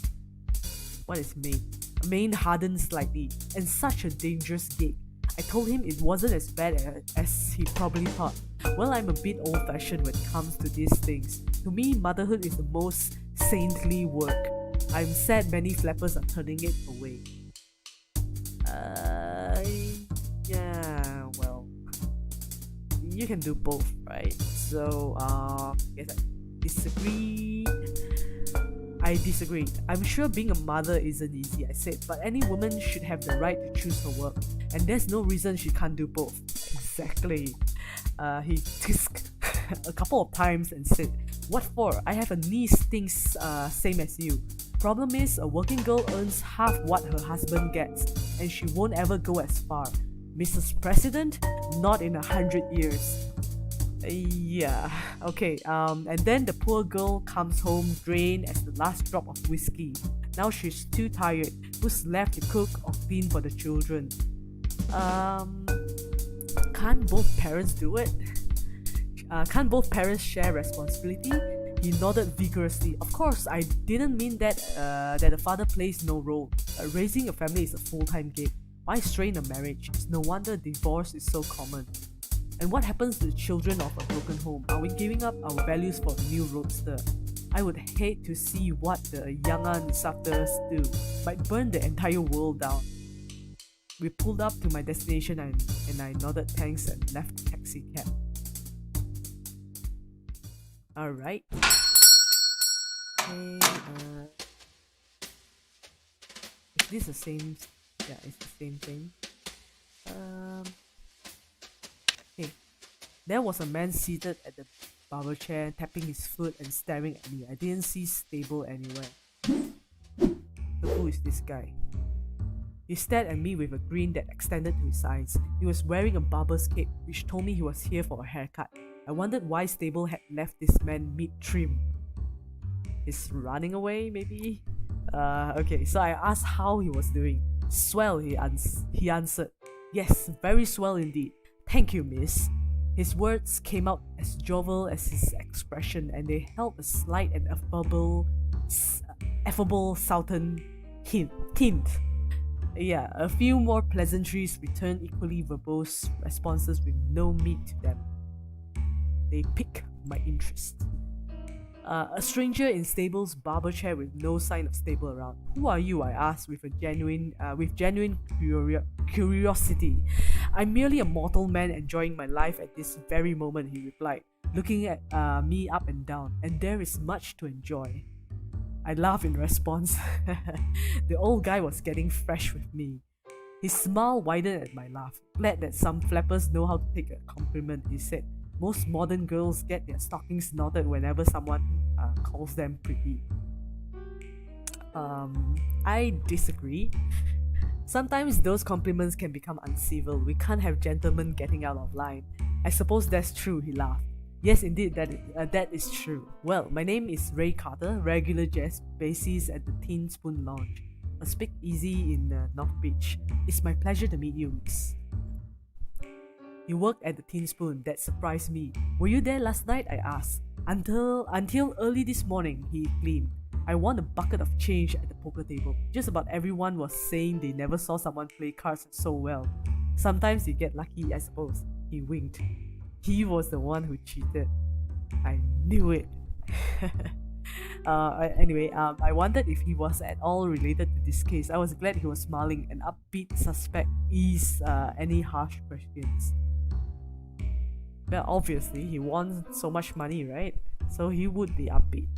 hardened slightly, and such a dangerous gig. I told him it wasn't as bad as he probably thought. Well, I'm a bit old-fashioned when it comes to these things. To me, motherhood is the most saintly work. I'm sad many flappers are turning it away. Yeah, well, you can do both, right? So, yes, I disagree. I'm sure being a mother isn't easy, I said, but any woman should have the right to choose her work, and there's no reason she can't do both. Exactly. He tisked a couple of times and said, "What for? I have a niece thinks same as you. Problem is, a working girl earns half what her husband gets, and she won't ever go as far. Mrs. President? Not in 100 years. Yeah, okay, and then the poor girl comes home drained as the last drop of whiskey. Now she's too tired. Who's left to cook or clean for the children? Can't both parents do it? Can't both parents share responsibility? He nodded vigorously. Of course, I didn't mean that the father plays no role. Raising a family is a full-time gig. Why strain a marriage? It's no wonder divorce is so common. And what happens to the children of a broken home? Are we giving up our values for a new roadster? I would hate to see what the younger instructors do. Might burn the entire world down. We pulled up to my destination and I nodded thanks and left the taxi cab. Alright. Okay, is this the same? Yeah, it's the same thing. Okay. There was a man seated at the barber chair, tapping his foot and staring at me. I didn't see Stable anywhere. So who is this guy? He stared at me with a grin that extended to his eyes. He was wearing a barber's cape, which told me he was here for a haircut. I wondered why Stable had left this man mid-trim. He's running away, maybe? Okay, so I asked how he was doing. Swell, he answered. Yes, very swell indeed. Thank you, miss. His words came out as jovial as his expression, and they held a slight and affable southern tint. Yeah, a few more pleasantries returned equally verbose responses with no meat to them. They piqued my interest. A stranger in Stable's barber chair with no sign of Stable around. Who are you? I asked with genuine curiosity. I'm merely a mortal man enjoying my life at this very moment, he replied, looking at me up and down, and there is much to enjoy. I laughed in response. The old guy was getting fresh with me. His smile widened at my laugh. Glad that some flappers know how to take a compliment, he said. Most modern girls get their stockings knotted whenever someone calls them pretty. I disagree. Sometimes those compliments can become uncivil. We can't have gentlemen getting out of line. I suppose that's true, he laughed. Yes, indeed, that is true. Well, my name is Ray Carter, regular jazz bassist at the Tin Spoon Lounge, a speakeasy in North Beach. It's my pleasure to meet you, miss. He worked at the Tin Spoon. That surprised me. Were you there last night? I asked. Until early this morning, he claimed. I won a bucket of change at the poker table. Just about everyone was saying they never saw someone play cards so well. Sometimes you get lucky, I suppose. He winked. He was the one who cheated. I knew it. Anyway, I wondered if he was at all related to this case. I was glad he was smiling. An upbeat suspect eased any harsh questions. Well, obviously, he won so much money, right? So he would be upbeat.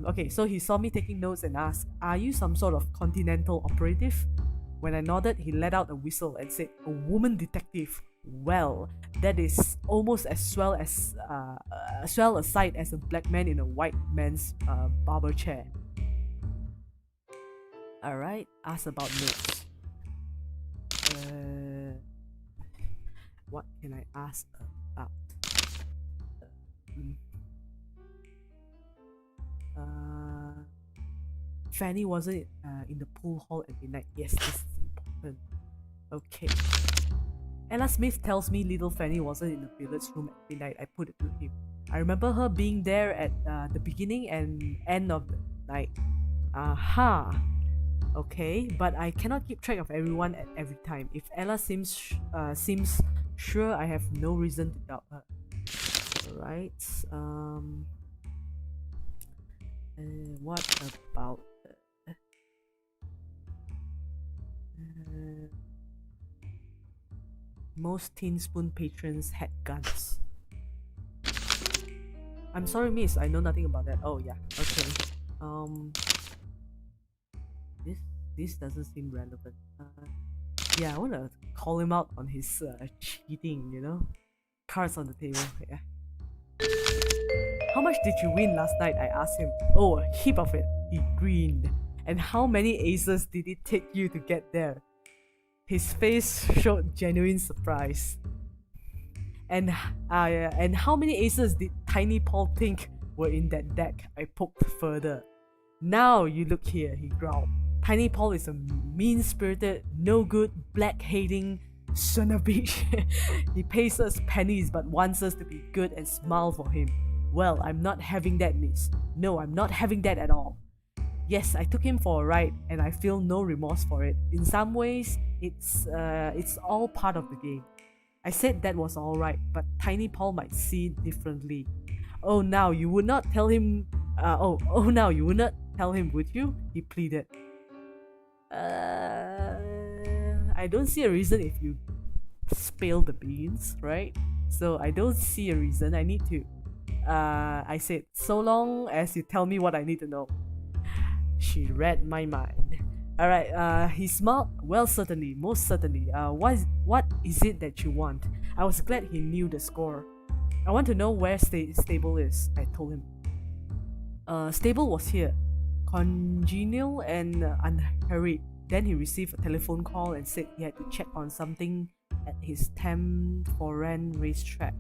Okay, so he saw me taking notes and asked, "Are you some sort of continental operative?" When I nodded, he let out a whistle and said, "A woman detective. Well, that is almost as swell a sight as a black man in a white man's barber chair." Alright, ask about notes. What can I ask about? Fanny wasn't in the pool hall at midnight. Yes, this is important. Okay. Ella Smith tells me little Fanny wasn't in the billiards room at midnight. I put it to him. I remember her being there at the beginning and end of the night. Aha. Okay, but I cannot keep track of everyone at every time. If Ella seems sure, I have no reason to doubt her. Alright. What about most Tin Spoon patrons had guns. I'm sorry, miss, I know nothing about that. Oh yeah, okay. This doesn't seem relevant. Yeah, I wanna call him out on his cheating, you know? Cards on the table, yeah. How much did you win last night? I asked him. Oh, a heap of it. He grinned. And how many aces did it take you to get there? His face showed genuine surprise. And how many aces did Tiny Paul think were in that deck? I poked further. Now you look here, he growled. Tiny Paul is a mean-spirited, no-good, black-hating son of a bitch. He pays us pennies but wants us to be good and smile for him. Well, I'm not having that, miss. No, I'm not having that at all. Yes, I took him for a ride and I feel no remorse for it. In some ways, it's all part of the game. I said that was alright, but Tiny Paul might see it differently. Oh, now you would not tell him. Now you would not tell him, would you? He pleaded. I don't see a reason if you spill the beans, right? So I don't see a reason. I need to. I said, so long as you tell me what I need to know. She read my mind. Alright, he smiled. Well, certainly, most certainly. What is it that you want? I was glad he knew the score. I want to know where Stable is, I told him. Stable was here, congenial and unhurried. Then he received a telephone call and said he had to check on something at his Tam Foran racetrack.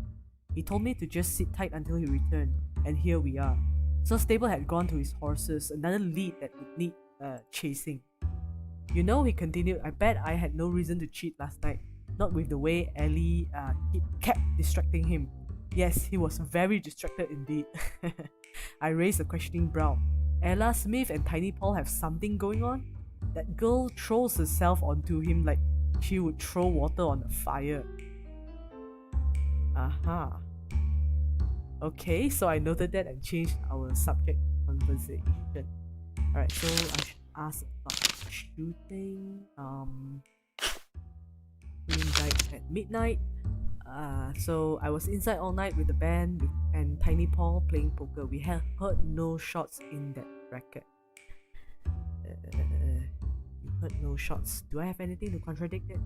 He told me to just sit tight until he returned, and here we are. So Stable had gone to his horses, another lead that would need chasing. You know, he continued, I bet I had no reason to cheat last night, not with the way Ellie kept distracting him. Yes, he was very distracted indeed. I raised a questioning brow. Ella Smith and Tiny Paul have something going on? That girl throws herself onto him like she would throw water on a fire. Aha. Okay, so I noted that and changed our subject conversation. Alright, so I should ask about shooting. Green died at midnight. So I was inside all night with the band and Tiny Paul playing poker. We had heard no shots in that racket. You heard no shots. Do I have anything to contradict it?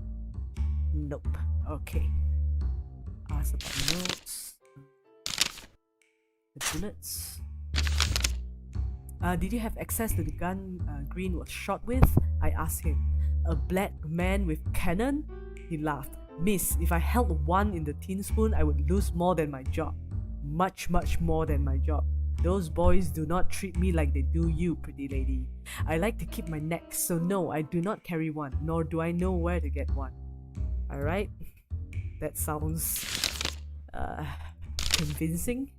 Nope. Okay. Ask about notes. The bullets. Did you have access to the gun Green was shot with? I asked him. A black man with cannon? He laughed. Miss, if I held one in the Tin Spoon, I would lose more than my job. Much, much more than my job. Those boys do not treat me like they do you, pretty lady. I like to keep my neck, so no, I do not carry one, nor do I know where to get one. Alright? that sounds convincing.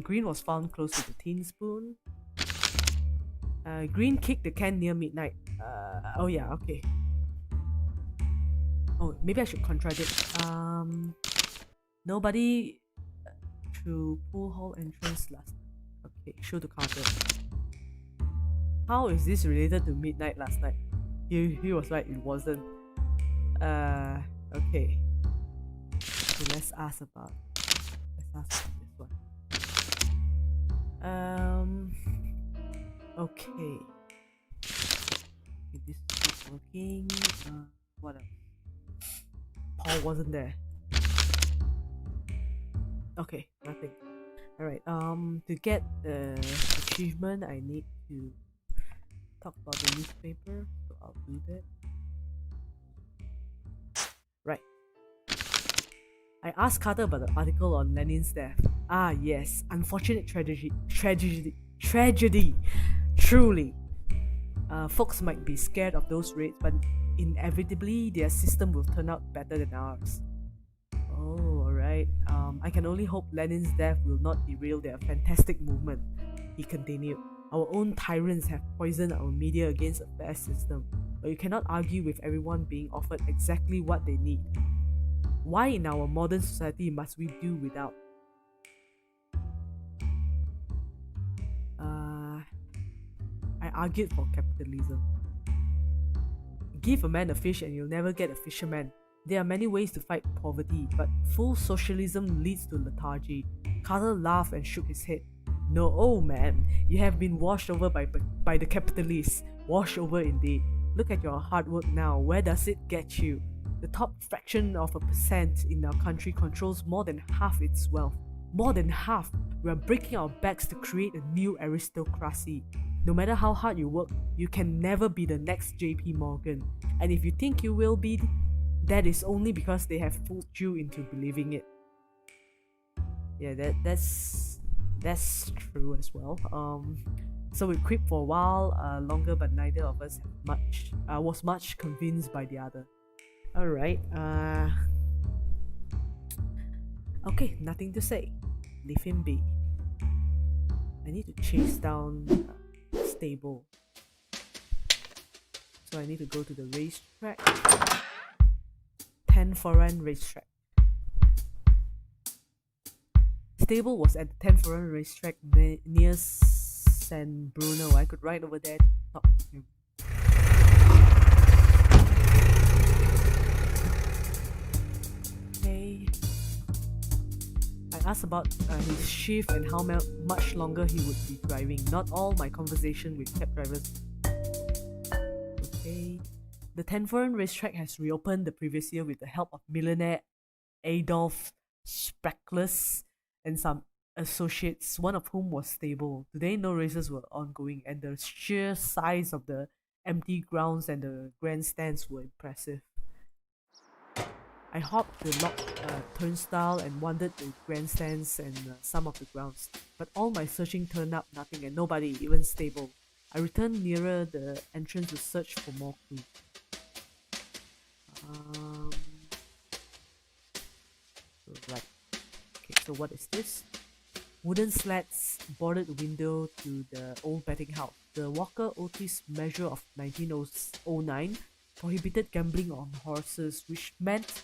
Green was found close to the teaspoon. Green kicked the can near midnight. Oh yeah, okay. Oh, maybe I should contradict. Nobody through pool hall entrance last night. Okay, show to Carter. How is this related to midnight last night? He was right, it wasn't. Okay. So let's ask about this one. Okay. This is not working. What else? Paul wasn't there. Okay, nothing. Alright, to get the achievement, I need to talk about the newspaper, so I'll do that. Right. I asked Carter about the article on Lenin's death. Ah, yes, unfortunate tragedy. Truly. Folks might be scared of those raids, but inevitably their system will turn out better than ours. Oh, alright. I can only hope Lenin's death will not derail their fantastic movement, he continued. Our own tyrants have poisoned our media against a fair system, but you cannot argue with everyone being offered exactly what they need. Why in our modern society must we do without? I argued for capitalism. Give a man a fish and you'll never get a fisherman. There are many ways to fight poverty, but full socialism leads to lethargy. Carter laughed and shook his head. No, oh man, you have been washed over by the capitalists. Washed over indeed. Look at your hard work now. Where does it get you? The top fraction of a percent in our country controls more than half its wealth. More than half. We are breaking our backs to create a new aristocracy. No matter how hard you work, you can never be the next JP Morgan. And if you think you will be, that is only because they have fooled you into believing it. Yeah, that's true as well. So we quipped for a while longer, but neither of us was much convinced by the other. Alright, okay, nothing to say. Leave him be. I need to chase down Stable. So I need to go to the racetrack. 10 foreign racetrack. Stable was at the 10 foreign racetrack near San Bruno. I could ride over there to talk to him. Okay. I asked about his shift and how much longer he would be driving. Not all my conversation with cab drivers. Okay. The 10 foreign racetrack has reopened the previous year with the help of millionaire Adolf Sprakless and some associates, one of whom was Stable. Today no races were ongoing and the sheer size of the empty grounds and the grandstands were impressive. I hopped the locked turnstile and wandered the grandstands and some of the grounds, but all my searching turned up nothing and nobody, even Stable. I returned nearer the entrance to search for more clues. Right. Okay, so what is this? Wooden slats bordered the window to the old betting house. The Walker Otis measure of 1909 prohibited gambling on horses, which meant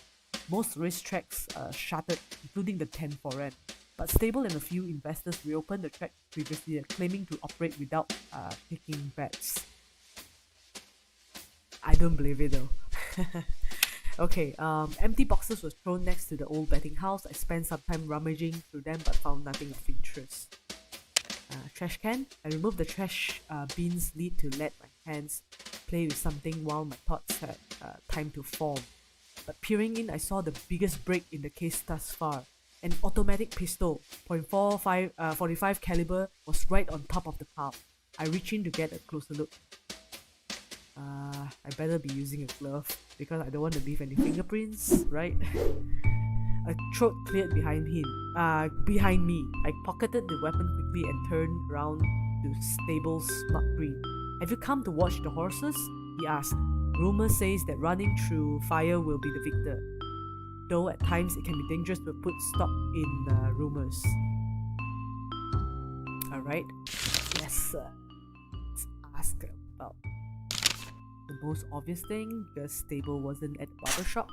most racetracks shuttered, including the 10 foreign. But Stable and a few investors reopened the track previously, claiming to operate without taking bets. I don't believe it though. Okay, empty boxes were thrown next to the old betting house. I spent some time rummaging through them but found nothing of interest. Trash can. I removed the trash bin's lid to let my hands play with something while my thoughts had time to form. But peering in, I saw the biggest break in the case thus far. An automatic pistol, .45 caliber, was right on top of the pile. I reached in to get a closer look. I better be using a glove because I don't want to leave any fingerprints, right? A throat cleared behind me. I pocketed the weapon quickly and turned round to Stable's smart green. Have you come to watch the horses? He asked. Rumor says that running through fire will be the victor. though at times it can be dangerous to put stock in rumors. Alright, let's ask about the most obvious thing, because Stable wasn't at the barber shop.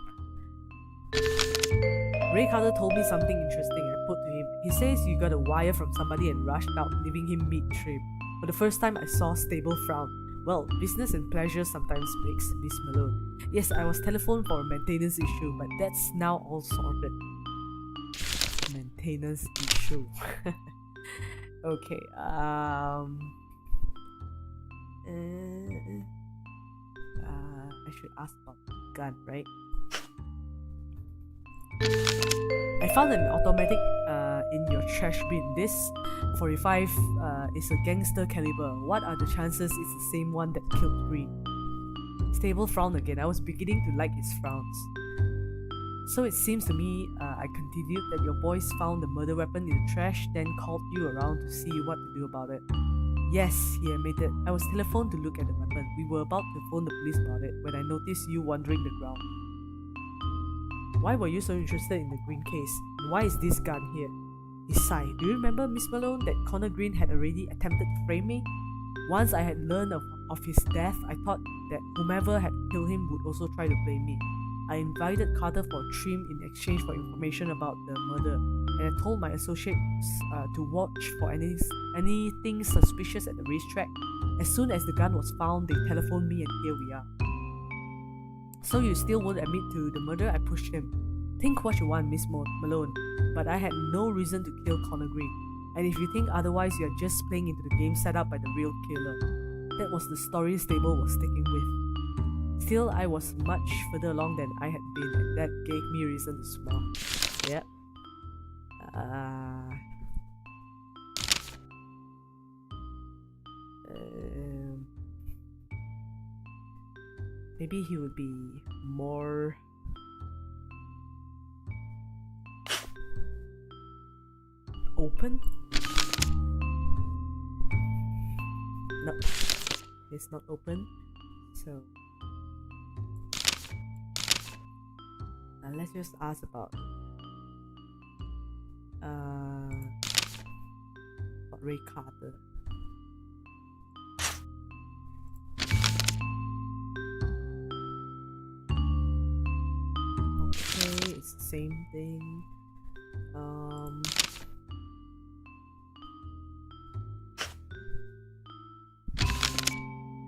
Ray Carter told me something interesting. I put to him. He says you got a wire from somebody and rushed out, leaving him mid-trip. For the first time, I saw Stable frown. Well, business and pleasure sometimes makes Miss Malone. Yes, I was telephoned for a maintenance issue, but that's now all sorted. Maintenance issue. Okay, I should ask about the gun, right? I found an automatic in your trash bin. This 45 is a gangster caliber. What are the chances it's the same one that killed Green? Stable frowned again. I was beginning to like his frowns. So it seems to me, I continued, that your boys found the murder weapon in the trash, then called you around to see what to do about it. Yes, he admitted. I was telephoned to look at the weapon. We were about to phone the police about it when I noticed you wandering the ground. Why were you so interested in the Green case? And why is this gun here? He sighed. Do you remember, Miss Malone, that Connor Green had already attempted to frame me? Once I had learned of his death, I thought that whomever had killed him would also try to blame me. I invited Carter for a trim in exchange for information about the murder, and I told my associates to watch for anything suspicious at the racetrack. As soon as the gun was found, they telephoned me, and here we are. So you still won't admit to the murder? I pushed him. Think what you want, Miss Malone, but I had no reason to kill Connor Green. And if you think otherwise, you are just playing into the game set up by the real killer. That was the story Stable was sticking with. Still, I was much further along than I had been, and that gave me reason to smile. Yep. Maybe he would be more open? No, it's not open. So let's just ask about Ray Carter. Okay, it's the same thing.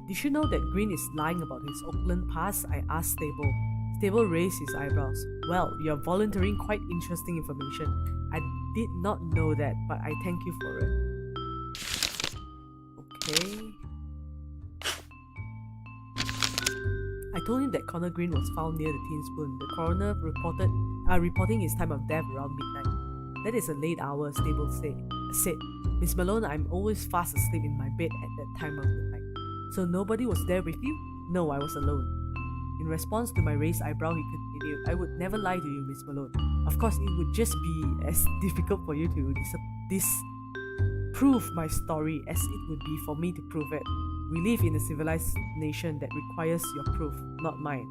Did you know that Green is lying about his Oakland past? I asked Stable. Stable raised his eyebrows. Well, you're volunteering quite interesting information. I did not know that, but I thank you for it. Okay. I told him that Connor Green was found near the Tin Spoon. The coroner reporting his time of death around midnight. That is a late hour, Stable said. Miss Malone, I'm always fast asleep in my bed at that time of the night. So nobody was there with you? No, I was alone. In response to my raised eyebrow, he continued, I would never lie to you, Miss Malone. Of course, it would just be as difficult for you to disprove my story as it would be for me to prove it. We live in a civilized nation that requires your proof, not mine.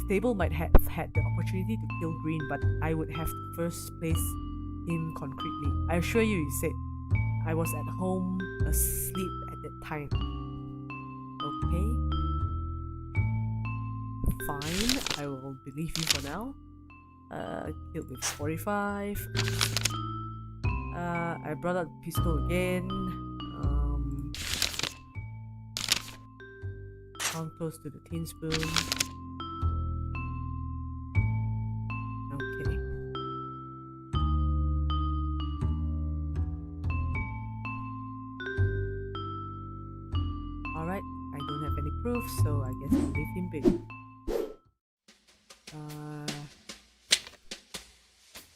Stable might have had the opportunity to kill Green, but I would have to first place him concretely. I assure you, he said. I was at home, asleep at that time. Okay. Fine, I will believe you for now. Killed with 45. I brought out the pistol again. Found close to the Tin Spoon. Okay. Alright, I don't have any proof, so I guess I'll leave him be.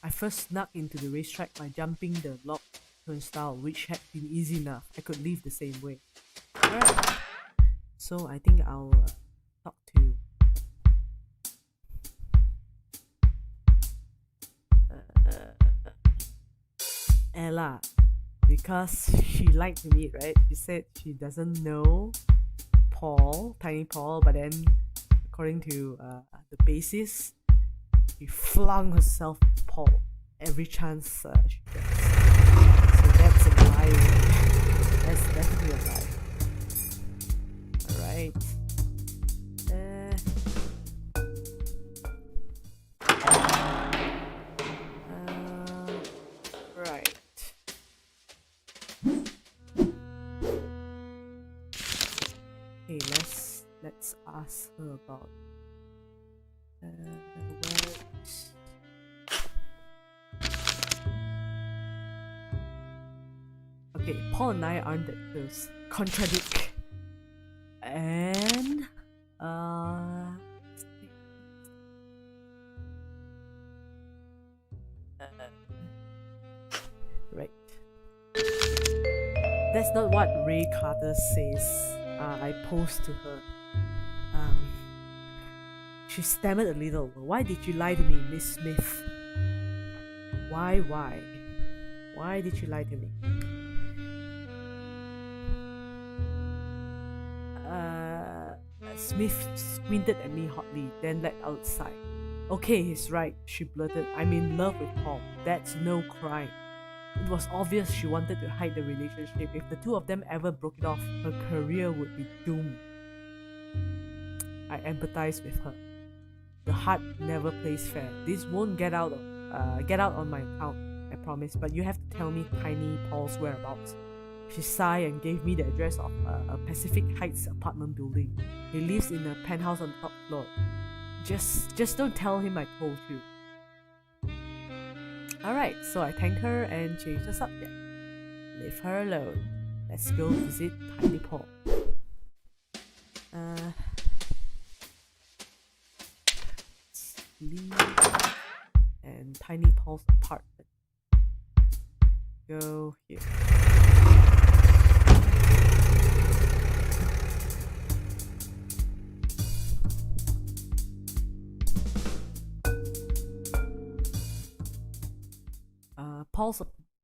I first snuck into the racetrack by jumping the lock turnstile, which had been easy enough. I could leave the same way. Alright, so I think I'll talk to Ella, because she lied to me, right? She said she doesn't know Paul, Tiny Paul, but then according to the basis, she flung herself at Paul every chance she gets. So that's a lie. That's definitely a lie. Alright. Right. Okay, let's ask her about okay, Paul and I aren't that close. Contradict. And right. That's not what Ray Carter says. I posed to her. She stammered a little. Why did you lie to me, Miss Smith? Why? Why did you lie to me? Smith squinted at me hotly, then let out a sigh. Okay, he's right, she blurted. I'm in love with Paul. That's no crime. It was obvious she wanted to hide the relationship. If the two of them ever broke it off, her career would be doomed. I empathized with her. The heart never plays fair. This won't get out on my account, I promise, but you have to tell me Tiny Paul's whereabouts. She sighed and gave me the address of a Pacific Heights apartment building. He lives in a penthouse on the top floor. Just don't tell him I told you. Alright, so I thank her and change the subject. Leave her alone. Let's go visit Tiny Paul. Leave and Tiny Paul's apartment. Go here.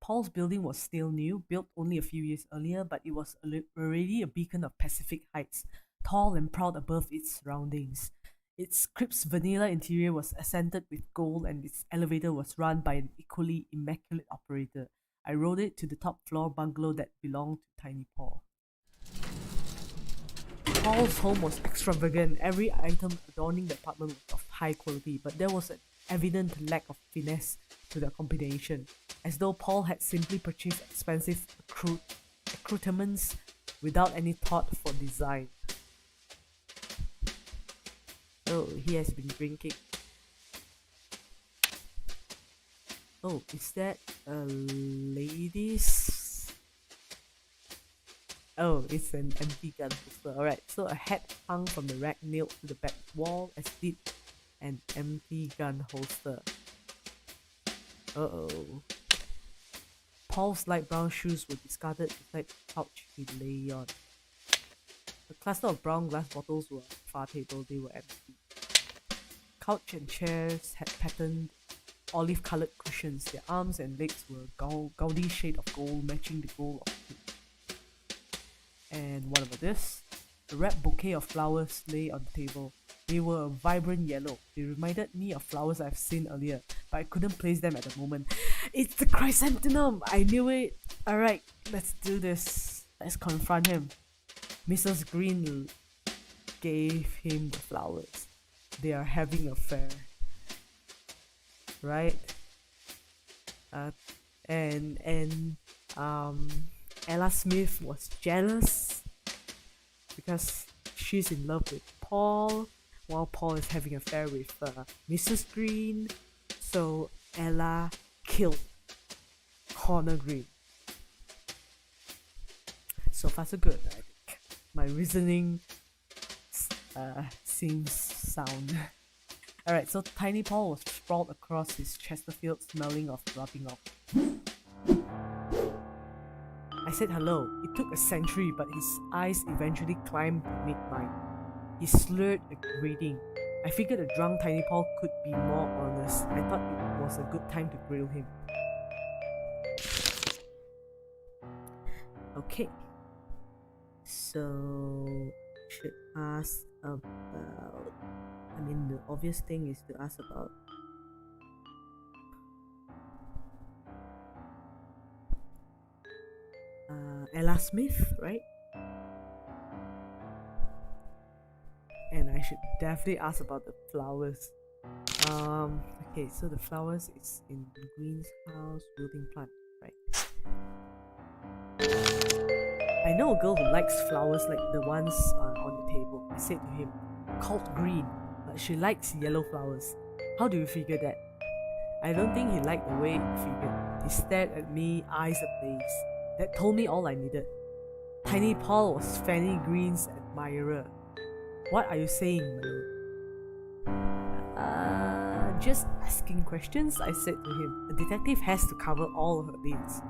Paul's building was still new, built only a few years earlier, but it was already a beacon of Pacific Heights, tall and proud above its surroundings. Its crisp vanilla interior was accented with gold, and its elevator was run by an equally immaculate operator. I rode it to the top floor bungalow that belonged to Tiny Paul. Paul's home was extravagant. Every item adorning the apartment was of high quality, but there was an evident lack of finesse to the combination, as though Paul had simply purchased expensive accoutrements without any thought for design. Oh, he has been drinking. Oh, is that a lady's? Oh, it's an empty gun holster. Alright, so a hat hung from the rack nailed to the back wall, as did an empty gun holster. Uh-oh. Paul's light brown shoes were discarded beside the couch he lay on. A cluster of brown glass bottles were on the far table. They were empty. Couch and chairs had patterned olive-coloured cushions. Their arms and legs were gaudy shade of gold, matching the gold of the. And what about this? A wrapped bouquet of flowers lay on the table. They were a vibrant yellow. They reminded me of flowers I've seen earlier, but I couldn't place them at the moment. It's the chrysanthemum! I knew it! Alright, let's do this. Let's confront him. Mrs. Green gave him the flowers. They are having an affair. Right? Ella Smith was jealous because she's in love with Paul, while Paul is having an affair with Mrs. Green. So Ella killed Connor Green. So far so good, I think. My reasoning seems sound. Alright, so Tiny Paul was sprawled across his Chesterfield, smelling of rubbing off. I said hello. It took a century, but his eyes eventually climbed to meet mine. He slurred a greeting. I figured a drunk Tiny Paul could be more honest. I thought it was a good time to grill him. Okay. So should ask about. I mean, the obvious thing is to ask about. Ella Smith, right? And I should definitely ask about the flowers. Okay, so the flowers is in Green's house, building plant, right? I know a girl who likes flowers like the ones on the table. I said to him, called Green, but she likes yellow flowers. How do you figure that? I don't think he liked the way it figured. He stared at me, eyes ablaze. That told me all I needed. Tiny Paul was Fanny Green's admirer. What are you saying, Milo? Just asking questions, I said to him. A detective has to cover all her leads.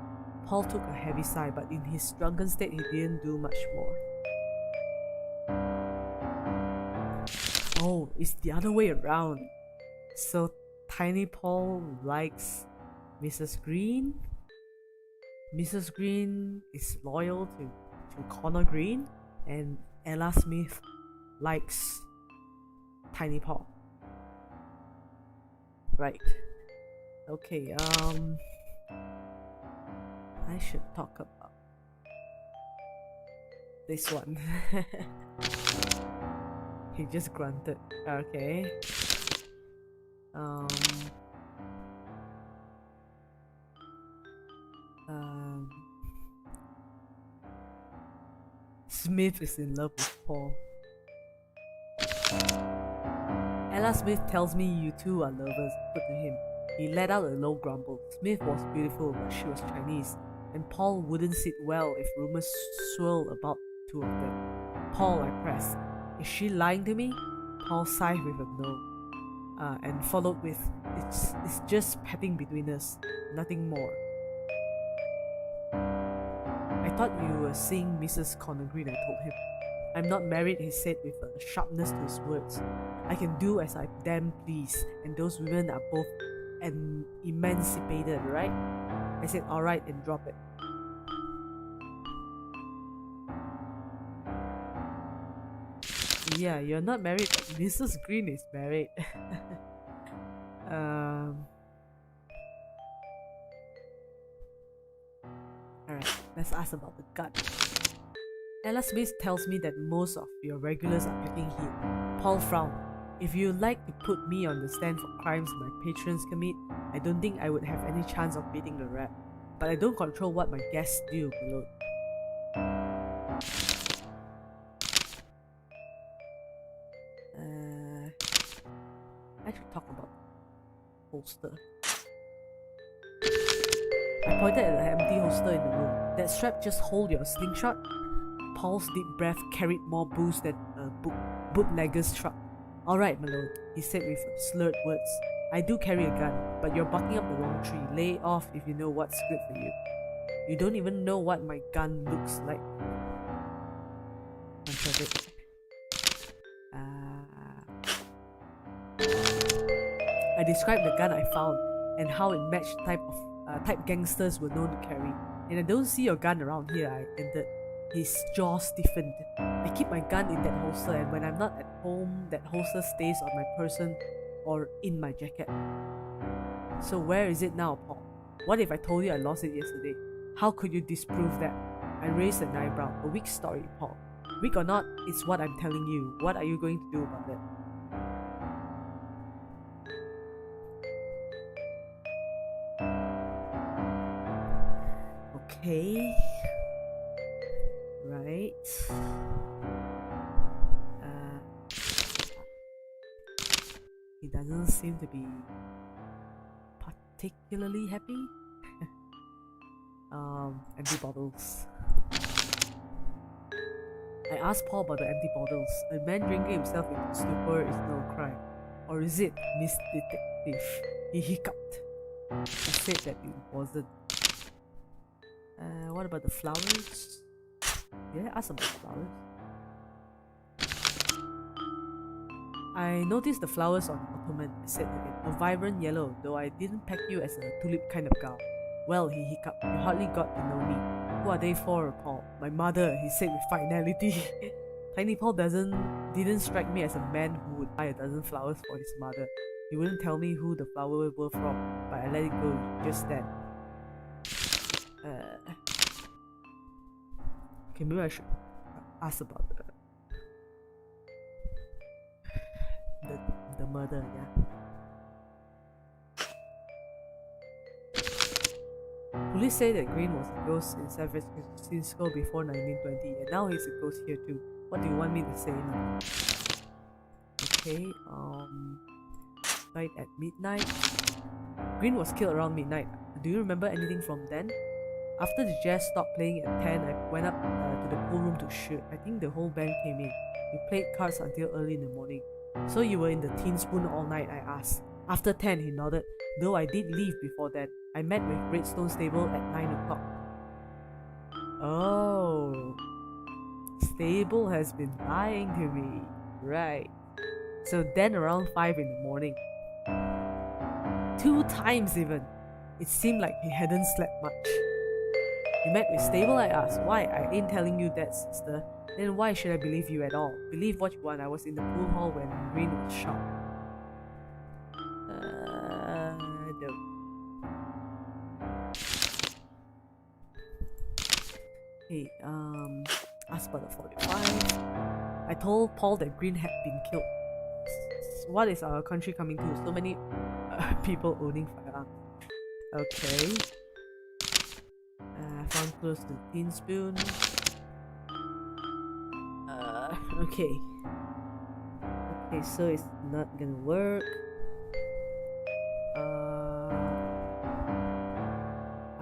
Paul took a heavy sigh, but in his drunken state, he didn't do much more. Oh, it's the other way around. So Tiny Paul likes Mrs. Green. Mrs. Green is loyal to Connor Green, and Ella Smith likes Tiny Paul. Right. Okay, I should talk about this one. He just grunted. Okay. Smith is in love with Paul. Ella Smith tells me you two are lovers, put to him. He let out a low grumble. Smith was beautiful, but she was Chinese, and Paul wouldn't sit well if rumors swirl about the two of them. Paul, I pressed. Is she lying to me? Paul sighed with a no, and followed with, it's just petting between us, nothing more. I thought you were seeing Mrs. Connor Green, I told him. I'm not married, he said with a sharpness to his words. I can do as I damn please, and those women are both emancipated, right? I said, alright, and drop it. Yeah, you're not married, but Mrs. Green is married. Alright, let's ask about the gun. Ella Smith tells me that most of your regulars are packing here. Paul frowned. If you like to put me on the stand for crimes my patrons commit, I don't think I would have any chance of beating the rap. But I don't control what my guests do below. I should talk about holster. I pointed at the empty holster in the room. That strap just hold your slingshot? Paul's deep breath carried more booze than a bootlegger's truck. Alright, Malone, he said with slurred words. I do carry a gun, but you're barking up the wrong tree. Lay off if you know what's good for you. You don't even know what my gun looks like. I described the gun I found and how it matched the type gangsters were known to carry. And I don't see your gun around here, I ended. His jaw stiffened. I keep my gun in that holster, and when I'm not at home, that holster stays on my person or in my jacket. So where is it now, Paul? What if I told you I lost it yesterday? How could you disprove that? I raised an eyebrow. A weak story, Paul. Weak or not, it's what I'm telling you. What are you going to do about that? Okay. Right. He doesn't seem to be particularly happy. Empty bottles. I asked Paul about the empty bottles. A man drinking himself into stupor is no crime. Or is it, Miss Detective? He hiccuped. I said that it wasn't. What about the flowers? Did I ask about the flowers? I noticed the flowers on the ottoman, I said to him. A vibrant yellow, though I didn't pack you as a tulip kind of gal. Well, he hiccuped, you hardly got to know me. Who are they for, Paul? My mother, he said with finality. Tiny Paul didn't strike me as a man who would buy a dozen flowers for his mother. He wouldn't tell me who the flowers were from, but I let it go just then. Okay, maybe I should ask about the murder, yeah. Police say that Green was a ghost in San Francisco before 1920, and now he's a ghost here too. What do you want me to say now? Okay, right at midnight. Green was killed around midnight. Do you remember anything from then? After the jazz stopped playing at 10, I went up to the pool room to shoot. I think the whole band came in. We played cards until early in the morning. So you were in the Tin Spoon all night, I asked. After 10, he nodded, though I did leave before that. I met with Redstone Stable at 9 o'clock. Oh, Stable has been lying to me. Right. So then around 5 in the morning. 2 times even. It seemed like he hadn't slept much. You met with Stable, I asked. Why? I ain't telling you that, sister. Then why should I believe you at all? Believe what you want. I was in the pool hall when Green was shot. No. Hey, ask about the 45. I told Paul that Green had been killed. What is our country coming to? So many people owning firearms. Okay. Found close to Tin Spoon. Okay. Okay, so it's not gonna work.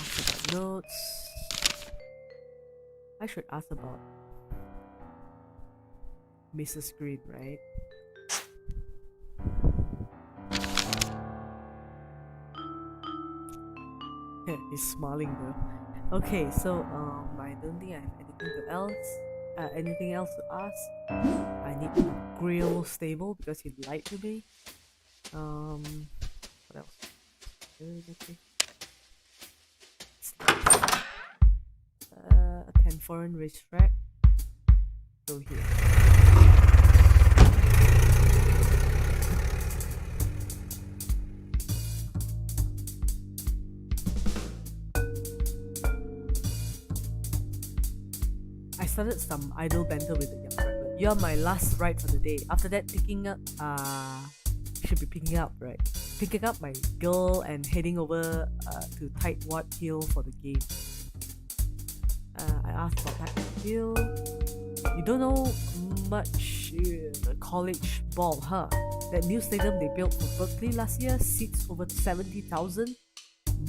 Ask about notes. I should ask about Mrs. Green, right? He's smiling though. Okay, so I don't think I have anything else to ask. I need to grill Stable because he lied to me. What else? A 10 foreign racetrack. Go here. I started some idle banter with the young driver. You're my last ride for the day. After that, picking up my girl and heading over to Tightwad Hill for the game. I asked about Tightwad Hill. You don't know much college ball, huh? That new stadium they built for Berkeley last year seats over 70,000.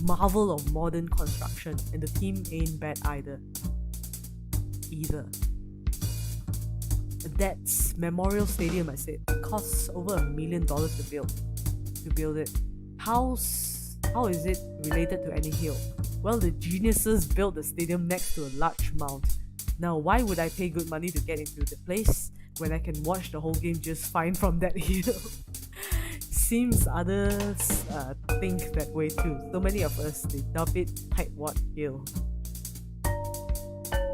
Marvel of modern construction, and the team ain't bad either. That's Memorial Stadium, I said. It costs over $1 million to build it. How is it related to any hill? Well, the geniuses built the stadium next to a large mount. Now, why would I pay good money to get into the place when I can watch the whole game just fine from that hill? Seems others think that way too. So many of us, they dub it Tightwad Hill.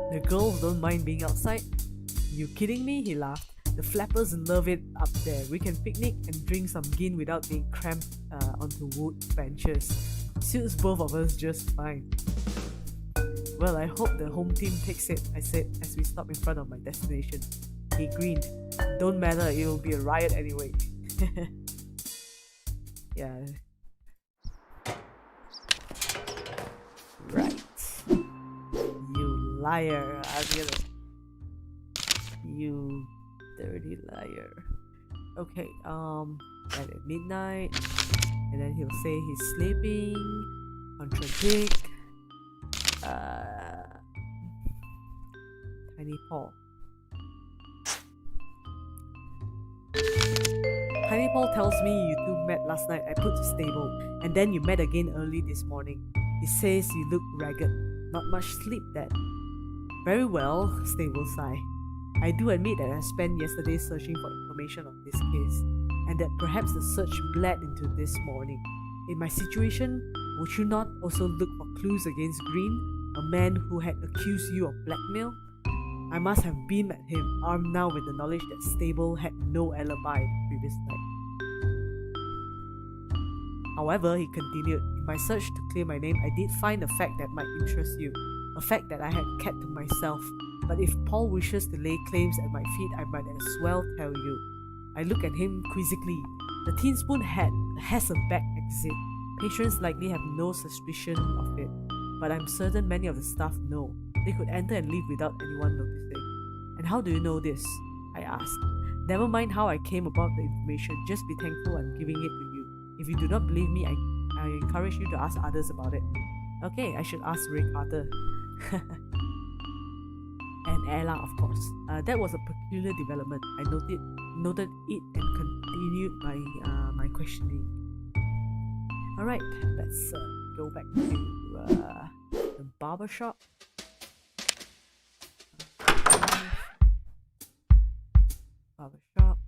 The girls don't mind being outside. You kidding me? He laughed. The flappers love it up there. We can picnic and drink some gin without being cramped onto wood benches. Suits both of us just fine. Well, I hope the home team takes it, I said as we stopped in front of my destination. He grinned. Don't matter, it'll be a riot anyway. Yeah. Right. You liar. You dirty liar. Okay, right at midnight. And then he'll say he's sleeping. Contradict. Tiny Paul. Tiny Paul tells me you two met last night. I put to Stable, and then you met again early this morning. He says you look ragged. Not much sleep then. Very well, Stable sigh. I do admit that I spent yesterday searching for information on this case, and that perhaps the search bled into this morning. In my situation, would you not also look for clues against Green, a man who had accused you of blackmail? I must have beamed at him, armed now with the knowledge that Stable had no alibi the previous night. However, he continued, in my search to clear my name, I did find a fact that might interest you, a fact that I had kept to myself. But if Paul wishes to lay claims at my feet, I might as well tell you. I look at him quizzically. The Teaspoon has a back exit. Patrons likely have no suspicion of it, but I'm certain many of the staff know. They could enter and leave without anyone noticing. And how do you know this? I asked. Never mind how I came about the information, just be thankful I'm giving it to you. If you do not believe me, I encourage you to ask others about it. Okay, I should ask Ray Carter. And Ella, of course. That was a peculiar development. I noted it and continued my questioning. Alright, let's go back to the barber shop. Barber shop.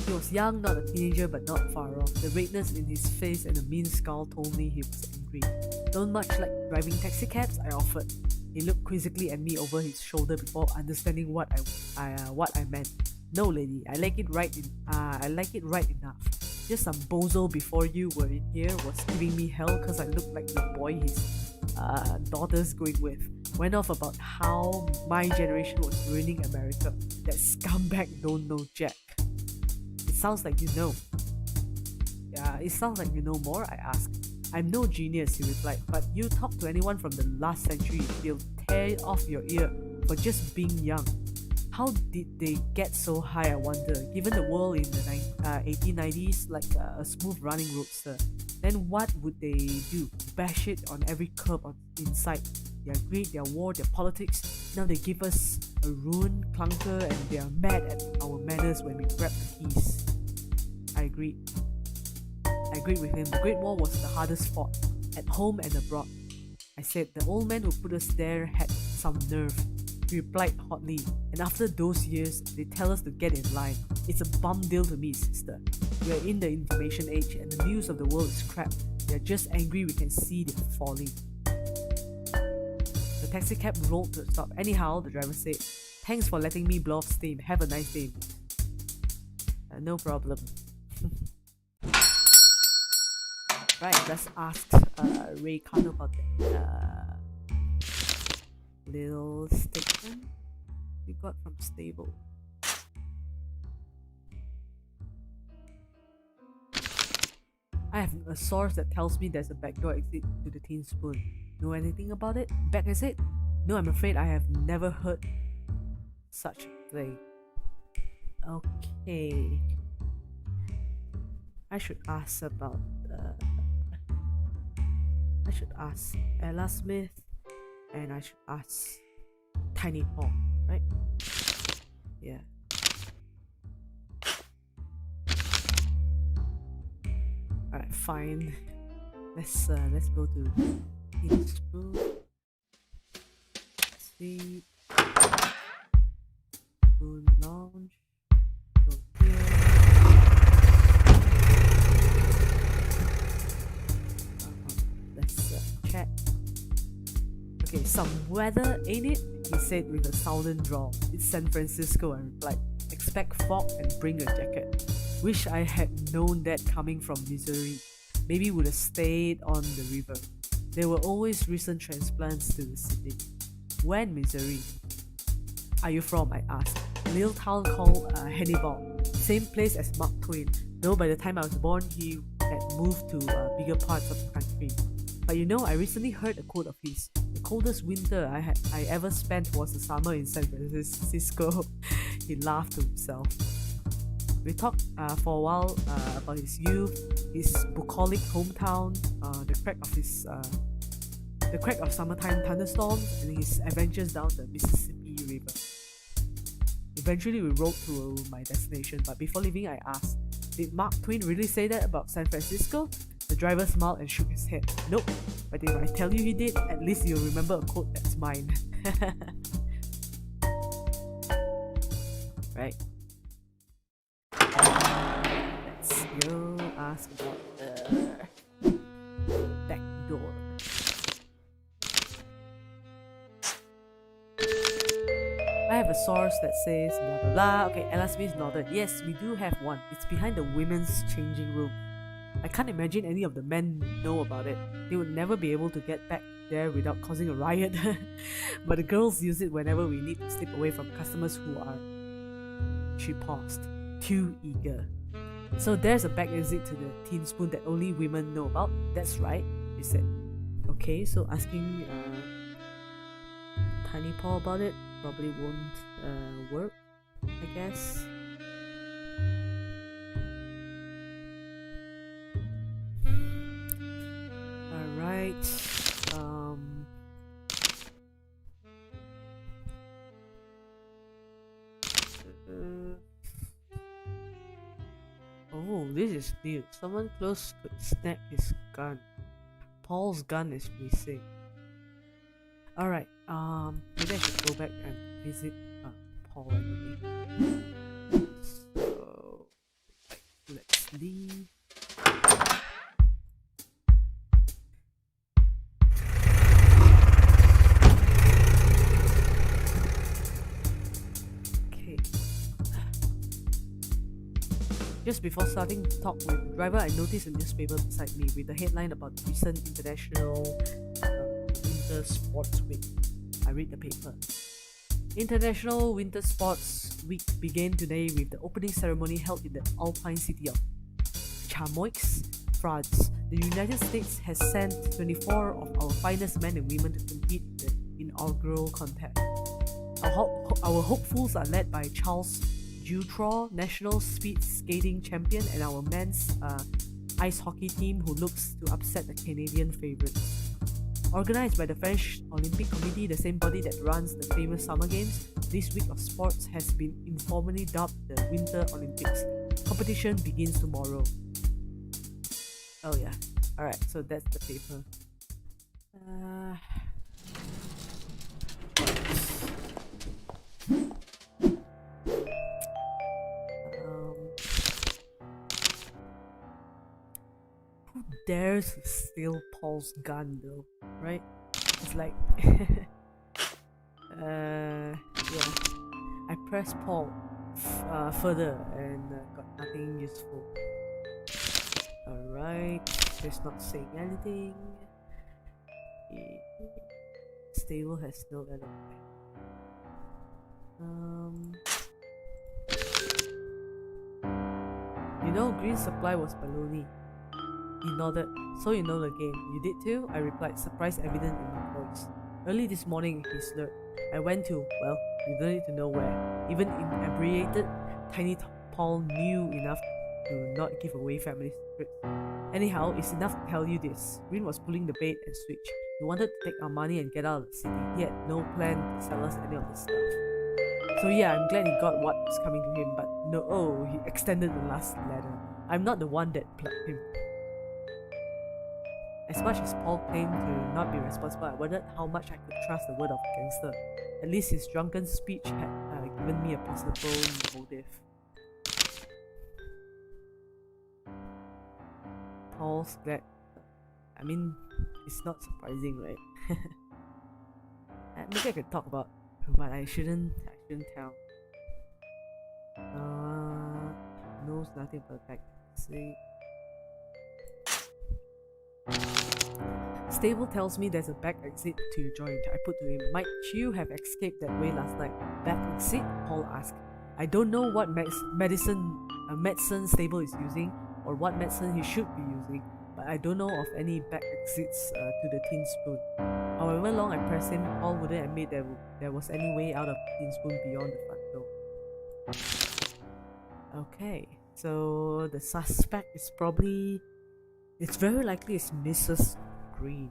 He was young, not a teenager, but not far off. The redness in his face and the mean scowl told me he was angry. Don't much like driving taxi cabs? I offered. He looked quizzically at me over his shoulder before understanding what I meant. No, lady, I like it right enough. Just some bozo before you were in here was giving me hell because I looked like the boy his daughter's going with. Went off about how my generation was ruining America. That scumbag don't know jack. It sounds like you know. Yeah, it sounds like you know more, I asked. I'm no genius, he replied, but you talk to anyone from the last century, they'll tear off your ear for just being young. How did they get so high, I wonder? Given the world in the 1890s like a smooth running roadster, then what would they do? Bash it on every curb in sight. Their greed, their war, their politics. Now they give us a ruined clunker and they are mad at our manners when we grab the keys. I agreed with him. The Great War was the hardest fought, at home and abroad. I said, the old man who put us there had some nerve. He replied hotly, and after those years, they tell us to get in line. It's a bum deal to me, sister. We are in the information age and the news of the world is crap. They are just angry we can see them falling. The taxi cab rolled to a stop. Anyhow, the driver said, thanks for letting me blow off steam. Have a nice day. No problem. Right, let's ask Ray Carter about that little statement we got from Stable. I have a source that tells me there's a backdoor exit to the Teaspoon. Know anything about it? Back exit? No, I'm afraid I have never heard such a thing. Okay. I should ask about I should ask Ella Smith and I should ask Tiny Paul, right? Yeah. Alright, fine. Let's go to Teaspoon. Let's see. Spoon Lounge. Go here. Let's check. Okay, some weather, ain't it? He said with a southern drawl. It's San Francisco, I replied. Expect fog and bring a jacket. Wish I had known that coming from Missouri. Maybe would have stayed on the river. There were always recent transplants to the city. When Missouri? Are you from? I asked. A little town called Hannibal. Same place as Mark Twain. Though by the time I was born, he had moved to bigger parts of the country. But you know, I recently heard a quote of his. The coldest winter I ever spent was the summer in San Francisco. He laughed to himself. We talked for a while about his youth, his bucolic hometown, the crack of summertime thunderstorms, and his adventures down the Mississippi River. Eventually, we rode to my destination, but before leaving, I asked, "Did Mark Twain really say that about San Francisco?" The driver smiled and shook his head. "Nope, but if I tell you he did, at least you'll remember a quote that's mine." Right. go. Ask about the back door. I have a source that says blah blah blah. Okay, Ella Smith nodded. Yes, we do have one. It's behind the women's changing room. I can't imagine any of the men know about it. They would never be able to get back there without causing a riot. But the girls use it whenever we need to slip away from customers who are, she paused, too eager. So there's a back exit to the Teen Spoon that only women know about. That's right, she said. Okay, so asking Tiny Paul about it probably won't work, I guess. Alright. Oh, this is new. Someone close could snap his gun. Paul's gun is missing. Alright, maybe I should go back and visit Paul anyway. So let's leave. Okay. Just before starting to talk with the driver, I noticed a newspaper beside me with a headline about the recent International Winter Sports Week. I read the paper. International Winter Sports Week began today with the opening ceremony held in the Alpine city of Chamonix, France. The United States has sent 24 of our finest men and women to compete in the inaugural contest. Our hopefuls are led by Charles Jutraw, national speed skating champion, and our men's ice hockey team who looks to upset the Canadian favourites. Organised by the French Olympic Committee, the same body that runs the famous Summer Games, this week of sports has been informally dubbed the Winter Olympics. Competition begins tomorrow. Oh yeah, alright, so that's the paper. Who dares to steal Paul's gun though, right? It's like yeah. I pressed Paul further and got nothing useful. Alright, he's not saying anything. Stable has no alibi. You know, Green Supply was baloney. He nodded. So you know the game. You did too? I replied, surprise evident in my voice. Early this morning, he slurred. I went to, well, you don't need to know where. Even inebriated, Tiny Paul knew enough to not give away family secrets. Anyhow, it's enough to tell you this. Green was pulling the bait and switch. He wanted to take our money and get out of the city. He had no plan to sell us any of the stuff. So yeah, I'm glad he got what was coming to him, but no, he extended the last ladder. I'm not the one that plucked him. As much as Paul claimed to not be responsible, I wondered how much I could trust the word of a gangster. At least his drunken speech had given me a possible motive. Paul's glad. I mean, it's not surprising, right? Maybe I could talk about, but I shouldn't tell. Knows nothing about that. See. Stable tells me there's a back exit to your joint. I put to him, might you have escaped that way last night? Back exit? Paul asked. I don't know what medicine Stable is using or what medicine he should be using, but I don't know of any back exits to the Tin Spoon. However long I pressed him, Paul wouldn't admit there was any way out of the Tin Spoon beyond the front door. Okay, so the suspect is probably... It's very likely it's Mrs. Green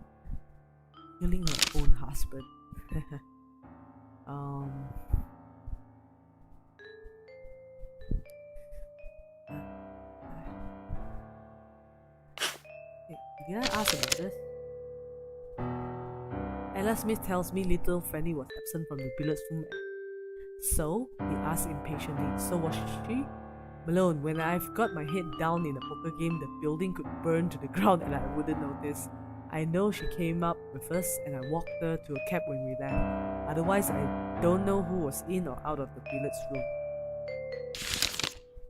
killing her own husband. Did I ask about this? Ella Smith tells me little Fanny was absent from the billiards room. So? He asked impatiently. So was she? Malone, when I've got my head down in a poker game, the building could burn to the ground and I wouldn't notice. I know she came up with us and I walked her to a cab when we left. Otherwise, I don't know who was in or out of the billiards room.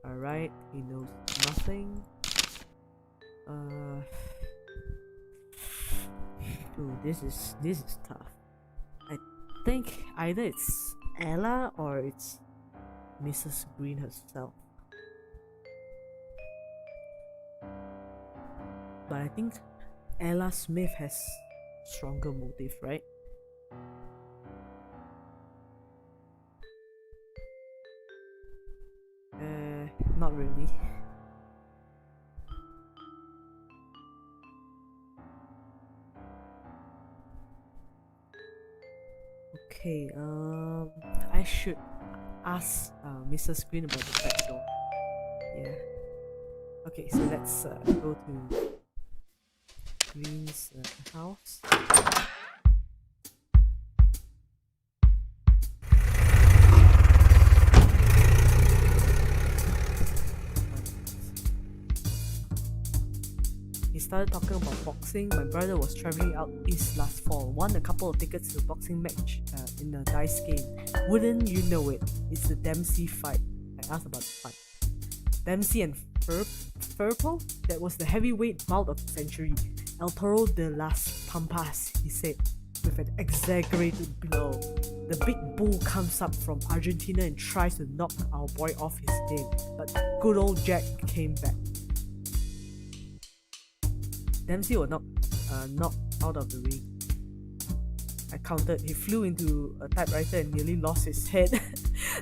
Alright, he knows nothing. Ooh, this is tough. I think either it's Ella or it's Mrs. Green herself. But I think Ella Smith has stronger motive, right? Not really. Okay, I should ask Mrs. Green about the back door. Yeah. Okay, so let's go to Green's house. He started talking about boxing. My brother was traveling out east last fall, won a couple of tickets to a boxing match in a dice game. Wouldn't you know it? It's the Dempsey fight. I asked about the fight. Dempsey and Firpo? That was the heavyweight bout of the century. El Toro de las Pampas, he said, with an exaggerated blow. The big bull comes up from Argentina and tries to knock our boy off his game, but good old Jack came back. Dempsey was knocked out of the ring. I counted. He flew into a typewriter and nearly lost his head.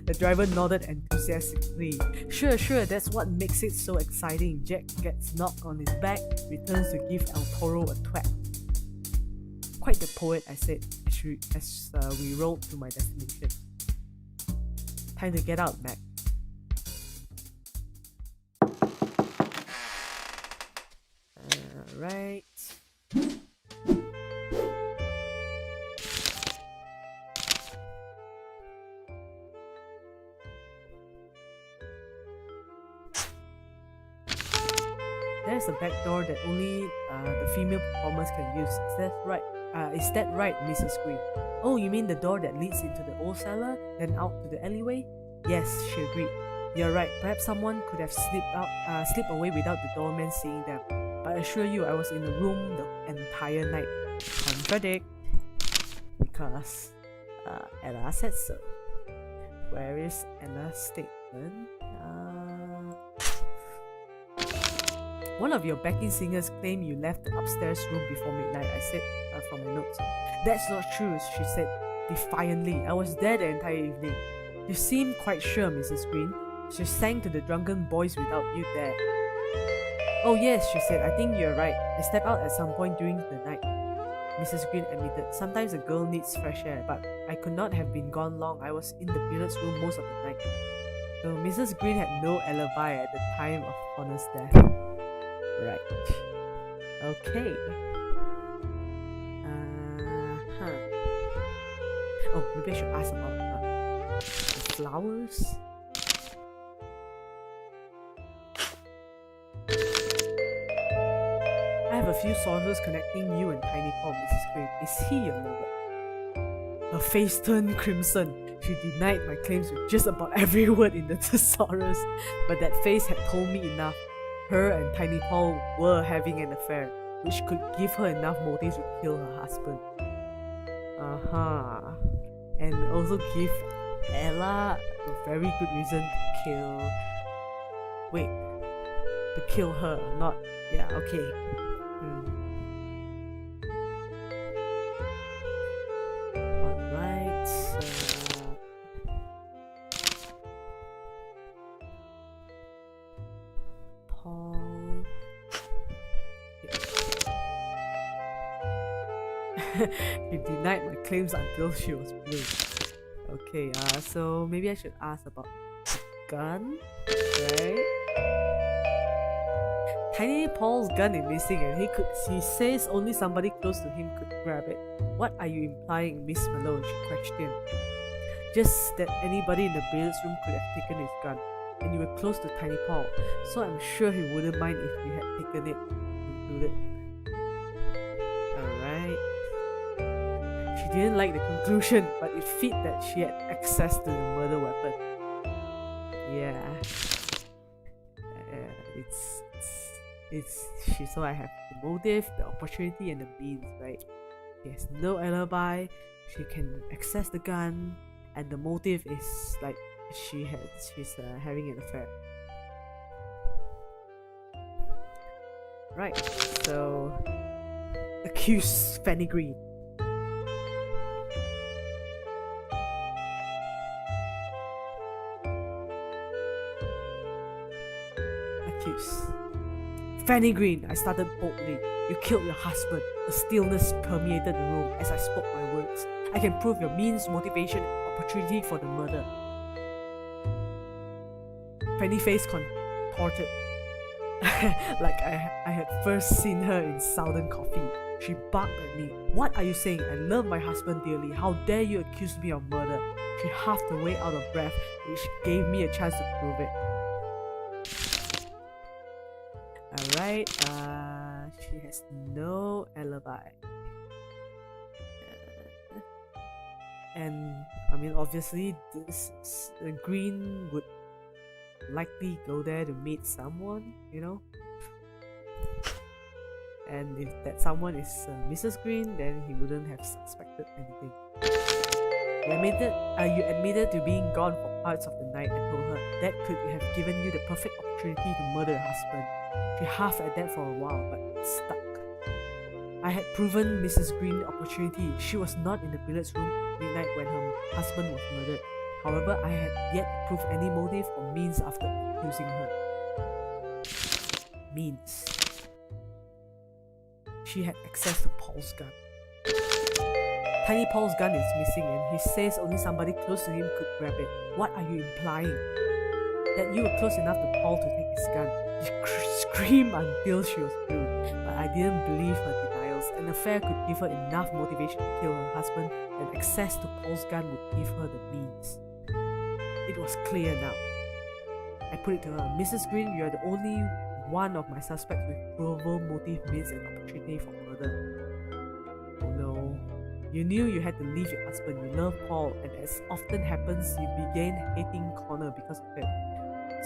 The driver nodded enthusiastically. Sure, that's what makes it so exciting. Jack gets knocked on his back, returns to give El Toro a thwack. Quite the poet, I said, as we rolled to my destination. Time to get out, Mac. Right. There's a back door that only the female performers can use. Is that right, Mrs. Green? Oh, you mean the door that leads into the old cellar, then out to the alleyway? Yes, she agreed. You're right. Perhaps someone could have slipped away without the doorman seeing them. But I assure you, I was in the room the entire night. Contradict. Because Ella said so. Where is Ella's statement? One of your backing singers claimed you left the upstairs room before midnight, I said from my notes. That's not true, she said defiantly. I was there the entire evening. You seem quite sure, Mrs. Green. She sang to the drunken boys without you there. Oh yes, she said, I think you're right. I stepped out at some point during the night. Mrs. Green admitted, sometimes a girl needs fresh air, but I could not have been gone long. I was in the billiards room most of the night. So Mrs. Green had no alibi at the time of Connor's death. Right. Okay. Oh, maybe I should ask about the flowers. I have a few sources connecting you and Tiny Paul, Mrs. Green. Is he your lover? Her face turned crimson. She denied my claims with just about every word in the thesaurus, but that face had told me enough. Her and Tiny Paul were having an affair, which could give her enough motives to kill her husband. And also give Ella a very good reason to kill... Wait, to kill her, not... Yeah, okay. Alright, Paul... He denied my claims until she was blue. Okay, so maybe I should ask about the gun, right? Tiny Paul's gun is missing and he says only somebody close to him could grab it. What are you implying, Miss Malone? She questioned. Just that anybody in the billiards room could have taken his gun. and you were close to Tiny Paul, so I'm sure he wouldn't mind if you had taken it, concluded. Alright. She didn't like the conclusion, but it fit that she had access to the murder weapon. Yeah. So I have the motive, the opportunity, and the means, right? She has no alibi, she can access the gun, and the motive is like she's having an affair. Right, so accuse Fanny Green. Accuse Fanny Green, I started boldly. You killed your husband. A stillness permeated the room as I spoke my words. I can prove your means, motivation, and opportunity for the murder. Fanny's face contorted like I had first seen her in Southern Coffee. She barked at me. What are you saying? I love my husband dearly. How dare you accuse me of murder? She huffed away out of breath, which gave me a chance to prove it. Alright, she has no alibi. And I mean, obviously, Green would likely go there to meet someone, you know. And if that someone is Mrs. Green, then he wouldn't have suspected anything. You admitted to being gone for parts of the night. I told her that could have given you the perfect opportunity to murder your husband. She huffed at that for a while, but stuck. I had proven Mrs. Green the opportunity. She was not in the billiards room at midnight when her husband was murdered. However, I had yet to prove any motive or means after accusing her. Means. She had access to Paul's gun. Tiny Paul's gun is missing and he says only somebody close to him could grab it. What are you implying? That you were close enough to Paul to take his gun. She screamed until she was blue, but I didn't believe her denials. An affair could give her enough motivation to kill her husband, and access to Paul's gun would give her the means. It was clear now. I put it to her, Mrs. Green, you are the only one of my suspects with provable motive, means, and opportunity for murder. Oh no. You knew you had to leave your husband. You loved Paul, and as often happens, you began hating Connor because of it.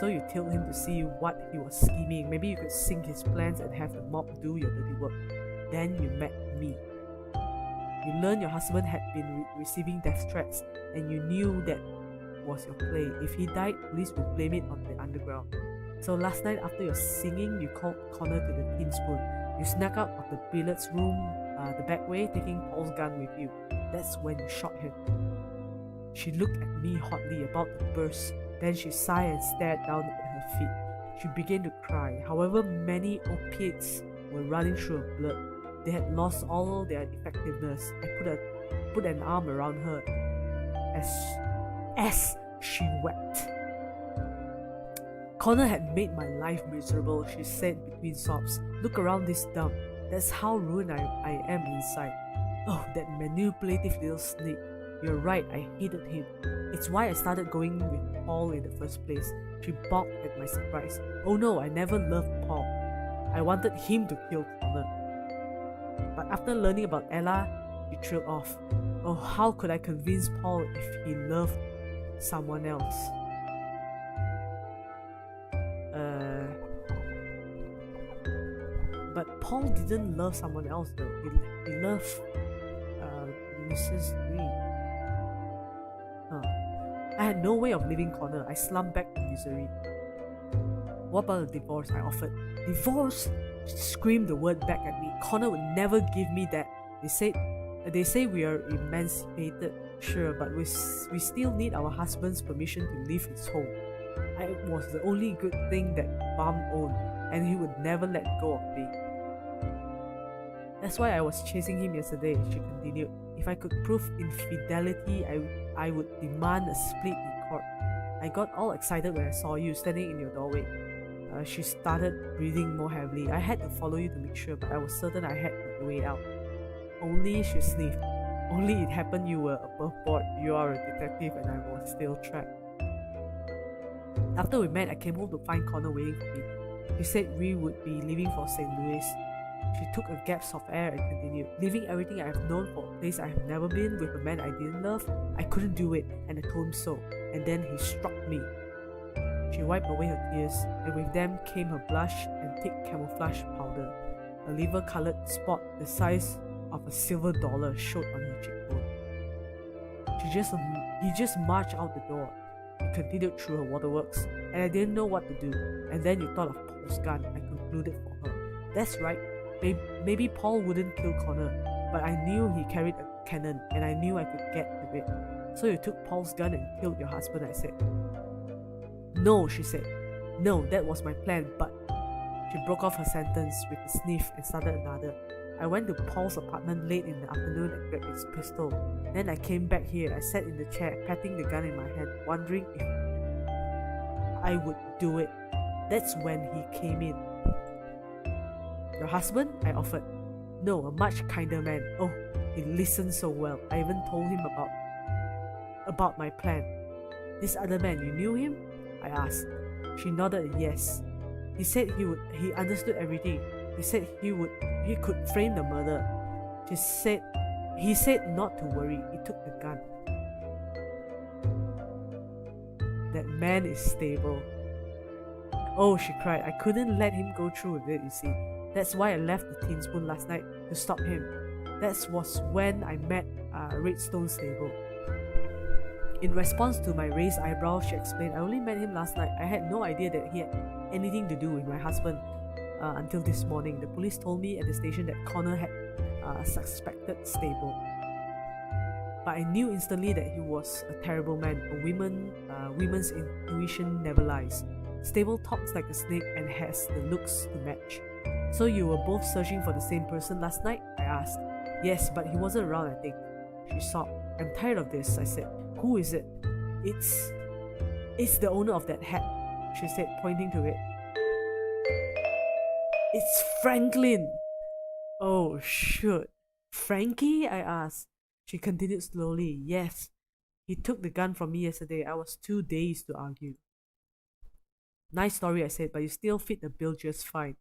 So you told him to see what he was scheming. Maybe you could sink his plans and have the mob do your dirty work. Then you met me. You learned your husband had been receiving death threats, and you knew that was your play. If he died, police would blame it on the underground. So last night after your singing, you called Connor to the tin spoon. You snuck out of the billiards room the back way, taking Paul's gun with you. That's when you shot him. She looked at me hotly, about to burst. Then she sighed and stared down at her feet. She began to cry. However many opiates were running through her blood, they had lost all their effectiveness. I put an arm around her as she wept. Connor had made my life miserable, she said between sobs. Look around this dump. That's how ruined I am inside. Oh, that manipulative little snake. You're right, I hated him. It's why I started going with Paul in the first place. She balked at my surprise. Oh no, I never loved Paul. I wanted him to kill Connor. But after learning about Ella, she trailed off. Oh, how could I convince Paul if he loved someone else? But Paul didn't love someone else though. He loved Mrs. Green. I had no way of leaving Connor. I slumped back to misery. What about a divorce? I offered. Divorce? She screamed the word back at me. Connor would never give me that. They say we are emancipated, sure, but we still need our husband's permission to leave his home. I was the only good thing that Bum owned, and he would never let go of me. That's why I was chasing him yesterday, she continued. If I could prove infidelity, I would demand a split in court. I got all excited when I saw you standing in your doorway. She started breathing more heavily. I had to follow you to make sure, but I was certain I had the way out. Only, she sniffed. Only it happened you were above board. You are a detective and I was still trapped. After we met, I came home to find Connor waiting for me. She said we would be leaving for St. Louis. She took a gasp of air and continued, leaving everything I have known for a place I have never been with a man I didn't love. I couldn't do it, and I told him so. And then he struck me. She wiped away her tears, and with them came her blush and thick camouflage powder. A liver-colored spot the size of a silver dollar showed on her cheekbone. He just marched out the door. He continued through her waterworks, and I didn't know what to do. And then you thought of Paul's gun, I concluded for her. That's right. Maybe Paul wouldn't kill Connor, but I knew he carried a cannon, and I knew I could get to it. So you took Paul's gun and killed your husband, I said. No, she said. No, that was my plan, but... She broke off her sentence with a sniff and started another. I went to Paul's apartment late in the afternoon and grabbed his pistol. Then I came back here. I sat in the chair, patting the gun in my hand, wondering if I would do it. That's when he came in. Your husband? I offered. No, a much kinder man. Oh, he listened so well. I even told him about my plan. This other man, you knew him? I asked. She nodded a yes. He said he understood everything. He said he could frame the murder. He said not to worry. He took the gun. That man is stable. Oh, she cried. I couldn't let him go through with it, you see. That's why I left the tin spoon last night, to stop him. That was when I met Redstone Stable. In response to my raised eyebrows, she explained, I only met him last night. I had no idea that he had anything to do with my husband until this morning. The police told me at the station that Connor had suspected Stable. But I knew instantly that he was a terrible man. A woman's intuition never lies. Stable talks like a snake and has the looks to match. So you were both searching for the same person last night? I asked. Yes, but he wasn't around, I think. She sobbed. I'm tired of this, I said. Who is it? It's the owner of that hat, she said, pointing to it. It's Franklin! Oh, shoot. Frankie? I asked. She continued slowly. Yes. He took the gun from me yesterday. I was too dazed to argue. Nice story, I said, but you still fit the bill just fine.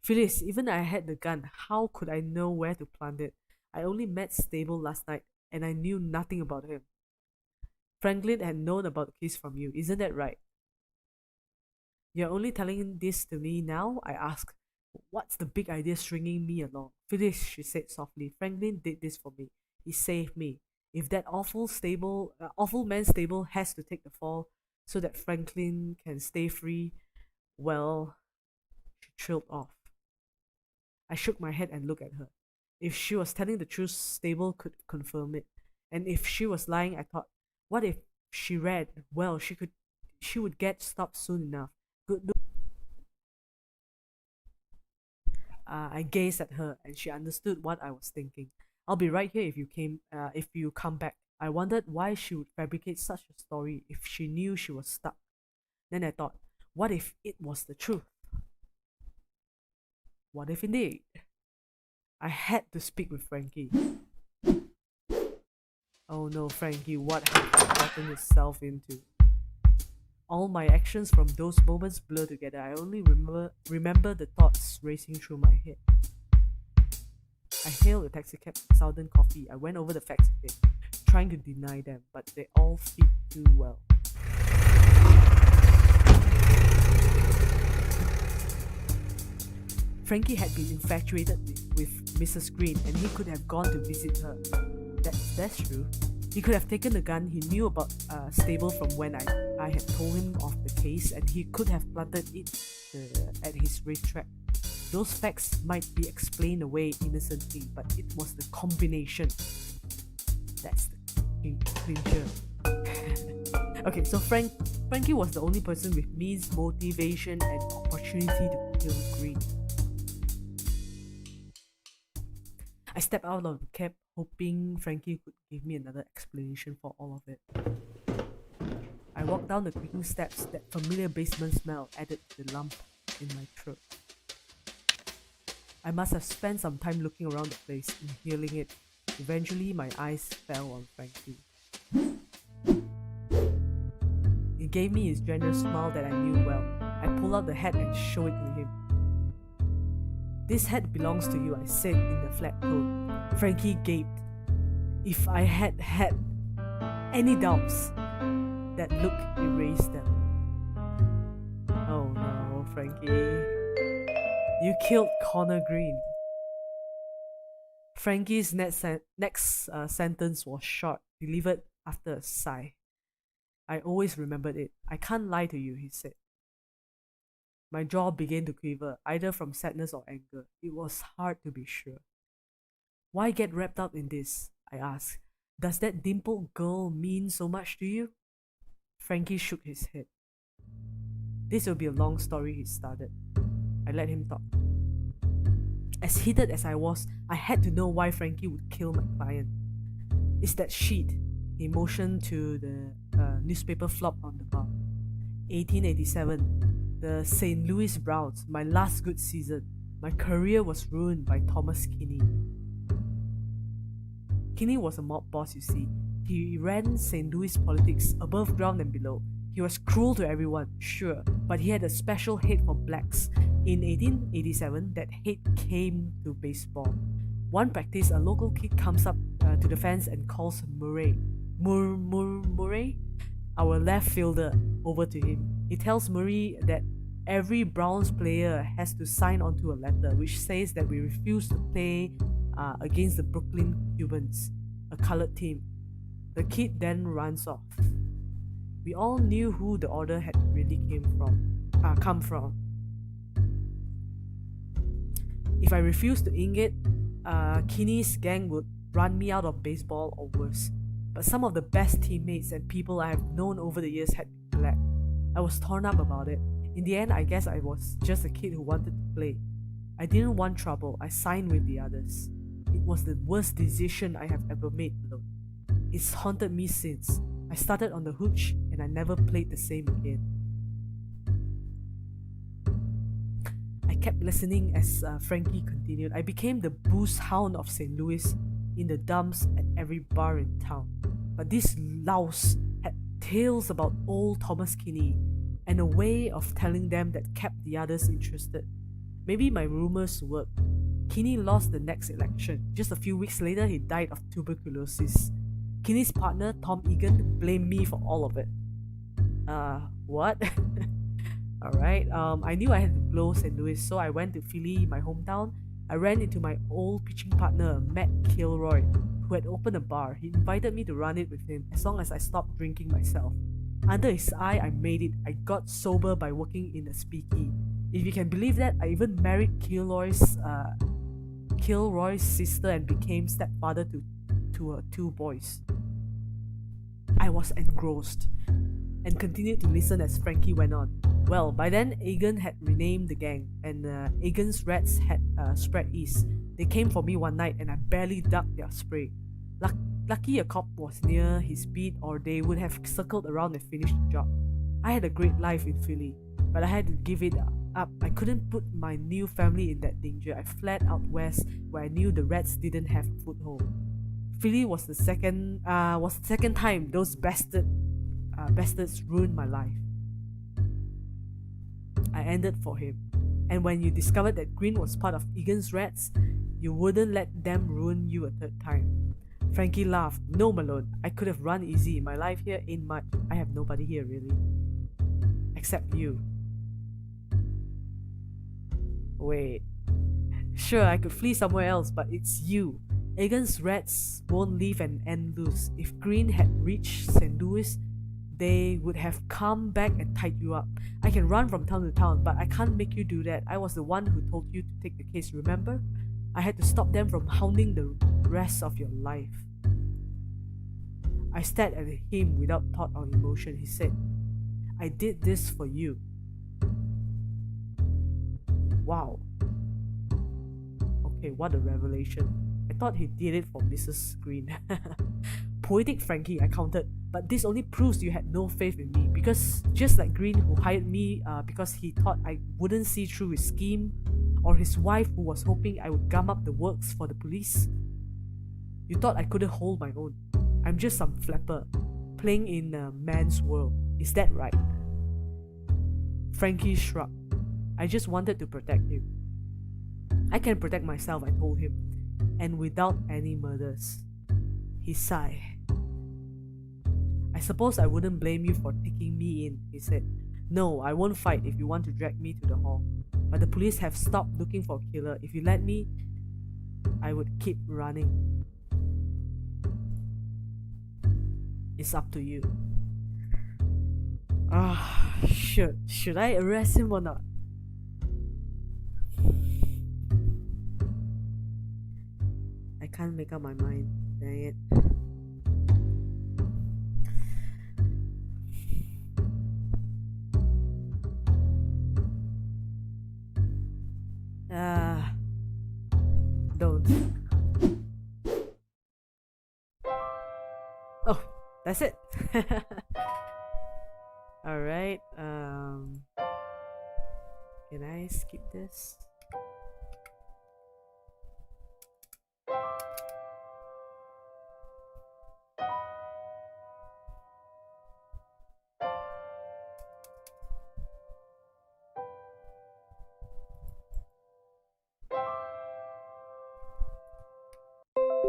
Phyllis, even I had the gun, how could I know where to plant it? I only met Stable last night, and I knew nothing about him. Franklin had known about the case from you, isn't that right? You're only telling this to me now? I asked. What's the big idea stringing me along? Phyllis, she said softly. Franklin did this for me. He saved me. If that awful man Stable has to take the fall so that Franklin can stay free, well, she trailed off. I shook my head and looked at her. If she was telling the truth, Stable could confirm it. And if she was lying, I thought, what if she read? Well, she would get stopped soon enough. Good. I gazed at her, and she understood what I was thinking. I'll be right here if you come back. I wondered why she would fabricate such a story if she knew she was stuck. Then I thought, what if it was the truth? What if indeed? I had to speak with Frankie. Oh no, Frankie, what have you gotten yourself into? All my actions from those moments blur together. I only remember the thoughts racing through my head. I hailed a taxicab to Southern Coffee. I went over the facts a bit, trying to deny them, but they all fit too well. Frankie had been infatuated with Mrs. Green, and he could have gone to visit her. That's true. He could have taken the gun. He knew about Stable from when I had told him of the case, and he could have planted it at his racetrack. Those facts might be explained away innocently, but it was the combination. That's the clincher. Okay, so Frankie was the only person with means, motivation, and opportunity to kill Green. I stepped out of the cab, hoping Frankie could give me another explanation for all of it. I walked down the creaking steps. That familiar basement smell added to the lump in my throat. I must have spent some time looking around the place, inhaling it. Eventually, my eyes fell on Frankie. He gave me his generous smile that I knew well. I pulled out the hat and showed it to him. "This hat belongs to you," I said in the flat tone. Frankie gaped. If I had had any doubts, that look erased them. "Oh no, Frankie. You killed Connor Green." Frankie's next sentence was short, delivered after a sigh. I always remembered it. "I can't lie to you," he said. My jaw began to quiver, either from sadness or anger. It was hard to be sure. "Why get wrapped up in this?" I asked. "Does that dimpled girl mean so much to you?" Frankie shook his head. "This will be a long story," he started. I let him talk. As heated as I was, I had to know why Frankie would kill my client. "It's that sheet." He motioned to the newspaper flop on the bar. 1887. The St. Louis Browns, my last good season. My career was ruined by Thomas Kinney. Kinney was a mob boss, you see. He ran St. Louis politics above ground and below. He was cruel to everyone, sure, but he had a special hate for blacks. In 1887, that hate came to baseball. One practice, a local kid comes up to the fence and calls Murray, our left fielder, over to him. He tells Murray that every Browns player has to sign onto a letter which says that we refuse to play against the Brooklyn Cubans, a colored team. The kid then runs off. We all knew who the order had really come from. If I refused to ink it, Kinney's gang would run me out of baseball or worse. But some of the best teammates and people I have known over the years had been black. I was torn up about it. In the end, I guess I was just a kid who wanted to play. I didn't want trouble. I signed with the others. It was the worst decision I have ever made alone. It's haunted me since. I started on the hooch and I never played the same again. I kept listening as Frankie continued. I became the booze hound of St. Louis, in the dumps at every bar in town. But this louse had tales about old Thomas Kinney and a way of telling them that kept the others interested. Maybe my rumors worked. Kinney lost the next election. Just a few weeks later, he died of tuberculosis. Kinney's partner, Tom Egan, blamed me for all of it. What? Alright, I knew I had to blow St. Louis, so I went to Philly, my hometown. I ran into my old pitching partner, Matt Kilroy, who had opened a bar. He invited me to run it with him, as long as I stopped drinking myself. Under his eye, I made it. I got sober by working in a speakeasy. If you can believe that, I even married Kilroy's sister and became stepfather to her 2 boys. I was engrossed and continued to listen as Frankie went on. Well, by then, Egan had renamed the gang, and Egan's rats had spread east. They came for me one night, and I barely ducked their spray. Lucky a cop was near his beat, or they would have circled around and finished the job. I had a great life in Philly, but I had to give it up. I couldn't put my new family in that danger. I fled out west, where I knew the rats didn't have a foothold. Philly was the second time those bastards ruined my life. I ended for him. And when you discovered that Green was part of Egan's rats, you wouldn't let them ruin you a 3rd time. Frankie laughed. No, Malone, I could have run easy. My life here ain't much. I have nobody here, really. Except you. Wait. Sure, I could flee somewhere else, but it's you. Egan's rats won't leave an end loose. If Green had reached St. Louis, they would have come back and tied you up. I can run from town to town, but I can't make you do that. I was the one who told you to take the case, remember? I had to stop them from hounding the rest of your life. I stared at him without thought or emotion. He said, I did this for you. Wow. Okay, what a revelation. I thought he did it for Mrs. Green. Poetic Frankie, I countered, but this only proves you had no faith in me, because just like Green, who hired me because he thought I wouldn't see through his scheme, or his wife who was hoping I would gum up the works for the police, you thought I couldn't hold my own. I'm just some flapper, playing in a man's world. Is that right? Frankie shrugged. I just wanted to protect you. I can protect myself, I told him, and without any murders. He sighed. I suppose I wouldn't blame you for taking me in, he said. No, I won't fight if you want to drag me to the hall. But the police have stopped looking for a killer. If you let me, I would keep running. It's up to you. Should I arrest him or not? I can't make up my mind. Dang it. Don't. Oh, that's it. Alright, can I skip this?